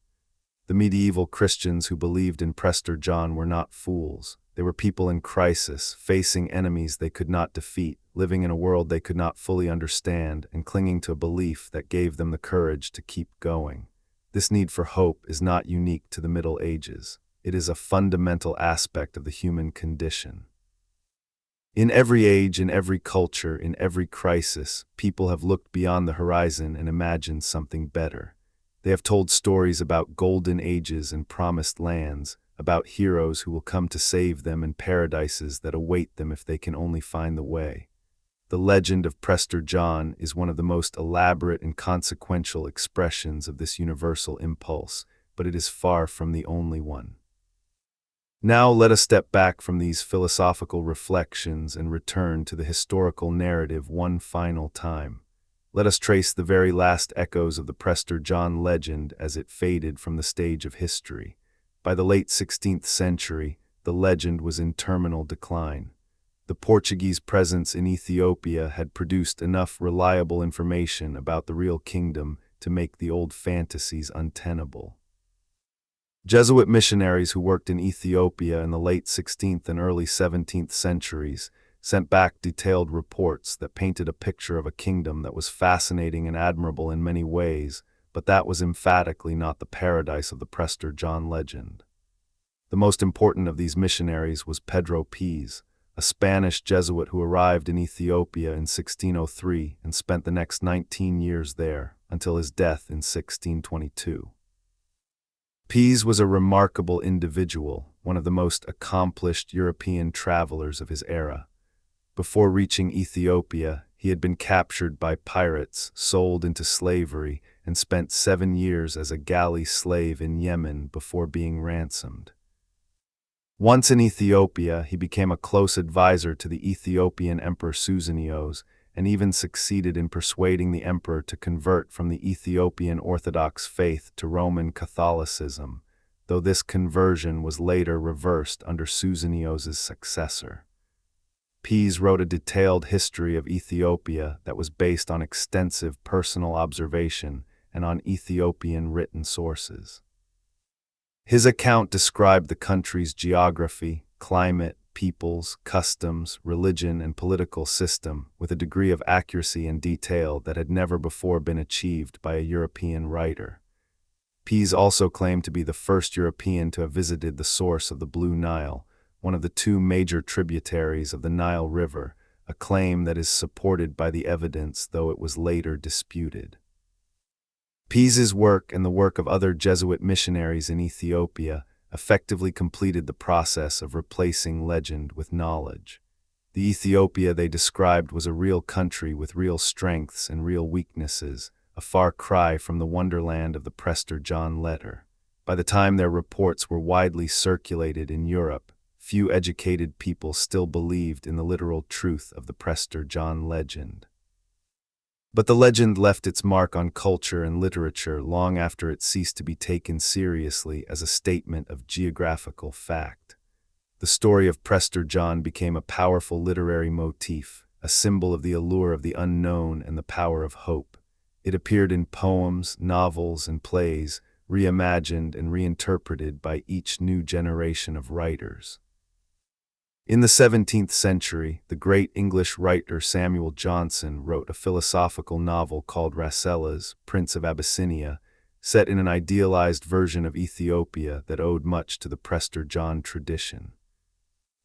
The medieval Christians who believed in Prester John were not fools. They were people in crisis, facing enemies they could not defeat, living in a world they could not fully understand, and clinging to a belief that gave them the courage to keep going. This need for hope is not unique to the Middle Ages. It is a fundamental aspect of the human condition. In every age, in every culture, in every crisis, people have looked beyond the horizon and imagined something better. They have told stories about golden ages and promised lands, about heroes who will come to save them and paradises that await them if they can only find the way. The legend of Prester John is one of the most elaborate and consequential expressions of this universal impulse, but it is far from the only one. Now let us step back from these philosophical reflections and return to the historical narrative one final time. Let us trace the very last echoes of the Prester John legend as it faded from the stage of history. By the late 16th century, the legend was in terminal decline. The Portuguese presence in Ethiopia had produced enough reliable information about the real kingdom to make the old fantasies untenable. Jesuit missionaries who worked in Ethiopia in the late 16th and early 17th centuries sent back detailed reports that painted a picture of a kingdom that was fascinating and admirable in many ways, but that was emphatically not the paradise of the Prester John legend. The most important of these missionaries was Pedro Piz, a Spanish Jesuit who arrived in Ethiopia in 1603 and spent the next 19 years there, until his death in 1622. Piz was a remarkable individual, one of the most accomplished European travelers of his era. Before reaching Ethiopia, he had been captured by pirates, sold into slavery, and spent 7 years as a galley slave in Yemen before being ransomed. Once in Ethiopia, he became a close advisor to the Ethiopian Emperor Susanoo, and even succeeded in persuading the emperor to convert from the Ethiopian Orthodox faith to Roman Catholicism, though this conversion was later reversed under Susanoo's successor. Piz wrote a detailed history of Ethiopia that was based on extensive personal observation and on Ethiopian written sources. His account described the country's geography, climate, peoples, customs, religion, and political system with a degree of accuracy and detail that had never before been achieved by a European writer. Piz also claimed to be the first European to have visited the source of the Blue Nile, one of the 2 major tributaries of the Nile River, a claim that is supported by the evidence, though it was later disputed. Piz's work and the work of other Jesuit missionaries in Ethiopia effectively completed the process of replacing legend with knowledge. The Ethiopia they described was a real country with real strengths and real weaknesses, a far cry from the wonderland of the Prester John letter. By the time their reports were widely circulated in Europe, few educated people still believed in the literal truth of the Prester John legend. But the legend left its mark on culture and literature long after it ceased to be taken seriously as a statement of geographical fact. The story of Prester John became a powerful literary motif, a symbol of the allure of the unknown and the power of hope. It appeared in poems, novels, and plays, reimagined and reinterpreted by each new generation of writers. In the 17th century, the great English writer Samuel Johnson wrote a philosophical novel called Rasselas, Prince of Abyssinia, set in an idealized version of Ethiopia that owed much to the Prester John tradition.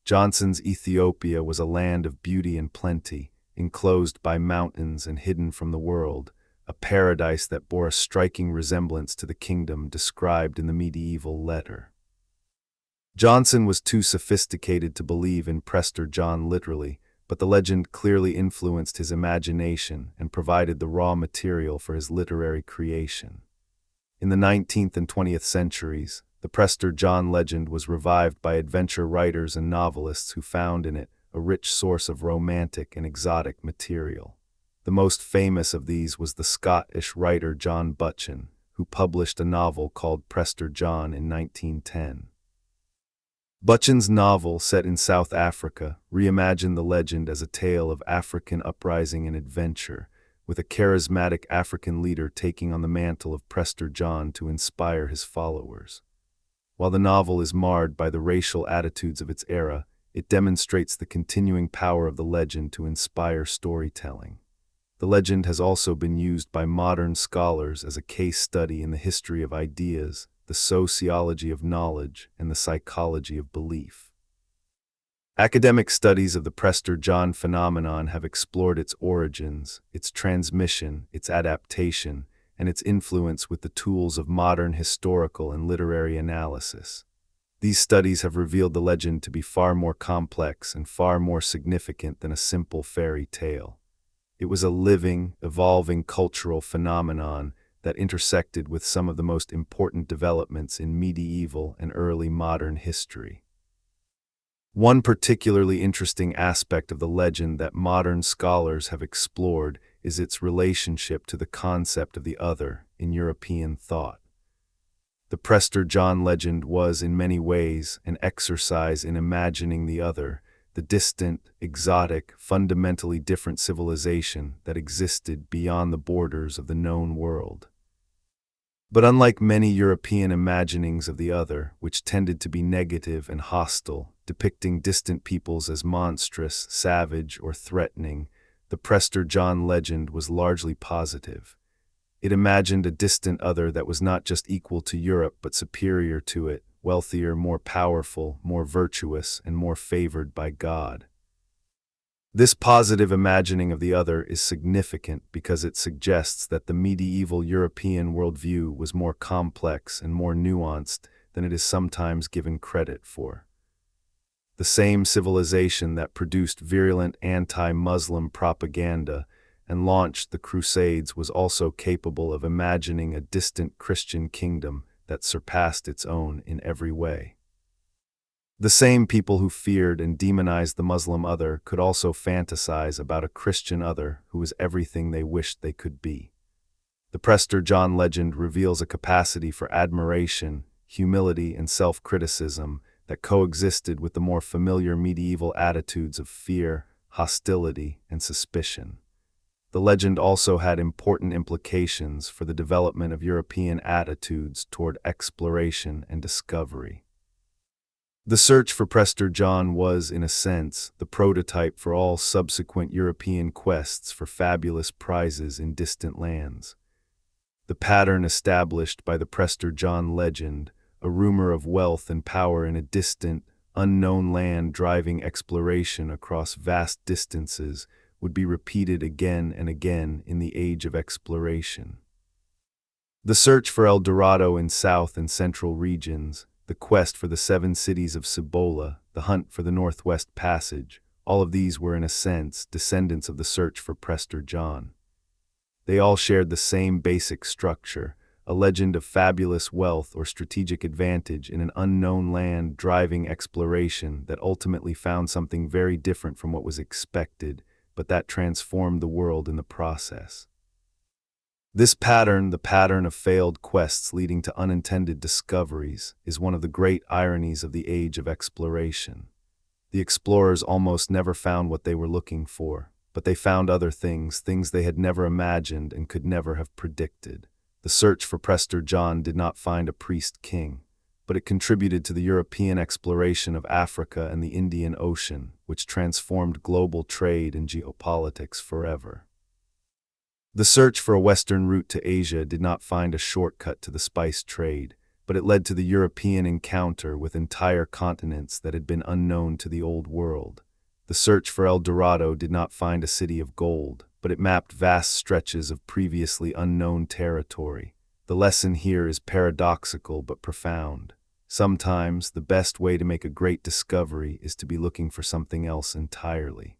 Johnson's Ethiopia was a land of beauty and plenty, enclosed by mountains and hidden from the world, a paradise that bore a striking resemblance to the kingdom described in the medieval letter. Johnson was too sophisticated to believe in Prester John literally, but the legend clearly influenced his imagination and provided the raw material for his literary creation. In the 19th and 20th centuries, the Prester John legend was revived by adventure writers and novelists who found in it a rich source of romantic and exotic material. The most famous of these was the Scottish writer John Buchan, who published a novel called Prester John in 1910. Buchan's novel, set in South Africa, reimagined the legend as a tale of African uprising and adventure, with a charismatic African leader taking on the mantle of Prester John to inspire his followers. While the novel is marred by the racial attitudes of its era, it demonstrates the continuing power of the legend to inspire storytelling. The legend has also been used by modern scholars as a case study in the history of ideas, the sociology of knowledge, and the psychology of belief. Academic studies of the Prester John phenomenon have explored its origins, its transmission, its adaptation, and its influence with the tools of modern historical and literary analysis. These studies have revealed the legend to be far more complex and far more significant than a simple fairy tale. It was a living, evolving cultural phenomenon that intersected with some of the most important developments in medieval and early modern history. One particularly interesting aspect of the legend that modern scholars have explored is its relationship to the concept of the other in European thought. The Prester John legend was, in many ways, an exercise in imagining the other, the distant, exotic, fundamentally different civilization that existed beyond the borders of the known world. But unlike many European imaginings of the other, which tended to be negative and hostile, depicting distant peoples as monstrous, savage, or threatening, the Prester John legend was largely positive. It imagined a distant other that was not just equal to Europe but superior to it, wealthier, more powerful, more virtuous, and more favored by God. This positive imagining of the other is significant because it suggests that the medieval European worldview was more complex and more nuanced than it is sometimes given credit for. The same civilization that produced virulent anti-Muslim propaganda and launched the Crusades was also capable of imagining a distant Christian kingdom that surpassed its own in every way. The same people who feared and demonized the Muslim other could also fantasize about a Christian other who was everything they wished they could be. The Prester John legend reveals a capacity for admiration, humility, and self-criticism that coexisted with the more familiar medieval attitudes of fear, hostility, and suspicion. The legend also had important implications for the development of European attitudes toward exploration and discovery. The search for Prester John was, in a sense, the prototype for all subsequent European quests for fabulous prizes in distant lands. The pattern established by the Prester John legend, a rumor of wealth and power in a distant, unknown land driving exploration across vast distances, would be repeated again and again in the age of exploration. The search for El Dorado in south and central regions, the quest for the 7 cities of Cibola, the hunt for the Northwest Passage, all of these were in a sense descendants of the search for Prester John. They all shared the same basic structure, a legend of fabulous wealth or strategic advantage in an unknown land driving exploration that ultimately found something very different from what was expected, but that transformed the world in the process. This pattern, the pattern of failed quests leading to unintended discoveries, is one of the great ironies of the age of exploration. The explorers almost never found what they were looking for, but they found other things they had never imagined and could never have predicted. The search for Prester John did not find a priest king, but it contributed to the European exploration of Africa and the Indian Ocean, which transformed global trade and geopolitics forever. The search for a western route to Asia did not find a shortcut to the spice trade, but it led to the European encounter with entire continents that had been unknown to the Old World. The search for El Dorado did not find a city of gold, but it mapped vast stretches of previously unknown territory. The lesson here is paradoxical but profound. Sometimes the best way to make a great discovery is to be looking for something else entirely.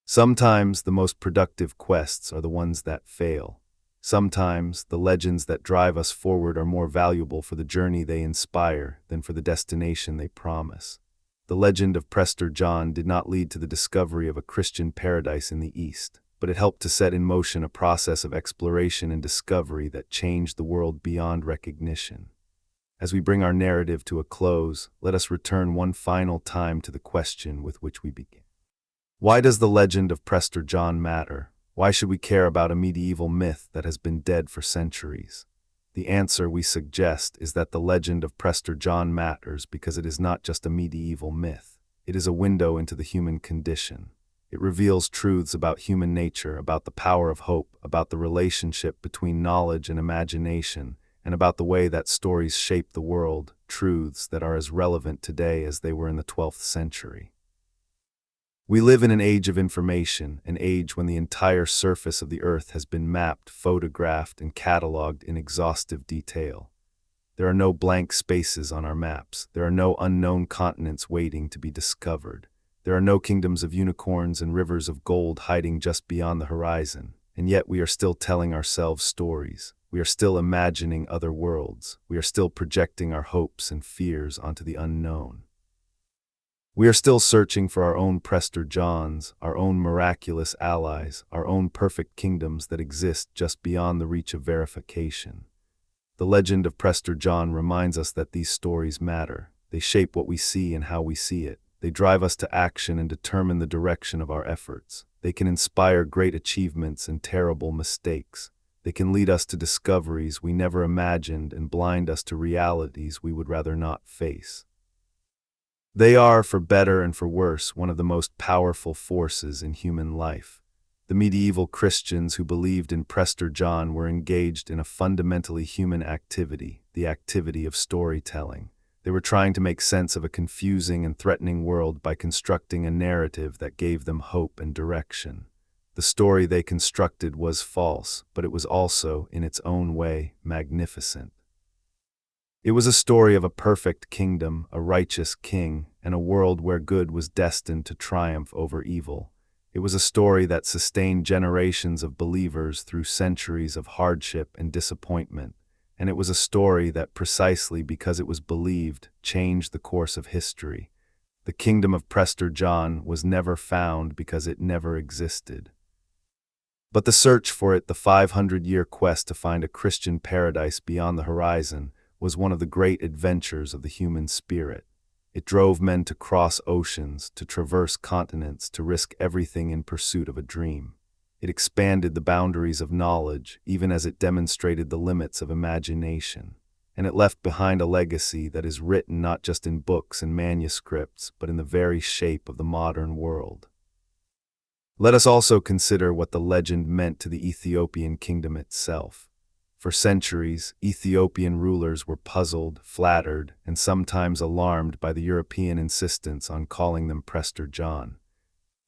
Sometimes the most productive quests are the ones that fail. Sometimes the legends that drive us forward are more valuable for the journey they inspire than for the destination they promise. The legend of Prester John did not lead to the discovery of a Christian paradise in the East, but it helped to set in motion a process of exploration and discovery that changed the world beyond recognition. As we bring our narrative to a close, let us return one final time to the question with which we begin. Why does the legend of Prester John matter? Why should we care about a medieval myth that has been dead for centuries? The answer we suggest is that the legend of Prester John matters because it is not just a medieval myth. It is a window into the human condition. It reveals truths about human nature, about the power of hope, about the relationship between knowledge and imagination, and about the way that stories shape the world, truths that are as relevant today as they were in the 12th century. We live in an age of information, an age when the entire surface of the earth has been mapped, photographed, and catalogued in exhaustive detail. There are no blank spaces on our maps. There are no unknown continents waiting to be discovered. There are no kingdoms of unicorns and rivers of gold hiding just beyond the horizon. And yet we are still telling ourselves stories. We are still imagining other worlds. We are still projecting our hopes and fears onto the unknown. We are still searching for our own Prester Johns, our own miraculous allies, our own perfect kingdoms that exist just beyond the reach of verification. The legend of Prester John reminds us that these stories matter. They shape what we see and how we see it. They drive us to action and determine the direction of our efforts. They can inspire great achievements and terrible mistakes. They can lead us to discoveries we never imagined and blind us to realities we would rather not face. They are, for better and for worse, one of the most powerful forces in human life. The medieval Christians who believed in Prester John were engaged in a fundamentally human activity, the activity of storytelling. They were trying to make sense of a confusing and threatening world by constructing a narrative that gave them hope and direction. The story they constructed was false, but it was also, in its own way, magnificent. It was a story of a perfect kingdom, a righteous king, and a world where good was destined to triumph over evil. It was a story that sustained generations of believers through centuries of hardship and disappointment, and it was a story that, precisely because it was believed, changed the course of history. The kingdom of Prester John was never found because it never existed. But the search for it, the 500-year quest to find a Christian paradise beyond the horizon, was one of the great adventures of the human spirit. It drove men to cross oceans, to traverse continents, to risk everything in pursuit of a dream. It expanded the boundaries of knowledge, even as it demonstrated the limits of imagination. And it left behind a legacy that is written not just in books and manuscripts, but in the very shape of the modern world. Let us also consider what the legend meant to the Ethiopian kingdom itself. For centuries, Ethiopian rulers were puzzled, flattered, and sometimes alarmed by the European insistence on calling them Prester John.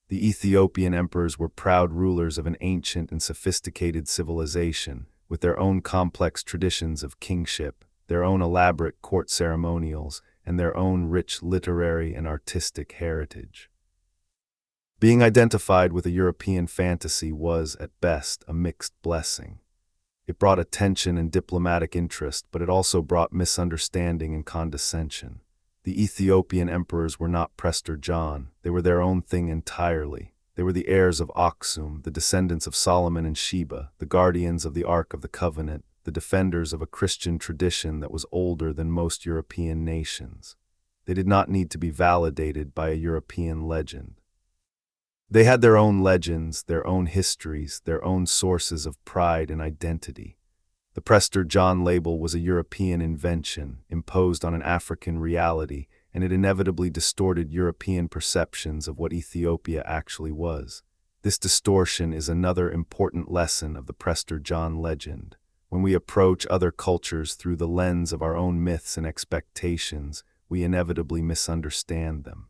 The Ethiopian emperors were proud rulers of an ancient and sophisticated civilization, with their own complex traditions of kingship, their own elaborate court ceremonials, and their own rich literary and artistic heritage. Being identified with a European fantasy was, at best, a mixed blessing. It brought attention and diplomatic interest, but it also brought misunderstanding and condescension. The Ethiopian emperors were not Prester John. They were their own thing entirely. They were the heirs of Aksum, the descendants of Solomon and Sheba, the guardians of the Ark of the Covenant, the defenders of a Christian tradition that was older than most European nations. They did not need to be validated by a European legend. They had their own legends, their own histories, their own sources of pride and identity. The Prester John label was a European invention, imposed on an African reality, and it inevitably distorted European perceptions of what Ethiopia actually was. This distortion is another important lesson of the Prester John legend. When we approach other cultures through the lens of our own myths and expectations, we inevitably misunderstand them.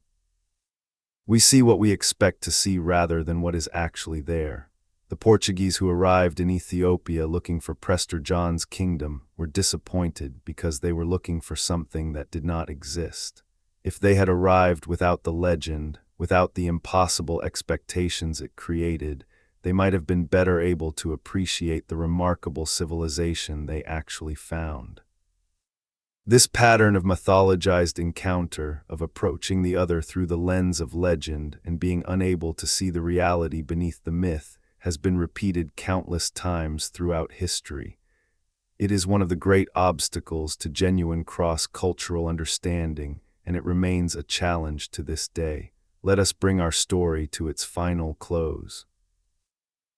We see what we expect to see rather than what is actually there. The Portuguese who arrived in Ethiopia looking for Prester John's kingdom were disappointed because they were looking for something that did not exist. If they had arrived without the legend, without the impossible expectations it created, they might have been better able to appreciate the remarkable civilization they actually found. This pattern of mythologized encounter, of approaching the other through the lens of legend and being unable to see the reality beneath the myth, has been repeated countless times throughout history. It is one of the great obstacles to genuine cross-cultural understanding, and it remains a challenge to this day. Let us bring our story to its final close.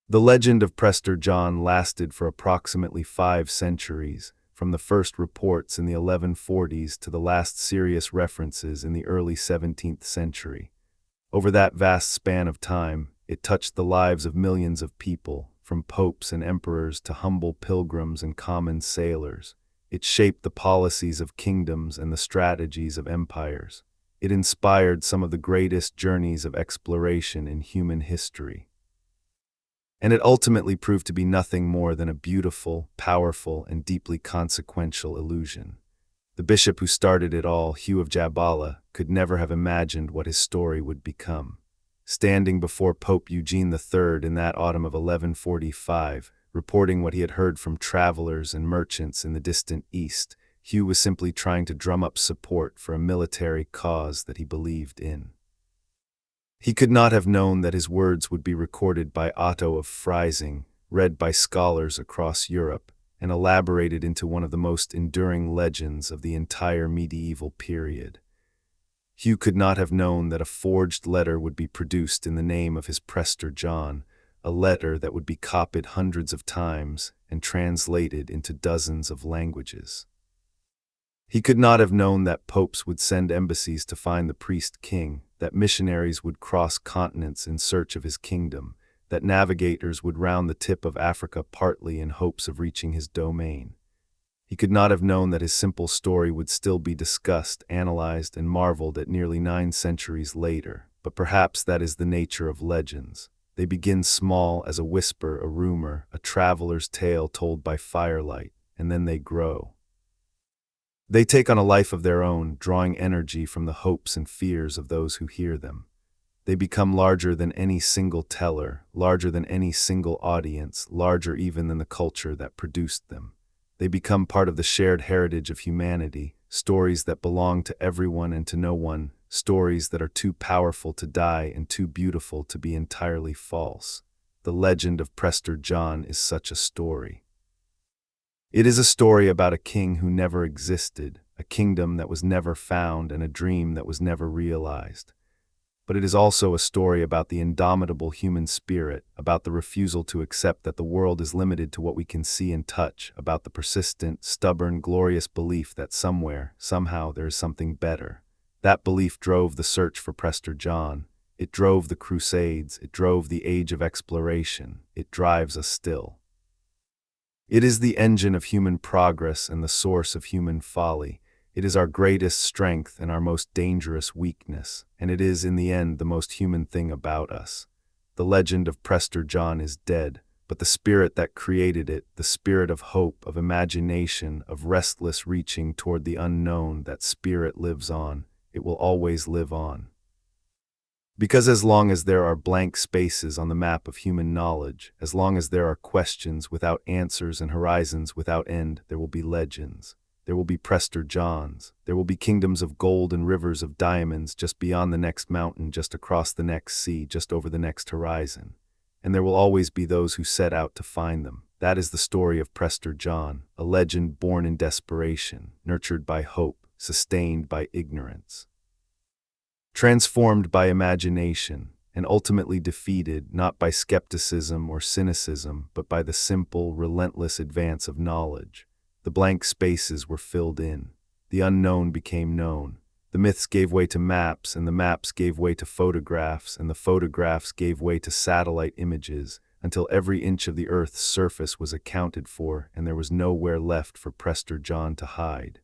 The legend of Prester John lasted for approximately 5 centuries, from the first reports in the 1140s to the last serious references in the early 17th century. Over that vast span of time, it touched the lives of millions of people, from popes and emperors to humble pilgrims and common sailors. It shaped the policies of kingdoms and the strategies of empires. It inspired some of the greatest journeys of exploration in human history. And it ultimately proved to be nothing more than a beautiful, powerful, and deeply consequential illusion. The bishop who started it all, Hugh of Jabala, could never have imagined what his story would become. Standing before Pope Eugene III in that autumn of 1145, reporting what he had heard from travelers and merchants in the distant East, Hugh was simply trying to drum up support for a military cause that he believed in. He could not have known that his words would be recorded by Otto of Freising, read by scholars across Europe, and elaborated into one of the most enduring legends of the entire medieval period. Hugh could not have known that a forged letter would be produced in the name of his Prester John, a letter that would be copied hundreds of times and translated into dozens of languages. He could not have known that popes would send embassies to find the priest king, that missionaries would cross continents in search of his kingdom, that navigators would round the tip of Africa partly in hopes of reaching his domain. He could not have known that his simple story would still be discussed, analyzed, and marveled at nearly 9 centuries later. But perhaps that is the nature of legends. They begin small as a whisper, a rumor, a traveler's tale told by firelight, and then they grow. They take on a life of their own, drawing energy from the hopes and fears of those who hear them. They become larger than any single teller, larger than any single audience, larger even than the culture that produced them. They become part of the shared heritage of humanity, stories that belong to everyone and to no one, stories that are too powerful to die and too beautiful to be entirely false. The legend of Prester John is such a story. It is a story about a king who never existed, a kingdom that was never found, and a dream that was never realized. But it is also a story about the indomitable human spirit, about the refusal to accept that the world is limited to what we can see and touch, about the persistent, stubborn, glorious belief that somewhere, somehow, there is something better. That belief drove the search for Prester John. It drove the Crusades. It drove the age of exploration. It drives us still. It is the engine of human progress and the source of human folly. It is our greatest strength and our most dangerous weakness, and it is, in the end, the most human thing about us. The legend of Prester John is dead, but the spirit that created it, the spirit of hope, of imagination, of restless reaching toward the unknown, that spirit lives on. It will always live on. Because as long as there are blank spaces on the map of human knowledge, as long as there are questions without answers and horizons without end, there will be legends. There will be Prester Johns. There will be kingdoms of gold and rivers of diamonds just beyond the next mountain, just across the next sea, just over the next horizon. And there will always be those who set out to find them. That is the story of Prester John, a legend born in desperation, nurtured by hope, sustained by ignorance, transformed by imagination, and ultimately defeated not by skepticism or cynicism, but by the simple, relentless advance of knowledge. The blank spaces were filled in. The unknown became known. The myths gave way to maps, and the maps gave way to photographs, and the photographs gave way to satellite images, until every inch of the Earth's surface was accounted for, and there was nowhere left for Prester John to hide.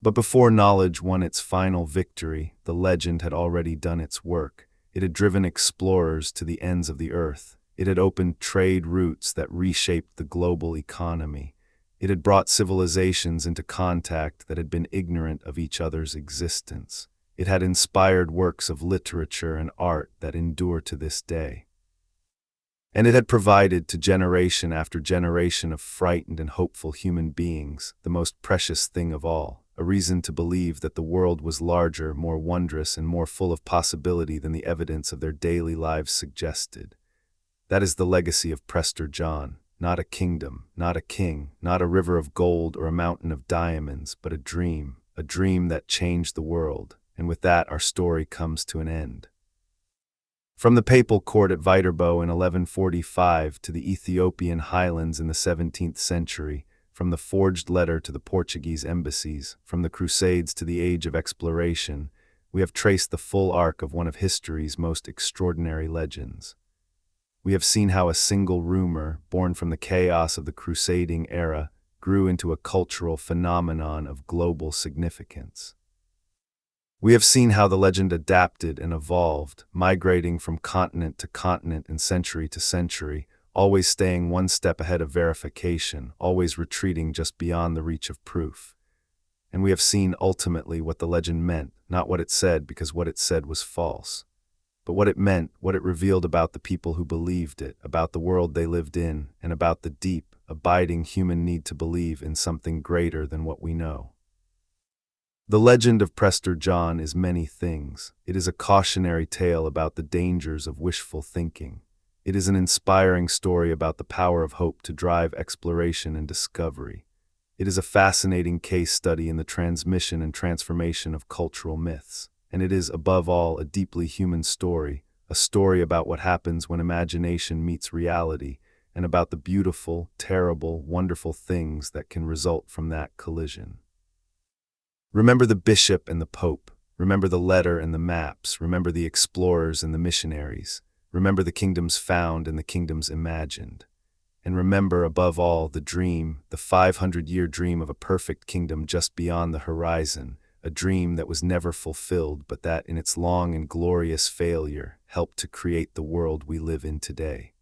But before knowledge won its final victory, the legend had already done its work. It had driven explorers to the ends of the earth. It had opened trade routes that reshaped the global economy. It had brought civilizations into contact that had been ignorant of each other's existence. It had inspired works of literature and art that endure to this day. And it had provided to generation after generation of frightened and hopeful human beings the most precious thing of all, a reason to believe that the world was larger, more wondrous, and more full of possibility than the evidence of their daily lives suggested. That is the legacy of Prester John. Not a kingdom, not a king, not a river of gold or a mountain of diamonds, but a dream that changed the world, and with that our story comes to an end. From the papal court at Viterbo in 1145 to the Ethiopian highlands in the 17th century, from the forged letter to the Portuguese embassies, from the Crusades to the age of exploration, we have traced the full arc of one of history's most extraordinary legends. We have seen how a single rumor, born from the chaos of the crusading era, grew into a cultural phenomenon of global significance. We have seen how the legend adapted and evolved, migrating from continent to continent and century to century, always staying one step ahead of verification, always retreating just beyond the reach of proof. And we have seen ultimately what the legend meant, not what it said, because what it said was false, but what it meant, what it revealed about the people who believed it, about the world they lived in, and about the deep, abiding human need to believe in something greater than what we know. The legend of Prester John is many things. It is a cautionary tale about the dangers of wishful thinking. It is an inspiring story about the power of hope to drive exploration and discovery. It is a fascinating case study in the transmission and transformation of cultural myths. And it is, above all, a deeply human story, a story about what happens when imagination meets reality, and about the beautiful, terrible, wonderful things that can result from that collision. Remember the bishop and the pope. Remember the letter and the maps. Remember the explorers and the missionaries. Remember the kingdoms found and the kingdoms imagined. And remember, above all, the dream, the 500-year dream of a perfect kingdom just beyond the horizon, a dream that was never fulfilled, but that, in its long and glorious failure, helped to create the world we live in today.